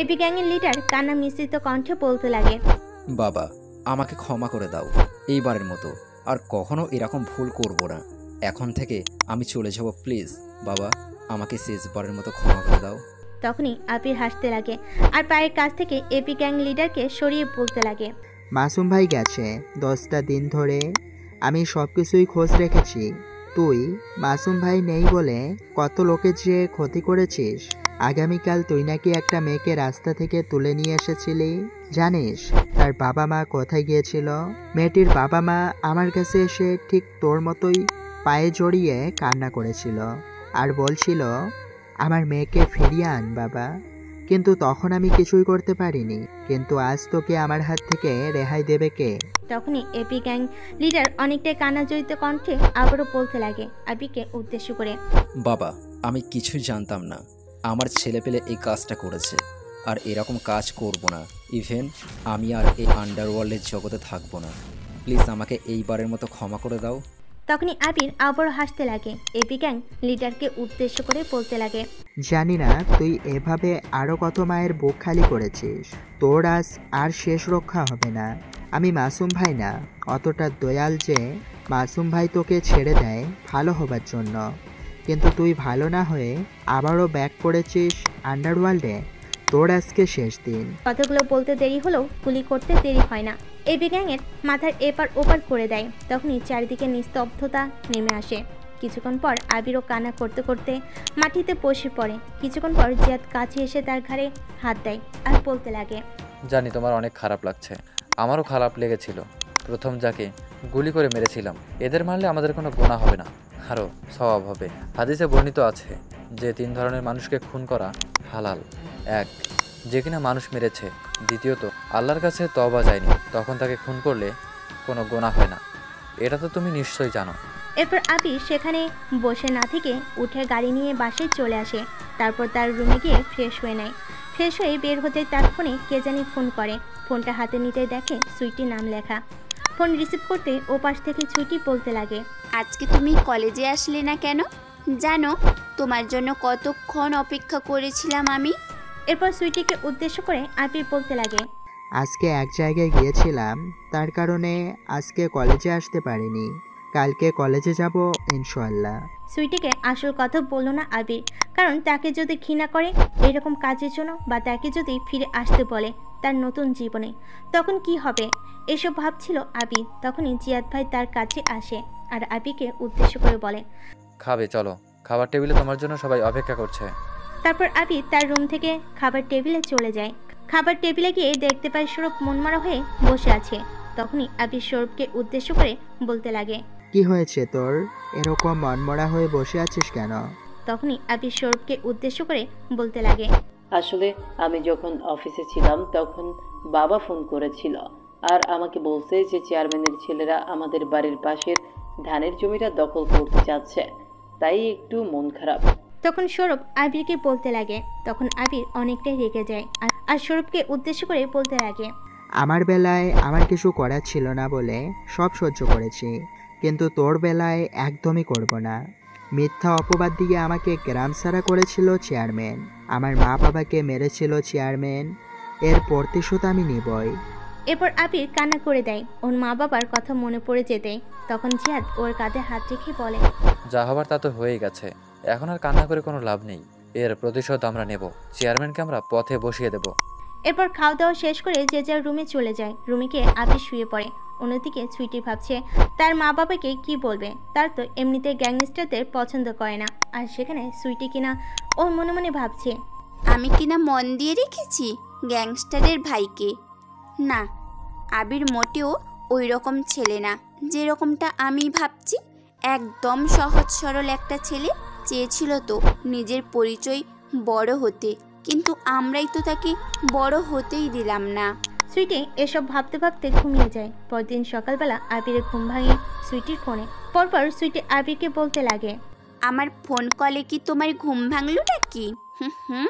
এবি গ্যাংয়ের লিডার কান্না মিশ্রিত কণ্ঠে বলতে লাগে, বাবা আমাকে ক্ষমা করে দাও, এইবারের মতো আর কখনো এরকম ভুল করব না। এখন থেকে আমি চলে যাব, প্লিজ বাবা, আমাকে শেষবারের মতো ক্ষমা করে দাও। তখনই আবির হাসতে লাগে আর পায়ের কাছ থেকে এবি গ্যাং লিডারকে সরিয়ে বলতে লাগে, মাসুম ভাই গেছে 10টা দিন ধরে, আমি সব কিছুই খোঁজ রেখেছি। তুই মাসুম ভাই নেই বলে কত লোকের যে ক্ষতি করেছিস। আগামীকাল তুই নাকি একটা মেয়েকে রাস্তা থেকে তুলে নিয়ে এসেছিলি, জানিস তার বাবা মা কোথায় গিয়েছিল? মেয়েটির বাবা মা আমার কাছে এসে ঠিক তোর মতোই পায়ে জড়িয়ে কান্না করেছিল আর বলছিল আমার মেয়েকে ফিরিয়ে আন বাবা। কিন্তু তখন আমি কিছুই করতে পারিনি, কিন্তু আজ তোকে আমার হাত থেকে রেহাই দেবে কে? তখনই এবি গ্যাং লিডার অনেকটাই কান্নাজড়িত কণ্ঠে আবারও বলতে লাগে আবিকে উদ্দেশ্য করে, বাবা আমি কিছুই জানতাম না আমার ছেলে পেলে এই কাজটা করেছে, আর এরকম কাজ করব না। ইভেন আমি আর এই আন্ডারওয়ার্ল্ডের জগতে থাকবো না। প্লিজ আমাকে এইবারের মতো ক্ষমা করে দাও। তখনই আবির আবারও হাসতে লাগে। এবি গ্যাং লিডারকে উদ্দেশ্য করে বলতে লাগে, জানি না তুই এভাবে আরো কত মায়ের বুক খালি করেছিস, তোর আজ আর শেষ রক্ষা হবে না। আমি মাসুম ভাই না অতটা দয়াল যে মাসুম ভাই তোকে ছেড়ে দেয় ভালো হবার জন্য, কিন্তু তুই ভালো না হয়ে আবারও ব্যাক করেছিস আন্ডারওয়ার্ল্ডে। তোর আজকে শেষ দিন। কথাগুলো বলতে দেরি হলেও গুলি করতে দেরি হয় না। এবি গ্যাংয়ের মাথার এপার ওপার করে দেয়। তখনই চারিদিকে নিস্তব্ধতা নেমে আসে। কিছুক্ষণ পর আবিরও কান্না করতে করতে মাটিতে বসে পড়ে। কিছুক্ষণ পর জিয়াদ কাছে এসে তার ঘাড়ে হাত দেয় আর বলতে লাগে, জানি তোমার অনেক খারাপ লাগছে, আমারও খারাপ লেগেছিল। প্রথম যাকে গুলি করে মেরেছিলাম, এদের মারলে আমাদের কোনো গুনাহ হবে না, আরও সওয়াব হবে। হাদিসে বর্ণিত আছে যে 3 ধরনের মানুষকে খুন করা হালাল। 1, যে কিনা মানুষ মেরেছে। দ্বিতীয়ত, আল্লাহর কাছে তওবা যায়নি, তখন তাকে খুন করলে কোনো গুনাহ হয় না। এটা তো তুমি নিশ্চয়ই জানো। এরপর আবির সেখানে বসে না থেকে উঠে গাড়ি নিয়ে বাসায় চলে আসে। তারপর তার রুমে গিয়ে ফ্রেশ হয়ে নেয়। ফ্রেশ হয়ে বের হতে তার ফোনে কে জানি ফোন করে। ফোনটা হাতে নিতে দেখে সুইটি নাম লেখা। ফোন রিসিভ করতে ও পাশ থেকে সুইটি বলতে লাগে, আজকে তুমি কলেজে আসলে না কেন? জানো তোমার জন্য কতক্ষণ অপেক্ষা করেছিলাম আমি। এরপর সুইটিকে উদ্দেশ্য করে আবির বলতে লাগে, আজকে এক জায়গায় গিয়েছিলাম, তার কারণে আজকে কলেজে আসতে পারিনি। কালকে কলেজে যাব ইনশাআল্লাহ। সুইটিকে আসল কথা বলল না আবির, কারণ তাকে যদি ঘৃণা করে এরকম কাজের জন্য বা তাকে যদি ফিরে আসতে বলে তার নতুন জীবনে, তখন কি হবে এসব ভাবছিল আবির। তখনই জিয়াদ ভাই তার কাছে আসে আর আবিকে উদ্দেশ্য করে বলে, খাবে চলো, খাবার টেবিলে তোমার জন্য সবাই অপেক্ষা করছে। তারপর আবির তার রুম থেকে খাবার টেবিলে চলে যায়। খাবার টেবিলে গিয়ে দেখতে পায় সৌরভ মনমরা হয়ে বসে আছে। তখনই আবির সৌরভকে উদ্দেশ্য করে বলতে লাগে, কি হয়েছে তোর, এরকম মনমরা হয়ে বসে আছিস কেন? তখনই আবির সৌরভকে উদ্দেশ্য করে বলতে লাগে, আসলে আমি যখন অফিসে ছিলাম তখন বাবা ফোন করেছিল আর আমাকে বলছে যে চেয়ারম্যানের ছেলেরা আমাদের বাড়ির পাশের ধানের জমিটা দখল করতে চাচ্ছে, তাই একটু মন খারাপ। তখন সৌরভ আবিরকে বলতে লাগে। তখন আবির অনেকটাই রেগে যায় আর সৌরভকে উদ্দেশ্য করে বলতে লাগে, আমার বেলায় আমার কিছু করার ছিল না বলে সব সহ্য করেছি, কিন্তু তোর বেলায় একদমই করব না। মিথ্যা অপবাদ দিয়ে আমাকে গ্রাম ছাড়া করেছিল চেয়ারম্যান, আমার মা বাবাকে মেরেছিল চেয়ারম্যান, এর প্রতিশোধ আমি নিবই। এরপর আবির কান্না করে দেয়। ওর মা বাবার কথা মনে পড়ে যেতে তখন জিয়াদ ওর কাঁধে হাত রেখে বলে, যা হবার তা তো হয়েই গেছে, এখন আর কান্না করে কোনো লাভ নেই, এর প্রতিশোধ আমরা নেব, চেয়ারম্যানকে আমরা পথে বসিয়ে দেব। এরপর খাওয়া দাওয়া শেষ করে যে যার রুমে চলে যায়। রুমে গিয়ে আবির শুয়ে পড়ে। অন্যদিকে সুইটি ভাবছে তার মা বাবাকে কি বলবে। তার তো এমনিতে গ্যাংস্টারদের পছন্দ করে না, আর সেখানে সুইটি কিনা ওর মনে মনে ভাবছে, আমি কিনা মন দিয়ে রেখেছি গ্যাংস্টারের ভাইকে। না, আবির মোটেও ওই রকম ছেলে না যেরকমটা আমি ভাবছি। একদম সহজ সরল একটা ছেলে, চেয়েছিল তো নিজের পরিচয় বড় হতে, কিন্তু আমরাই তো তাকে বড় হতেই দিলাম না। সুইটি এসব ভাবতে ভাবতে ঘুমিয়ে যায়। পরদিন সকালবেলা আবিরের ঘুম ভাঙে সুইটির ফোনে। পরপর সুইটি আবিরকে বলতে লাগে, আমার ফোন কলে কি তোমার ঘুম ভাঙলো নাকি? হুম।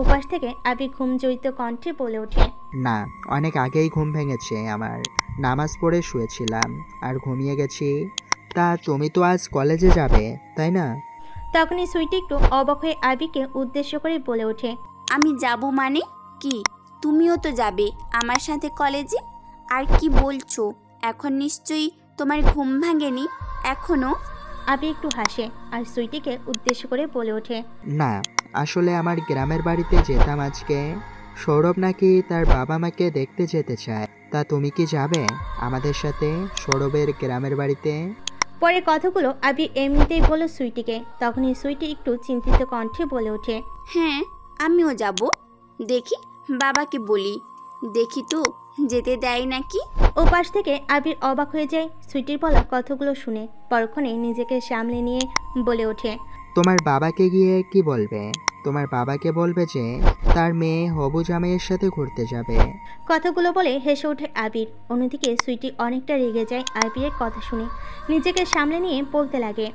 ওপাশ থেকে আবির ঘুম জড়িত কণ্ঠে বলে ওঠে, না, অনেক আগেই ঘুম ভেঙেছে আমার। নামাজ পড়ে শুয়েছিলাম আর ঘুমিয়ে গেছি। তা তুমি তো আজ কলেজে যাবে, তাই না? তখনই সুইটি একটু অবাক হয়ে আবিরকে উদ্দেশ্য করে বলে ওঠে, আমি যাব মানে কি? তুমিও তো যাবে আমার সাথে কলেজে। আর কি বলছো? এখন নিশ্চয়ই তোমার ঘুম ভাঙেনি এখনো? আবির একটু হাসে আর সুইটিকে উদ্দেশ্য করে বলে ওঠে, না, আসলে আমার গ্রামের বাড়িতে যেতাম আজকে। সৌরভ নাকি তার বাবা মাকে দেখতে যেতে চায়। তা তুমি কি যাবে আমাদের সাথে সৌরভের গ্রামের বাড়িতে? পরে কথাগুলো আবির এমনিতেই বলল সুইটিকে। তখনই সুইটি একটু চিন্তিত কণ্ঠে বলে ওঠে, হ্যাঁ, আমিও যাব। দেখি বাবাকে বলি, দেখি তো যেতে দেয় নাকি। ওপাশ থেকে আবির অবাক হয়ে যায় সুইটির বলা কথাগুলো শুনে। পরক্ষণে নিজেকে সামলে নিয়ে বলে ওঠে, তোমার বাবাকে গিয়ে কি বলবে? তোমার বাবাকে বলবে যে তার মেয়ে হবু জামাইয়ের সাথে ঘুরতে যাবে। কথাগুলো বলে হেসে ওঠে আবির। অন্যদিকে সুইটি অনেকটা রেগে যায় আবিরের কথা শুনে। নিজেকে সামলে নিয়ে বলতে লাগে,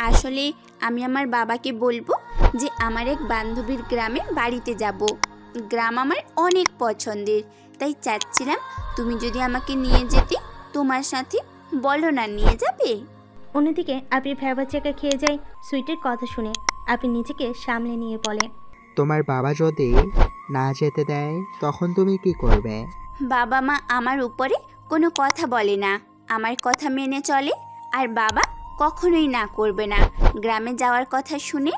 আসলে আমি আমার বাবাকে বলবো যে আমার এক বান্ধবীর গ্রামে বাড়িতে যাব। গ্রাম আমার অনেক পছন্দের, তাই চাচ্ছিলাম তুমি যদি আমাকে নিয়ে যেতে তোমার সাথে। বলো না, নিয়ে যাবে? অন্যদিকে আবির ভেবা চেকা খেয়ে যায় সুইটির কথা শুনে। আবির নিজেকে সামলে নিয়ে বলে, তোমার বাবা যদি না যেতে দেয় তখন তুমি কি করবে? বাবা মা আমার উপরে কোনো কথা বলে না, আমার কথা মেনে চলে। আর বাবা কখনোই না করবে না গ্রামে যাওয়ার কথা শুনে।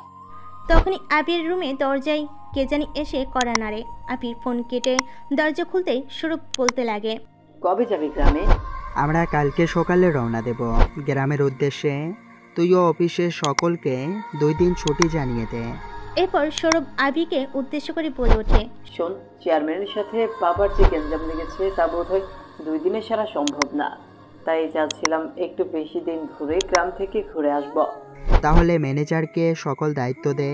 তখনই আবির রুমে দরজায় কে জানি এসে কড়া নাড়ে। আবির ফোন কেটে দরজা খুলতেই স্বরূপ বলতে লাগে, কবে যাবি গ্রামে? আমরা কালকে সকালে রওনা দেব গ্রামের উদ্দেশ্যে। তুইও অফিসের সকলকে 2 দিন ছুটি জানিয়ে দে। এরপর সৌরভ আবিরকে উদ্দেশ্য করে বলে ওঠে, শোন, চেয়ারম্যানের সাথে বাবার যে গেঞ্জাম লেগেছে তা বোধহয় 2 দিনে সারা সম্ভব না। তাই চাচ্ছিলাম একটু বেশি দিন ধরে গ্রাম থেকে ঘুরে আসব। তাহলে ম্যানেজারকে সকল দায়িত্ব দে,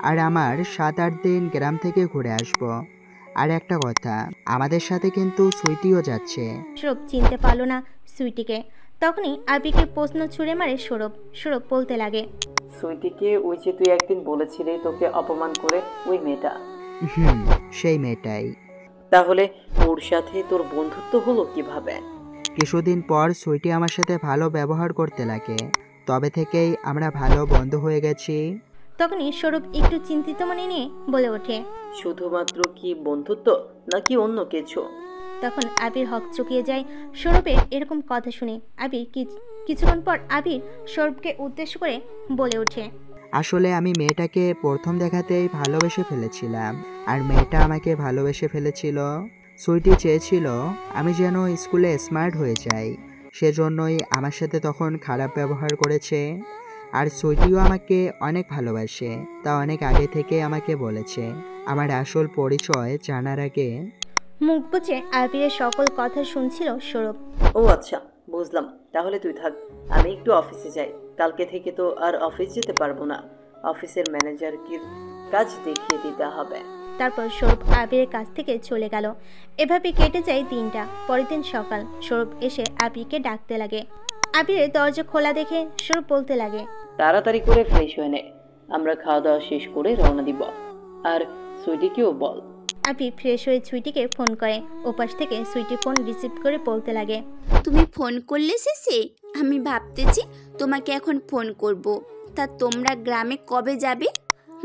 আর আমার 7-8 দিন গ্রাম থেকে ঘুরে আসব। আর একটা কথা, আমাদের সাথে কিন্তু সুইটিও যাচ্ছে। সৌরভ চিনতে পারলো না সুইটিকে। তখনই আবিরকে প্রশ্ন ছুড়ে মারে সৌরভ। সৌরভ বলতে লাগে, সুইটিকে ওই যে তুই একদিন বলেছিলি তোকে অপমান করে ওই মেয়েটা? সেই মেয়েটাই। তাহলে ওর সাথে তোর বন্ধুত্ব হলো কিভাবে? কিছুদিন পর সুইটি আমার সাথে ভালো ব্যবহার করতে লাগে, তবে থেকেই আমরা ভালো বন্ধু হয়ে গেছি। তখনই সৌরভ একটু চিন্তিত মনে নিয়ে বলে ওঠে, শুধুমাত্র কি বন্ধুত্ব নাকি অন্য কিছু? তখন আবির হকচকিয়ে যায় সৌরভের এরকম কথা শুনে। আবির কিছুক্ষণ পর আবির সৌরভকে উদ্দেশ্য করে বলে ওঠে, আসলে আমি মেয়েটাকে প্রথম দেখাতেই ভালোবেসে ফেলেছিলাম, আর মেয়েটা আমাকে ভালোবেসে ফেলেছিল। সুইটি চেয়েছিল আমি যেন স্কুলে স্মার্ট হয়ে যাই, সেজন্যই আমার সাথে তখন খারাপ ব্যবহার করেছে। আর সুইটিও আমাকে অনেক ভালোবাসে, তা অনেক আগে থেকে আমাকে বলেছে। আমার আসল পরিচয় জানার আগে মুখ বুজে আবিরের সকল কথা শুনছিল সৌরভ। ও আচ্ছা, বুঝলাম। তাহলে তুই থাক, আমি একটু অফিসে যাই। কালকে থেকে তো আর অফিস যেতে পারবো না। অফিসের ম্যানেজারকে কাজ দেখিয়ে দিতে হবে। তারপর সৌরভ আবিরের কাছ থেকে চলে গেল। এভাবে কেটে যায় দিনটা। পরের দিন সকাল সৌরভ এসে আবিরকে ডাকতে লাগে। আবিরের দরজা খোলা দেখে সৌরভ বলতে লাগে, তাড়াতাড়ি করে ফ্রেশ হয়ে নে, আমরা খাওয়া দাওয়া শেষ করে রওনা দিব। আর সুইটিকেও বল। আবির ফ্রেশ হয়ে সুইটিকে ফোন করে। ওপাশ থেকে সুইটি ফোন রিসিভ করে বলতে লাগে, তুমি ফোন করলে শেষে? আমি ভাবতেছি তোমাকে এখন ফোন করব। তা তোমরা গ্রামে কবে যাবে?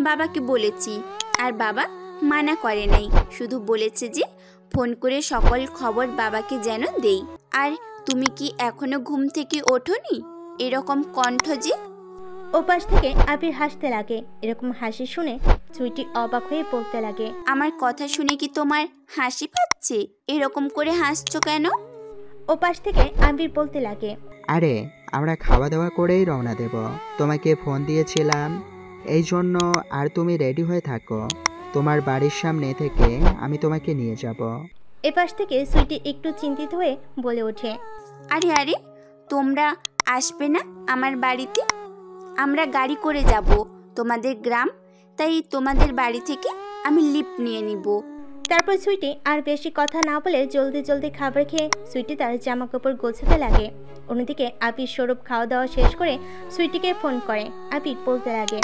বাবাকে বলেছি, আর বাবা মানা করে নাই, শুধু বলেছে যে ফোন করে সকল খবর বাবাকে যেন দেই। আর তুমি কি এখনো ঘুম থেকে ওঠোনি? এরকম কণ্ঠ যে। ওপাশ থেকে আবির হাসতে লাগে। এরকম হাসি শুনে সুইটি অবাক হয়ে বলতে লাগে, আমার কথা শুনে কি তোমার হাসি পাচ্ছে? এরকম করে হাসছো কেন? ওপাশ থেকে আবির বলতে লাগে, আরে আমরা খাওয়া দাওয়া করেই রওনা দেব। তোমাকে ফোন দিয়েছিলাম এই জন্য, আর তুমি রেডি হয়ে থাকো। তোমার বাড়ির সামনে থেকে আমি তোমাকে নিয়ে যাব। এপাশ থেকে সুইটি একটু চিন্তিত হয়ে বলে ওঠে, আরে আরে, তোমরা আসবে না আমার বাড়িতে? আমরা গাড়ি করে যাব তোমাদের গ্রাম, তাই তোমাদের বাড়ি থেকে আমি লিফট নিয়ে নিব। তারপর সুইটি আর বেশি কথা না বলে জলদি জলদি খাবার খেয়ে সুইটি তার জামা কাপড় গোছাতে লাগে। অন্যদিকে আবির সৌরভ খাওয়া দাওয়া শেষ করে সুইটিকে ফোন করে। আবির বলতে লাগে,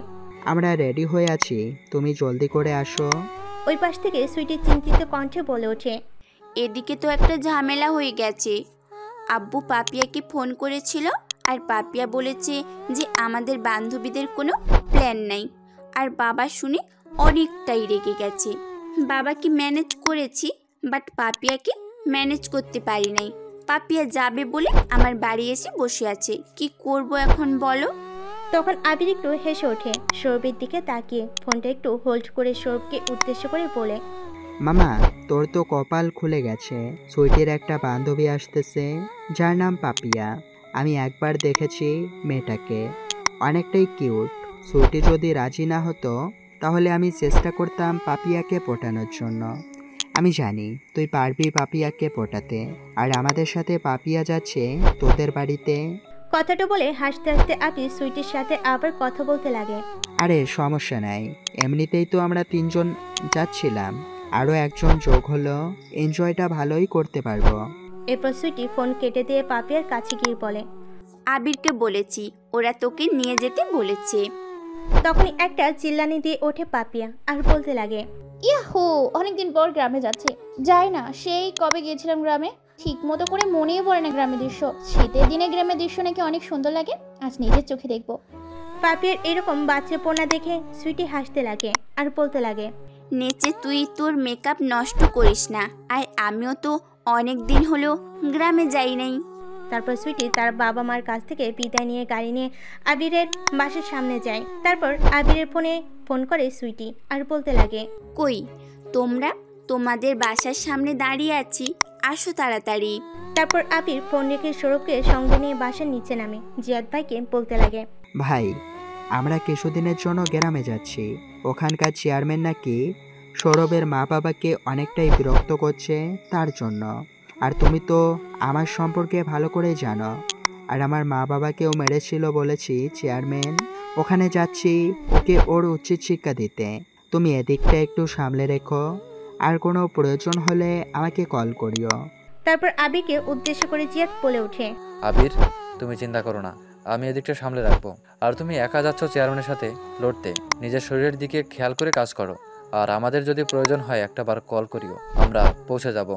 আমরা রেডি হয়ে আছি, তুমি জলদি করে আসো। ওই পাশ থেকে সুইটি চিন্তিত কণ্ঠে বলে ওঠে, এদিকে তো একটা ঝামেলা হয়ে গেছে। আব্বু পাপিয়াকে ফোন করেছিল আর পাপিয়া বলেছে যে আমাদের বান্ধবীদের কোনো প্ল্যান নাই। আর বাবা শুনে অনেকটাই রেগে গেছে। বাবাকে ম্যানেজ করেছি, বাট পাপিয়াকে ম্যানেজ করতে পারি নাই। পাপিয়া যাবে বলে আমার বাড়ি এসে বসে আছে, কি করব এখন বলো? তখন আবির একটু হেসে ওঠে সৌরভের দিকে তাকিয়ে। ফোনটা একটু হোল্ড করে সৌরভকে উদ্দেশ্য করে বলে, মামা তোর তো কপাল খুলে গেছে, সুইটির একটা বান্ধবী আসতেছে যার নাম পাপিয়া। আমি একবার দেখেছি মেয়েটাকে, অনেকটাই কিউট। সুইটি যদি রাজি না হতো তাহলে আমি চেষ্টা করতাম পাপিয়াকে পটানোর জন্য। আমি জানি তুই পারবি পাপিয়াকে পটাতে, আর আমাদের সাথে পাপিয়া যাচ্ছে তোদের বাড়িতে। কথাটা বলে হাসতে হাসতে আবির সুইটির সাথে আবার কথা বলতে লাগে। আরে সমস্যা নাই, এমনিতেই তো আমরা 3 জন যাচ্ছিলাম, আরও একজন যোগ হলো, এনজয়টা ভালোই করতে পারবো। এরপর সুইটি ফোন কেটে দিয়ে পাপিয়ার কাছে গিয়ে বলে, আবিরকে বলেছি, ওরা তোকে নিয়ে যেতে বলেছে। তখনই একটা চিল্লানি দিয়ে ওঠে পাপিয়া আর বলতে লাগে, ইয়াহো, অনেকদিন পর গ্রামে যাচ্ছে। যাই না, সেই কবে গিয়েছিলাম গ্রামে, ঠিক মতো করে মনেই পড়ে না গ্রামের দৃশ্য। শীতের দিনে গ্রামের দৃশ্য নাকি অনেক সুন্দর লাগে, আজ নিজের চোখে দেখবো। পাপিয়ার এরকম বাচ্চাপোনা দেখে সুইটি হাসতে লাগে আর বলতে লাগে, নেচে তুই তোর মেকআপ নষ্ট করিস না, আর আমিও তো অনেক দিন হলো গ্রামে যাই নাই। তারপর সুইটি তার বাবা মার কাছ থেকে বিদায় নিয়ে গাড়ি নিয়ে আবিরের বাসার সামনে যায়। তারপর আবিরের ফোন করে সুইটি আর বলতে লাগে, কই তোমরা? তোমাদের বাসার সামনে দাঁড়িয়ে আছি, আসো তাড়াতাড়ি। তারপর আবির ফোন রেখে সৌরভকে সঙ্গে নিয়ে বাসার নিচে নামে। জিয়াদ ভাইকে বলতে লাগে, ভাই আমরা কিছুদিনের জন্য গ্রামে যাচ্ছি, ওখানকার চেয়ারম্যান নাকি সৌরভের মা বাবাকে অনেকটাই বিরক্ত করছে তার জন্য। আর তুমি তো আমার সম্পর্কে ভালো করেই জানো, আর আমার মা বাবাকেও মেরেছিল বলেছি চেয়ারম্যান। ওখানে যাচ্ছি ওকে ওর উচিত শিক্ষা দিতে। তুমি এদিকটা একটু সামলে রেখো, আর কোনো প্রয়োজন হলে আমাকে কল করিও। তারপর আবিরকে উদ্দেশ্য করে জিয়াদ বলে ওঠে, আবির তুমি চিন্তা করো না, আমি এদিকটা সামলে রাখবো। আর তুমি একা যাচ্ছ চেয়ারম্যানের সাথে লড়তে, নিজের শরীরের দিকে খেয়াল করে কাজ করো। আর আমাদের যদি প্রয়োজন হয় একটা বার কল করিও, আমরা পৌঁছে যাব।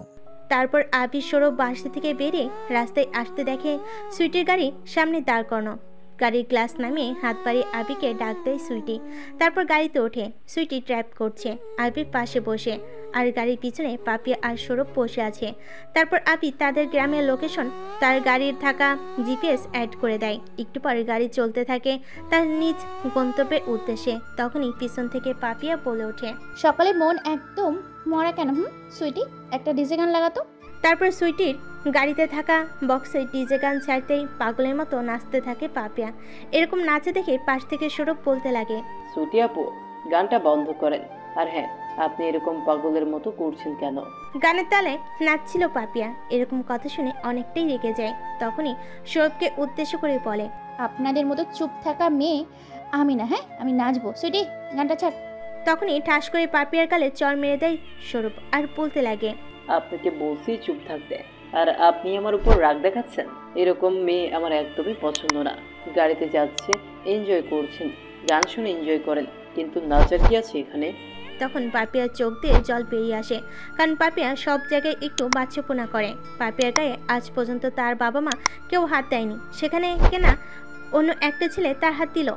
তারপর আবির সৌরভ বাসা থেকে বেরিয়ে রাস্তায় আসতে দেখে সুইটির গাড়ি সামনে দাঁড় করানো। গাড়ির গ্লাস নামিয়ে হাত বাড়িয়ে আবিরকে ডাক দেয় সুইটি। তারপর গাড়িতে ওঠে। সুইটি ড্রাইভ করছে, আবির পাশে বসে, আর গাড়ির পিছনে পাপিয়া আর সৌরভ বসে আছে। তারপর আবির তাদের গ্রামের লোকেশন তার গাড়ির থাকা জিপিএস অ্যাড করে দেয়। একটু পরে গাড়ি চলতে থাকে তার নিজ গন্তব্যের উদ্দেশ্যে। তখনই পিছন থেকে পাপিয়া বলে ওঠে, সকালে মন একদম মরা কেন? সুইটি, একটা ডিজে গান লাগাতো। তারপর সুইটির গাড়িতে থাকা বক্সে ডিজে গান ছাড়তেই পাগলের মতো নাচতে থাকে পাপিয়া। এরকম নাচে দেখে পাশ থেকে সৌরভ বলতে লাগে, সুইটি আপু গানটা বন্ধ করেন। আর হ্যাঁ, আপনি এরকম পাগলের মতো করছেন কেন? গানের তালে নাচছিল পাপিয়া। এরকম কথা শুনে অনেকটাই রেগে যায়। তখনই সৌরভকে উদ্দেশ্য করে বলে, আপনাদের মতো চুপ থাকা মেয়ে আমি না, হ্যাঁ আমি নাচবো। সুইটি, গানটা ছাড়। তখনই ঠাস করে পাপিয়ার গালে চড় মেরে দেয় সৌরভ আর বলতে লাগে, আপনাকে বলছি চুপ থাকতে, আর আপনি আমার উপর রাগ দেখাচ্ছেন। এরকম মেয়ে আমার একদমই পছন্দ না। গাড়িতে যাচ্ছে, এনজয় করছেন, গান শুনে এনজয় করেন, কিন্তু নাচার কি আছে এখানে? তখন পাপিয়ার চোখ দিয়ে জল বেরিয়ে আসে, কারণ পাপিয়া সব জায়গায় একটু বাচ্চাপোনা করে। পাপিয়ার গায়ে আজ পর্যন্ত তার বাবা মা কেউ হাত দেয়নি, সেখানে কেনা অন্য একটা ছেলে তার হাত দিল।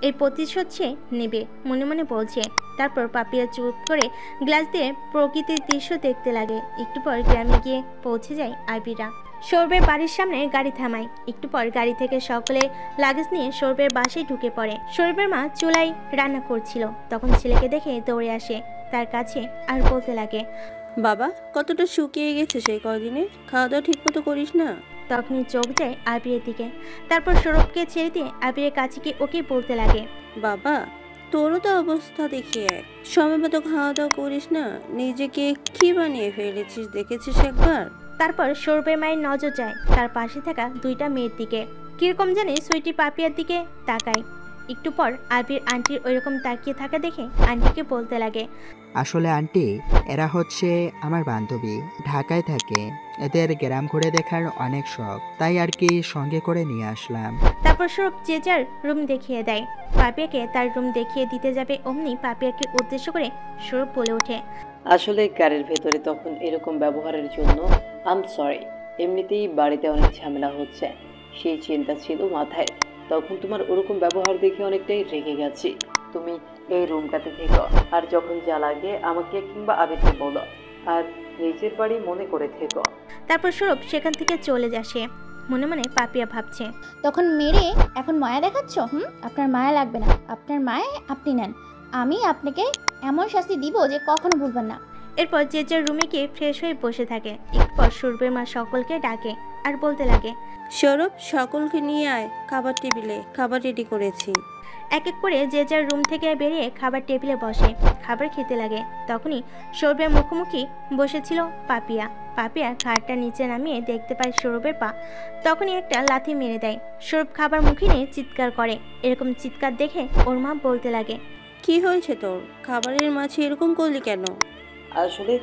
এই প্রতিশোধ সে নেবে মনে মনে বলছে। তারপর পাপিয়া চুপ করে গ্লাস দিয়ে প্রকৃতির দৃশ্য দেখতে লাগে। একটু পর গ্রামে গিয়ে পৌঁছে যায় আবিরা। সৌরভের বাড়ির সামনে গাড়ি থামায়। একটু পর গাড়ি থেকে সকলে লাগেজ নিয়ে সৌরভের বাসায় ঢুকে পড়ে। সৌরভের মা চুলায় রান্না করছিল। তখন ছেলেকে দেখে দৌড়ে আসে তার কাছে আর বলতে লাগে, বাবা কতটা শুকিয়ে গেছে সেই কদিনে, খাওয়া দাওয়া ঠিক মতো করিস না। তখনই চোখ যায় আবিরের দিকে। তারপর সৌরভকে ছেড়ে দিয়ে আবিরের কাছে গিয়ে ওকে বলতে লাগে, বাবা তোরও তো অবস্থা দেখে এক, সময় মতো খাওয়া দাওয়া করিস না, নিজেকে কি বানিয়ে ফেলেছিস দেখেছিস একবার? তারপর সৌরভের মায়ের নজর যায় তার পাশে থাকা দুইটা মেয়ের দিকে। কিরকম জানি সুইটি পাপিয়ার দিকে তাকায়। একটু পর আবির আন্টির ওইরকম তাকিয়ে থাকা দেখে আন্টিকে বলতে লাগে, আসলে আন্টি, এরা হচ্ছে আমার বান্ধবী, ঢাকায় থাকে। এদের গ্রাম ঘুরে দেখার অনেক শখ, তাই আর কি সঙ্গে করে নিয়ে আসলাম। তারপর সৌরভ যে যার রুম দেখিয়ে দেয়। পাপিয়াকে তার রুম দেখিয়ে দিতে যাবে, অমনি পাপিয়াকে উদ্দেশ্য করে সৌরভ বলে ওঠে, আসলে গাড়ির ভেতরে তখন এরকম ব্যবহারের জন্য আম সরি, এমনিতেই বাড়িতে অনেক ঝামেলা হচ্ছে, সেই চিন্তা ছিল মাথায়। তখন তোমার ওরকম ব্যবহার দেখে অনেকটাই রেগে গেছি। তুমি এই রুমটাতে থেকো, আর যখন যা লাগে আমাকে কিংবা আবিরকে বলো, আর নিজের বাড়ি মনে করে থেকো। তারপর সৌরভ সেখান থেকে চলে আসে। মনে মনে পাপিয়া ভাবছে, তখন মেরে এখন মায়া দেখাচ্ছ? আপনার মায়া লাগবে না, আপনার মায়া আপনি নেন। আমি আপনাকে এমন শাস্তি দিব যে কখনো ভুলবেন না। এরপর যে যার রুমে গিয়ে ফ্রেশ হয়ে বসে থাকে। একটু পর সৌরভের মা সকলকে ডাকে আর বলতে লাগে, সৌরভ, সকলকে নিয়ে আয় খাবার টেবিলে, খাবার রেডি করেছি। এক এক করে যে যার রুম থেকে বেরিয়ে খাবার টেবিলে বসে খাবার খেতে লাগে। তখনই সৌরভের মুখোমুখি বসেছিল পাপিয়া। পাপিয়া খাটটা নিচে নামিয়ে দেখতে পায় সৌরভের পা। তখনই একটা লাথি মেরে দেয়। সৌরভ খাবার মুখে নিয়ে চিৎকার করে। এরকম চিৎকার দেখে ওর মা বলতে লাগে, কি হয়েছে তোর? খাবারের মাঝে এরকম করলি কেন? আসলে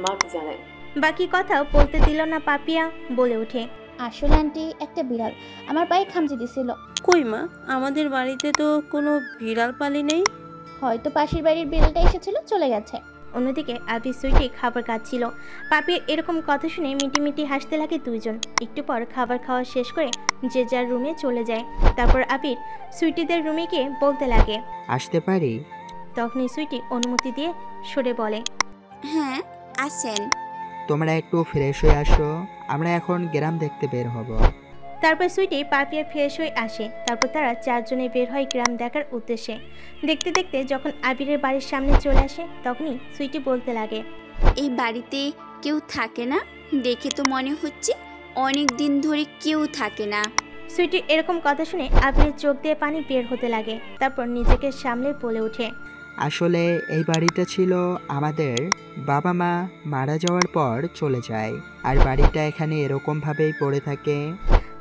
মা কি জানে। বাকি কথা বলতে দিল না পাপিয়া, বলে ওঠে, আসলে আন্টি একটা বিড়াল আমার পায়ে খামচি দিছিল। কই মা, আমাদের বাড়িতে তো কোনো বিড়াল পালি নেই। হয়তো পাশের বাড়ির বিড়ালটা এসেছিল, চলে গেছে। অন্যদিকে আবি সুইটি খাবার খাচ্ছিল। পাপির এরকম কথা শুনে মিটি মিটি হাসতে লাগে দুইজন। একটু পর খাবার খাওয়া শেষ করে যে যার রুমে চলে যায়। তারপর আবির সুইটিদের রুমে গিয়ে বলতে লাগে, আসতে পারি? তখনই সুইটি অনুমতি দিয়ে সরে বলে, হ্যাঁ আসেন। তোমরা একটু ফ্রেশ হয়ে আসো, আমরা এখন গ্রাম দেখতে বের হব। তারপর সুইটি পাপিয়া ফ্রেশ হয়ে আসে। তারপর তারা চারজনে বের হয় গ্রাম দেখার উদ্দেশ্যে। দেখতে দেখতে যখন আবিরের বাড়ির সামনে চলে আসে, তখনই সুইটি বলতে লাগে, এই বাড়িতে কেউ থাকে না, দেখে তো মনে হচ্ছে অনেক দিন ধরে কেউ থাকে না। সুইটির এরকম কথা শুনে আবিরের চোখ দিয়ে পানি বের হতে লাগে। তারপর নিজেকে সামলে বলে ওঠে, আসলে এই বাড়িটা ছিল আমাদের বাবা মা মারা যাওয়ার পর চলে যায়, আর বাড়িটা এখানে এরকমভাবেই পড়ে থাকে।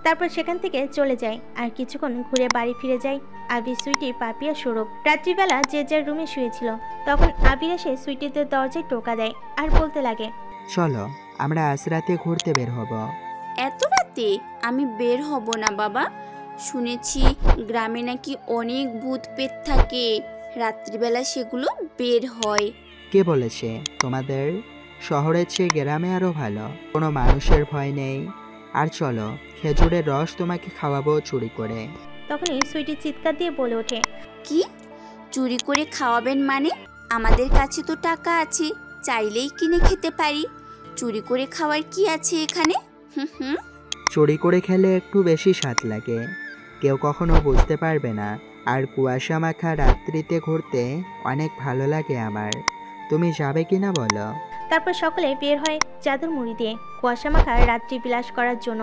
তারপর সেখান থেকে চলে যায়। আর কিছুক্ষণ ঘুরে বাড়ি ফিরে যায় আবির, সুইটি, পাপিয়া, সৌরভ। রাত্রিবেলা যে যার রুমে শুয়েছিল। তখন আবির এসে সুইটিদের দরজায় টোকা দেয় আর বলতে লাগে, চলো আমরা আজ রাতে ঘুরতে বের হব। এত রাতে আমি বের হব না বাবা, শুনেছি গ্রামে নাকি অনেক ভূত পেত থাকে, রাত্রিবেলা সেগুলো বের হয়। কে বলেছে তোমাদের? শহরের চেয়ে গ্রামে আরো ভালো, কোনো মানুষের ভয় নেই। আর চলো, খেজুরের রস তোমাকে খাওয়াবো চুরি করে। তখনই সুইটি চিৎকার দিয়ে বলে ওঠে, কি চুরি করে খাওয়াবেন মানে? আমাদের কাছে তো টাকা আছে, চাইলেই কিনে খেতে পারি। চুরি করে খাওয়ার কি আছে এখানে? চুরি করে খেলে একটু বেশি স্বাদ লাগে, কেউ কখনো বুঝতে পারবে না। আর কুয়াশা মাখা রাত্রিতে ঘুরতে অনেক ভালো লাগে আমার। তুমি যাবে কিনা বলো? তারপর সকলে বের হয় চাদর মুড়ি দিয়ে কুয়াশা মাখা রাত্রি বিলাস করার জন্য।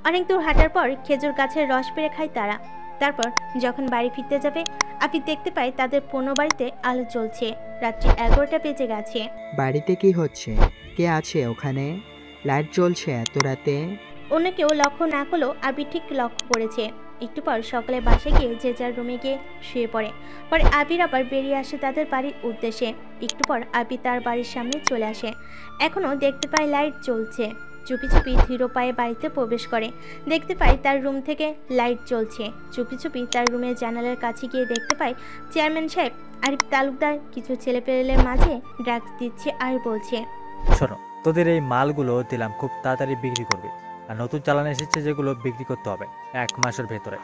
অনেক দূর হাঁটার পর খেজুর গাছের রস পেরে খায় তারা। তারপর যখন বাড়ি ফিরতে যাবে, আপনি দেখতে পায় তাদের পুরনো বাড়িতে আলো জ্বলছে। রাত্রি 11টা বেজে গেছে। বাড়িতে কি হচ্ছে? কে আছে ওখানে? লাইট জ্বলছে এত রাতে? অন্য কেউ লক্ষ্য না করলেও আবির ঠিক লক্ষ্য করেছে। একটু পর সকালে বাসায় গিয়ে যে যার রুমে গিয়ে শুয়ে পড়ে। পরে আবির আবার বেরিয়ে আসে তাদের বাড়ির উদ্দেশ্যে। একটু পর আবির তার বাড়ির সামনে চলে আসে। এখনও দেখতে পায় লাইট জ্বলছে। চুপি চুপি ধীর পায়ে বাড়িতে প্রবেশ করে। দেখতে পায় তার রুম থেকে লাইট জ্বলছে। চুপি চুপি তার রুমের জানালার কাছে গিয়ে দেখতে পায় চেয়ারম্যান সাহেব আরিফ তালুকদার কিছু ছেলেপেলের মাঝে ড্রাগস দিচ্ছে আর বলছে, শোনো, তোদের এই মালগুলো দিলাম, খুব তাড়াতাড়ি বিক্রি করবে। আর নতুন চালান এসেছে যেগুলো বিক্রি করতে হবে 1 মাসের ভেতরে।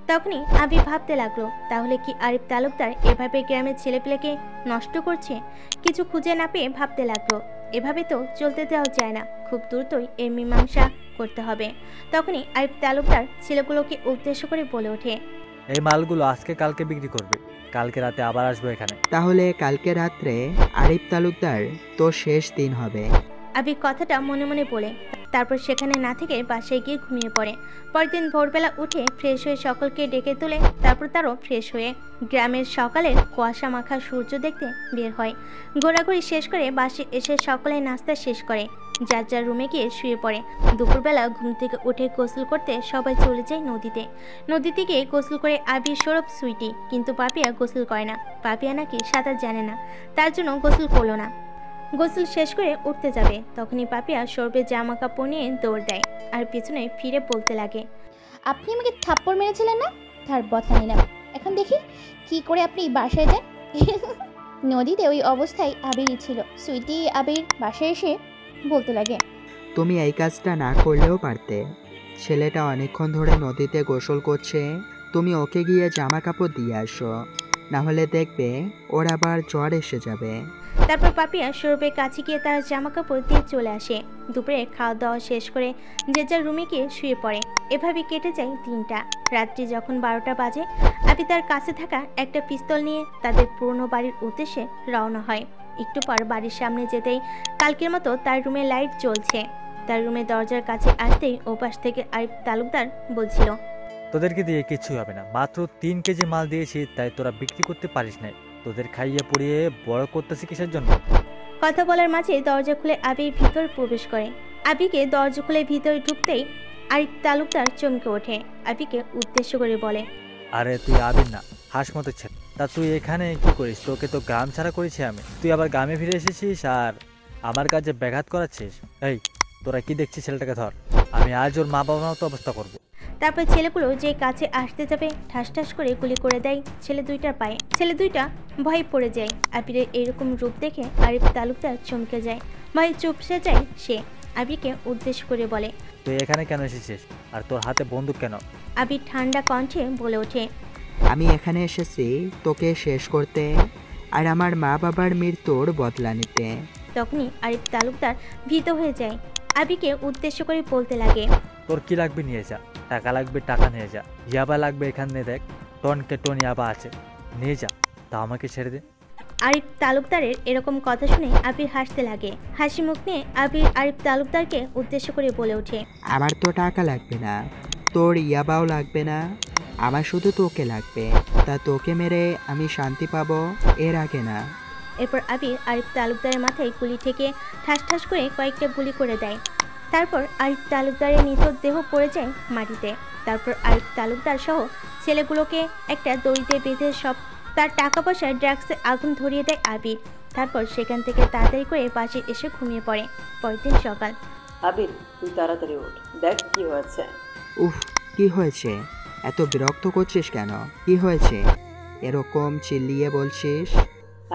তখনই আবি ভাবতে লাগলো, তাহলে কি আরিফ তালুকদার এভাবে গ্রামের ছেলেপেলেকে নষ্ট করছে? কিছু খুঁজে না পেয়ে ভাবতে লাগলো, এভাবে তো চলতে দেওয়া যায় না, খুব দ্রুতই এর মীমাংসা করতে হবে। তখনই আরিফ তালুকদার ছেলেগুলোকে উদ্দেশ্য করে বলে ওঠে, এই মালগুলো আজকে কালকে বিক্রি করবে, কালকে রাতে আবার আসবো এখানে। তাহলে কালকে রাত্রে আরিফ তালুকদার তো শেষ দিন হবে। আবি কথাটা মনে মনে বলে তারপর সেখানে না থেকে বাসায় গিয়ে ঘুমিয়ে পড়ে। পরের দিন ভোরবেলা উঠে ফ্রেশ হয়ে সকলকে ডেকে তুলে তারপর তারও ফ্রেশ হয়ে গ্রামের সকালের কুয়াশা মাখা সূর্য দেখতে বের হয়। ঘোরাঘুরি শেষ করে বাসে এসে সকলে নাস্তা শেষ করে। যার যার রুমে গিয়ে শুয়ে পড়ে। দুপুরবেলা ঘুম থেকে উঠে গোসল করতে সবাই চলে যায় নদীতে। নদীতে গিয়ে গোসল করে আবির, সৌরভ, সুইটি, কিন্তু পাপিয়া গোসল করে না। পাপিয়া নাকি সাঁতার জানে না, তার জন্য গোসল করলো না। গোসল শেষ করে উঠতে যাবে, তখনই পাপিয়া সৌরভের জামা কাপড় নিয়ে দৌড় দেয় আর পিছনে ফিরে বলতে লাগে, আপনি আমাকে থাপ্পড় মেরেছিলেন না, তার বদলা নিলাম। এখন দেখি কি করে আপনি বাসায় যান। নদীতে ওই অবস্থায় আবিরই ছিল। সুইটি আবির বাসায় এসে বলতে লাগে, তুমি এই কাজটা না করলেও পারতে। ছেলেটা অনেকক্ষণ ধরে নদীতে গোসল করছে, তুমি ওকে গিয়ে জামা কাপড় দিয়ে আসো, না হলে দেখবে ওর আবার জ্বর এসে যাবে। তারপর পাপিয়া সৌরভের কাছে গিয়ে তার জামা কাপড় দিয়ে চলে আসে। দুপুরে খাওয়া দাওয়া শেষ করে যে যার রুমে গিয়ে শুয়ে পড়ে। এভাবে কেটে যায় দিনটা। রাত্রি যখন 12টা বাজে, আবি তার কাছে থাকা একটা পিস্তল নিয়ে তাদের পুরনো বাড়ির উদ্দেশ্যে রওনা হয়। একটু পর বাড়ির সামনে যেতেই কালকের মতো তার রুমে লাইট জ্বলছে। তার রুমের দরজার কাছে আসতেই ওপাশ থেকে আরিফ তালুকদার বলছিল, তোদেরকে দিয়ে কিছুই হবে না, মাত্র 3 কেজি মাল দিয়েছি, তাই তোরা বিক্রি করতে পারিস না। তোদের খাইয়ে পড়িয়ে বড় করতেছি কিসের জন্য? কথা বলার মাঝে দরজা খুলে আবি ভিতর প্রবেশ করে। আবিকে দরজা খুলে ভিতরে ঢুকতেই আরিফ তালুকদার চমকে ওঠে। আবিকে উদ্দেশ্য করে বলে, আরে তুই আবির না, হাঁস মতো ছেলে, তা তুই এখানে কি করিস? তোকে তো গ্রাম ছাড়া করেছি আমি, তুই আবার গ্রামে ফিরে এসেছিস আর আমার কাজে ব্যাঘাত করাচ্ছিস। এই তোরা কি দেখছিস? ছেলেটাকে ধর, আমি আজ ওর মা বাবার মতো অবস্থা করবো। তারপর ছেলেগুলো যে কাছে আসতে যাবে ঠাস ঠাস করে গুলি করে দেয় ছেলে দুইটার পায়ে। ছেলে দুইটা ভয়ে পড়ে যায়। আবিরের এরকম রূপ দেখে আরিফ তালুকদার চমকে যায়, ভয়ে চুপসে যায় সে। আবিরকে উদ্দেশ্য করে বলে, তুই এখানে কেন এসেছিস আর তোর হাতে বন্দুক কেন? আবির ঠান্ডা কণ্ঠে বলে ওঠে, আমি এখানে এসেছি তোকে শেষ করতে আর আমার মা বাবার মৃত্যুর বদলা নিতে। তখনই আরিফ তালুকদার ভীত হয়ে যায়। আবিকে উদ্দেশ্য করে বলতে লাগে, তোর কি লাগবে নিয়ে যা, টাকা লাগবে টাকা নিয়ে যা, ইয়াবা লাগবে এখানে দেখ, টনকে টন ইয়াবা আছে, নিয়ে যা, তা আমাকে ছেড়ে দে। আরিফ তালুকদারের এরকম কথা শুনে আবির হাসতে লাগে। হাসি মুখ নিয়ে আবির আরিফ তালুকদারকে উদ্দেশ্য করে বলে ওঠে, আমার তো টাকা লাগবে না, তোর ইয়াবাও লাগবে না, আমার শুধু তোকে লাগবে। তা তোকে মেরে আমি শান্তি পাবো, এর আগে না। এরপর আবির আরিফ তালুকদারের মাথায় গুলি থেকে ঠাস ঠাস করে কয়েকটা গুলি করে দেয়। তারপর আরিফ তালুকদারের নিথর দেহ পড়ে যায় মাটিতে। তারপর আরিফ তালুকদার সহ ছেলেগুলোকে একটা দড়িতে বেঁধে সব তার টাকা পয়সা ড্রাগসে আগুন ধরিয়ে দেয় আবির। তারপর সেখান থেকে তাড়াতাড়ি করে বাসে এসে ঘুমিয়ে পড়ে। পরের দিন সকাল। আবির তুই তাড়াতাড়ি ওঠ, দেখ কি হয়েছে। উফ, কি হয়েছে? এত বিরক্ত করছিস কেন? কি হয়েছে এরকম চিল্লিয়ে বলছিস?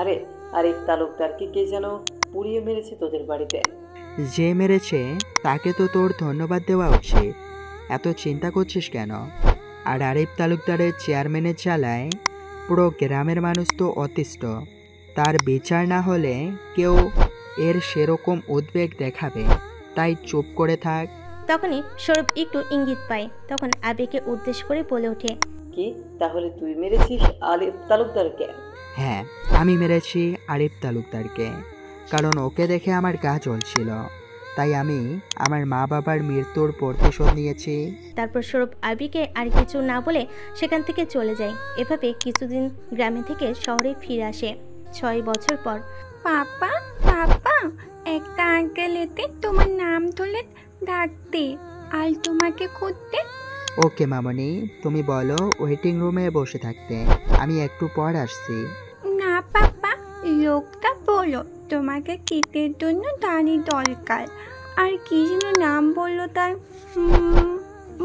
আরে আরিফ তালুকদারকে কে যেন পুড়িয়ে মেরেছে তোদের বাড়িতে। যে মেরেছে তাকে তো তোর ধন্যবাদ দেওয়া উচিত, এত চিন্তা করছিস কেন? আর আরিফ তালুকদারের চেয়ারম্যানের জ্বালায় পুরো গ্রামের মানুষ তো অতিষ্ঠ, তার বিচার না হলে কেউ এর সেরকম উদ্বেগ দেখাবে, তাই চুপ করে থাক। তখনই সৌরভ একটু ইঙ্গিত পায়। তখন আবিকে উদ্দেশ্য করে বলে ওঠে, কি তাহলে তুই মেরেছিস আরিফ তালুকদারকে? হ্যাঁ, আমি মেরেছি আরিফ তালুকদারকে, কারণ ওকে দেখে আমার গা জ্বলছিল, তাই আমি আমার মা বাবার মৃত্যুর প্রতিশোধ নিয়েছি। তারপর সৌরভ আবিকে আর কিছু না বলে সেখান থেকে চলে যায়। এভাবে কিছুদিন গ্রামে থেকে শহরে ফিরে আসে। 6 বছর পর। পাপা পাপা, একটা আঙ্কেল এতে তোমার নাম তুলে ডাকতে আর তোমাকে খুঁজতে। ওকে মামনি, তুমি বলো ওয়েটিং রুমে বসে থাকতে, আমি একটু পর আসছি। না পাপা, লোকটা বলো তোমাকে কিটের জন্য দানি দরকার। আর কি যেন নাম বললো তার,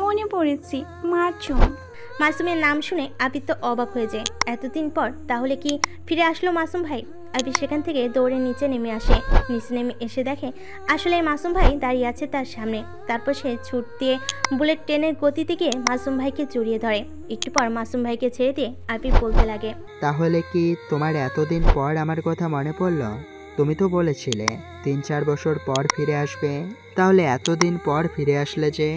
মনে পড়েছি, মাসুম। মাসুমের নাম শুনে আবির তো অবাক হয়ে যায়। এতদিন পর তাহলে কি ফিরে আসলো মাসুম ভাই? আবির সেখান থেকে দৌড়ে নিচে নেমে আসে। নিচে নেমে এসে দেখে আসলে মাসুম ভাই দাঁড়িয়ে আছে তার সামনে। তারপর সে ছুট দিয়ে বুলেট ট্রেনের গতিতে গিয়ে মাসুম ভাইকে জড়িয়ে ধরে। একটু পর মাসুম ভাইকে ছেড়ে দিয়ে আবির বলতে লাগে, তাহলে কি তোমার এতদিন পর আমার কথা মনে পড়লো? তুমি তো বলেছিলে 3-4 বছর পর ফিরে আসবে, তাহলে এতদিন পর ফিরে আসলে যে?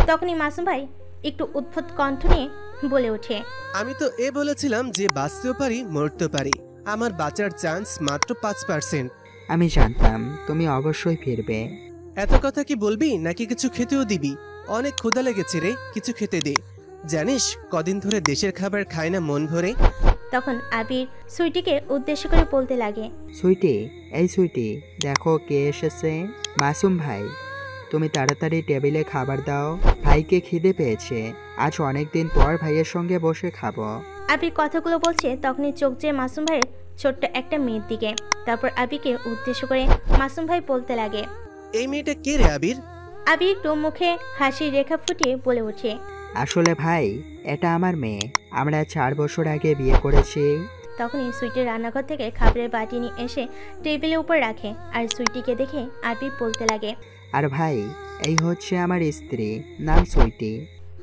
তখনই মাসুম ভাই একটু উদ্ভট কণ্ঠ নিয়ে বলে ওঠে, আমি তো বলেছিলাম যে বাঁচতেও পারি মরতেও পারি, আমার বাঁচার চান্স মাত্র 5%। আমি জানতাম তুমি অবশ্যই ফিরবে। এত কথা কি বলবি নাকি কিছু খেতেও দিবি? অনেক ক্ষুধা লেগেছে রে, কিছু খেতে দে। জানিস কদিন ধরে দেশের খাবার খাই না মন ভরে, তখন আবির সুইটিকে উদ্দেশ্য করে বলতে লাগে, সুইটি, এই সুইটি, দেখো কে এসেছে। মাসুম ভাই, তুমি তাড়াতাড়ি টেবিলে খাবার দাও, ভাইকে খিদে পেয়েছে। আজ অনেক দিন পর ভাইয়ের সঙ্গে বসে খাবো। আবির কথাগুলো বলছে তখনই চোখ যেয়ে মাসুম ভাইয়ের ছোট্ট একটা মেয়ের দিকে। তারপর আবিরকে উদ্দেশ্য করে মাসুম ভাই বলতে লাগে, এই মেয়েটা কে রে আবির? আবির একটু মুখে হাসির রেখা ফুটিয়ে বলে ওঠে, আসলে ভাই, এটা আমার মেয়ে। আমরা 4 বছর আগে বিয়ে করেছি। তখনই সুইটির রান্নাঘর থেকে খাবারের বাটি নিয়ে এসে টেবিলের উপর রাখে আর সুইটিকে দেখে আবির বলতে লাগে, আর ভাই, এই হচ্ছে আমার স্ত্রী, নাম সুইটি।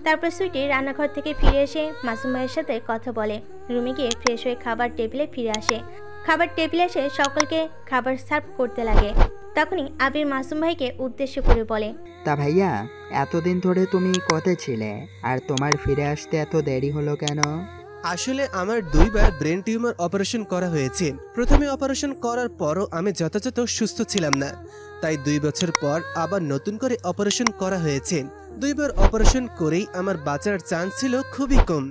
তারপর সুইটি রান্নাঘর থেকে ফিরে এসে মাসুম ভাইয়ের সাথে কথা বলে, রুমে গিয়ে ফ্রেশ হয়ে খাবার টেবিলে ফিরে আসে। খাবার টেবিলে এসে সকলকে খাবার সার্ভ করতে লাগে। তখনই আবির মাসুম ভাইকে উদ্দেশ্য করে বলে, তা ভাইয়া, এতদিন ধরে তুমি কোথায় ছিলে, আর তোমার ফিরে আসতে এত দেরি হলো কেন? আসলে আমার 2 বার ব্রেন টিউমার অপারেশন করা হয়েছে। প্রথমে অপারেশন করার পরও আমি যথাযথ সুস্থ ছিলাম না, তাই 2 বছর পর আবার নতুন করে অপারেশন করা হয়েছে। 2 বার অপারেশন করেই আমার বাঁচার চান্স ছিল খুবই কম,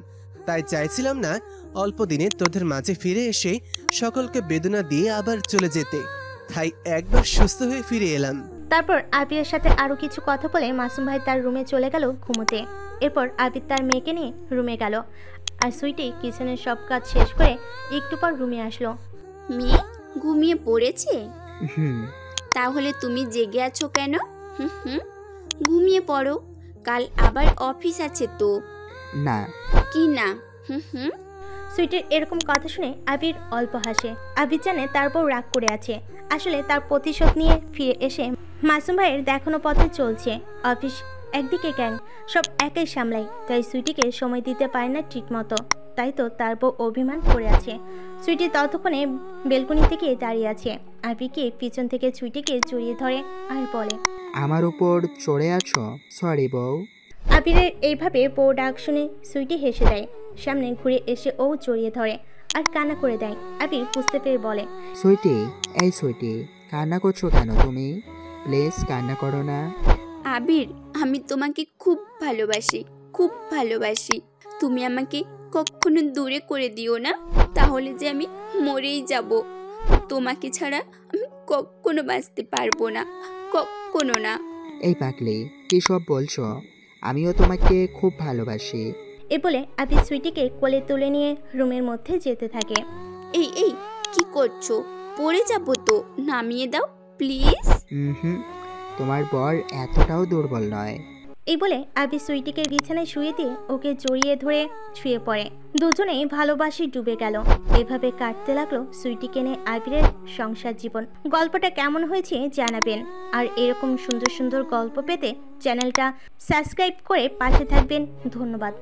তাই চাইছিলাম না অল্প দিনে তোদের মাঝে ফিরে এসে সকলকে বেদনা দিয়ে আবার চলে যেতে, তাই একবার সুস্থ হয়ে ফিরে এলাম। তারপর আবিরের সাথে আরো কিছু কথা বলে মাসুম ভাই তার রুমে চলে গেল ঘুমোতে। এরপর আবির তার মেয়েকে নিয়ে রুমে গেল, আর সুইটি কিচেনের সব কাজ শেষ করে একটু পর রুমে আসলো। মেয়ে ঘুমিয়ে পড়েছে? হুম। তাহলে তুমি জেগে আছো কেন? ঘুমিয়ে পড়ো, কাল আবার অফিস আছে তো। না। কি না? সুইটির এরকম কথা শুনে আবির অল্প হাসে। আবির জানে তার বউ রাগ করে আছে, আসলে তার প্রতিশোধ নিয়ে ফিরে এসে মাসুম ভাইয়ের দেখানো পথে চলছে। অফিস একদিকে গ্যাং সব একাই সামলায়, তাই সুইটিকে সময় দিতে পারে না ঠিক মতো, তাই তো তার বউ অভিমান করে আছে। সুইটি ততক্ষণে বেলকনিতে গিয়ে দাঁড়িয়ে আছে। আবিরকে পিছন থেকে সুইটিকে জড়িয়ে ধরে আর বলে, আমার উপর চড়ে আছো? সরি বউ। আবিরের এইভাবে বউ ডাক শুনে সুইটি হেসে দেয়, সামনে ঘুরে এসে ও জড়িয়ে ধরে আর কান্না করে দেয়। আবির বুঝতে পেরে বলে, সুইটি, এই সুইটি, কান্না করছো কেন তুমি? প্লিজ কান্না করো না। আবির, আমি তোমাকে খুব ভালোবাসি, খুব ভালোবাসি। তুমি আমাকে কখনো দূরে করে দিও না, তাহলে যে আমি মরেই যাব। তোমাকে ছাড়া আমি কখনো বাঁচতে পারবো না, কখনো না। এই পাগলি, কি সব বলছো? আমিও তোমাকে খুব ভালোবাসি। এ বলে আবির সুইটিকে কোলে তুলে নিয়ে রুমের মধ্যে যেতে থাকে। এই এই কি করছো? পড়ে যাবো তো, নামিয়ে দাও প্লিজ। তোমার বর এতটাও দুর্বল নয়। এই বলে আবির সুইটিকে বিছানায় শুয়ে দিয়ে ওকে জড়িয়ে ধরে শুয়ে পড়ে। দুজনেই ভালোবাসি ডুবে গেল। এভাবে কাটতে লাগলো সুইটিকে নিয়ে আবিরের সংসার জীবন। গল্পটা কেমন হয়েছে জানাবেন, আর এরকম সুন্দর সুন্দর গল্প পেতে চ্যানেলটা সাবস্ক্রাইব করে পাশে থাকবেন। ধন্যবাদ।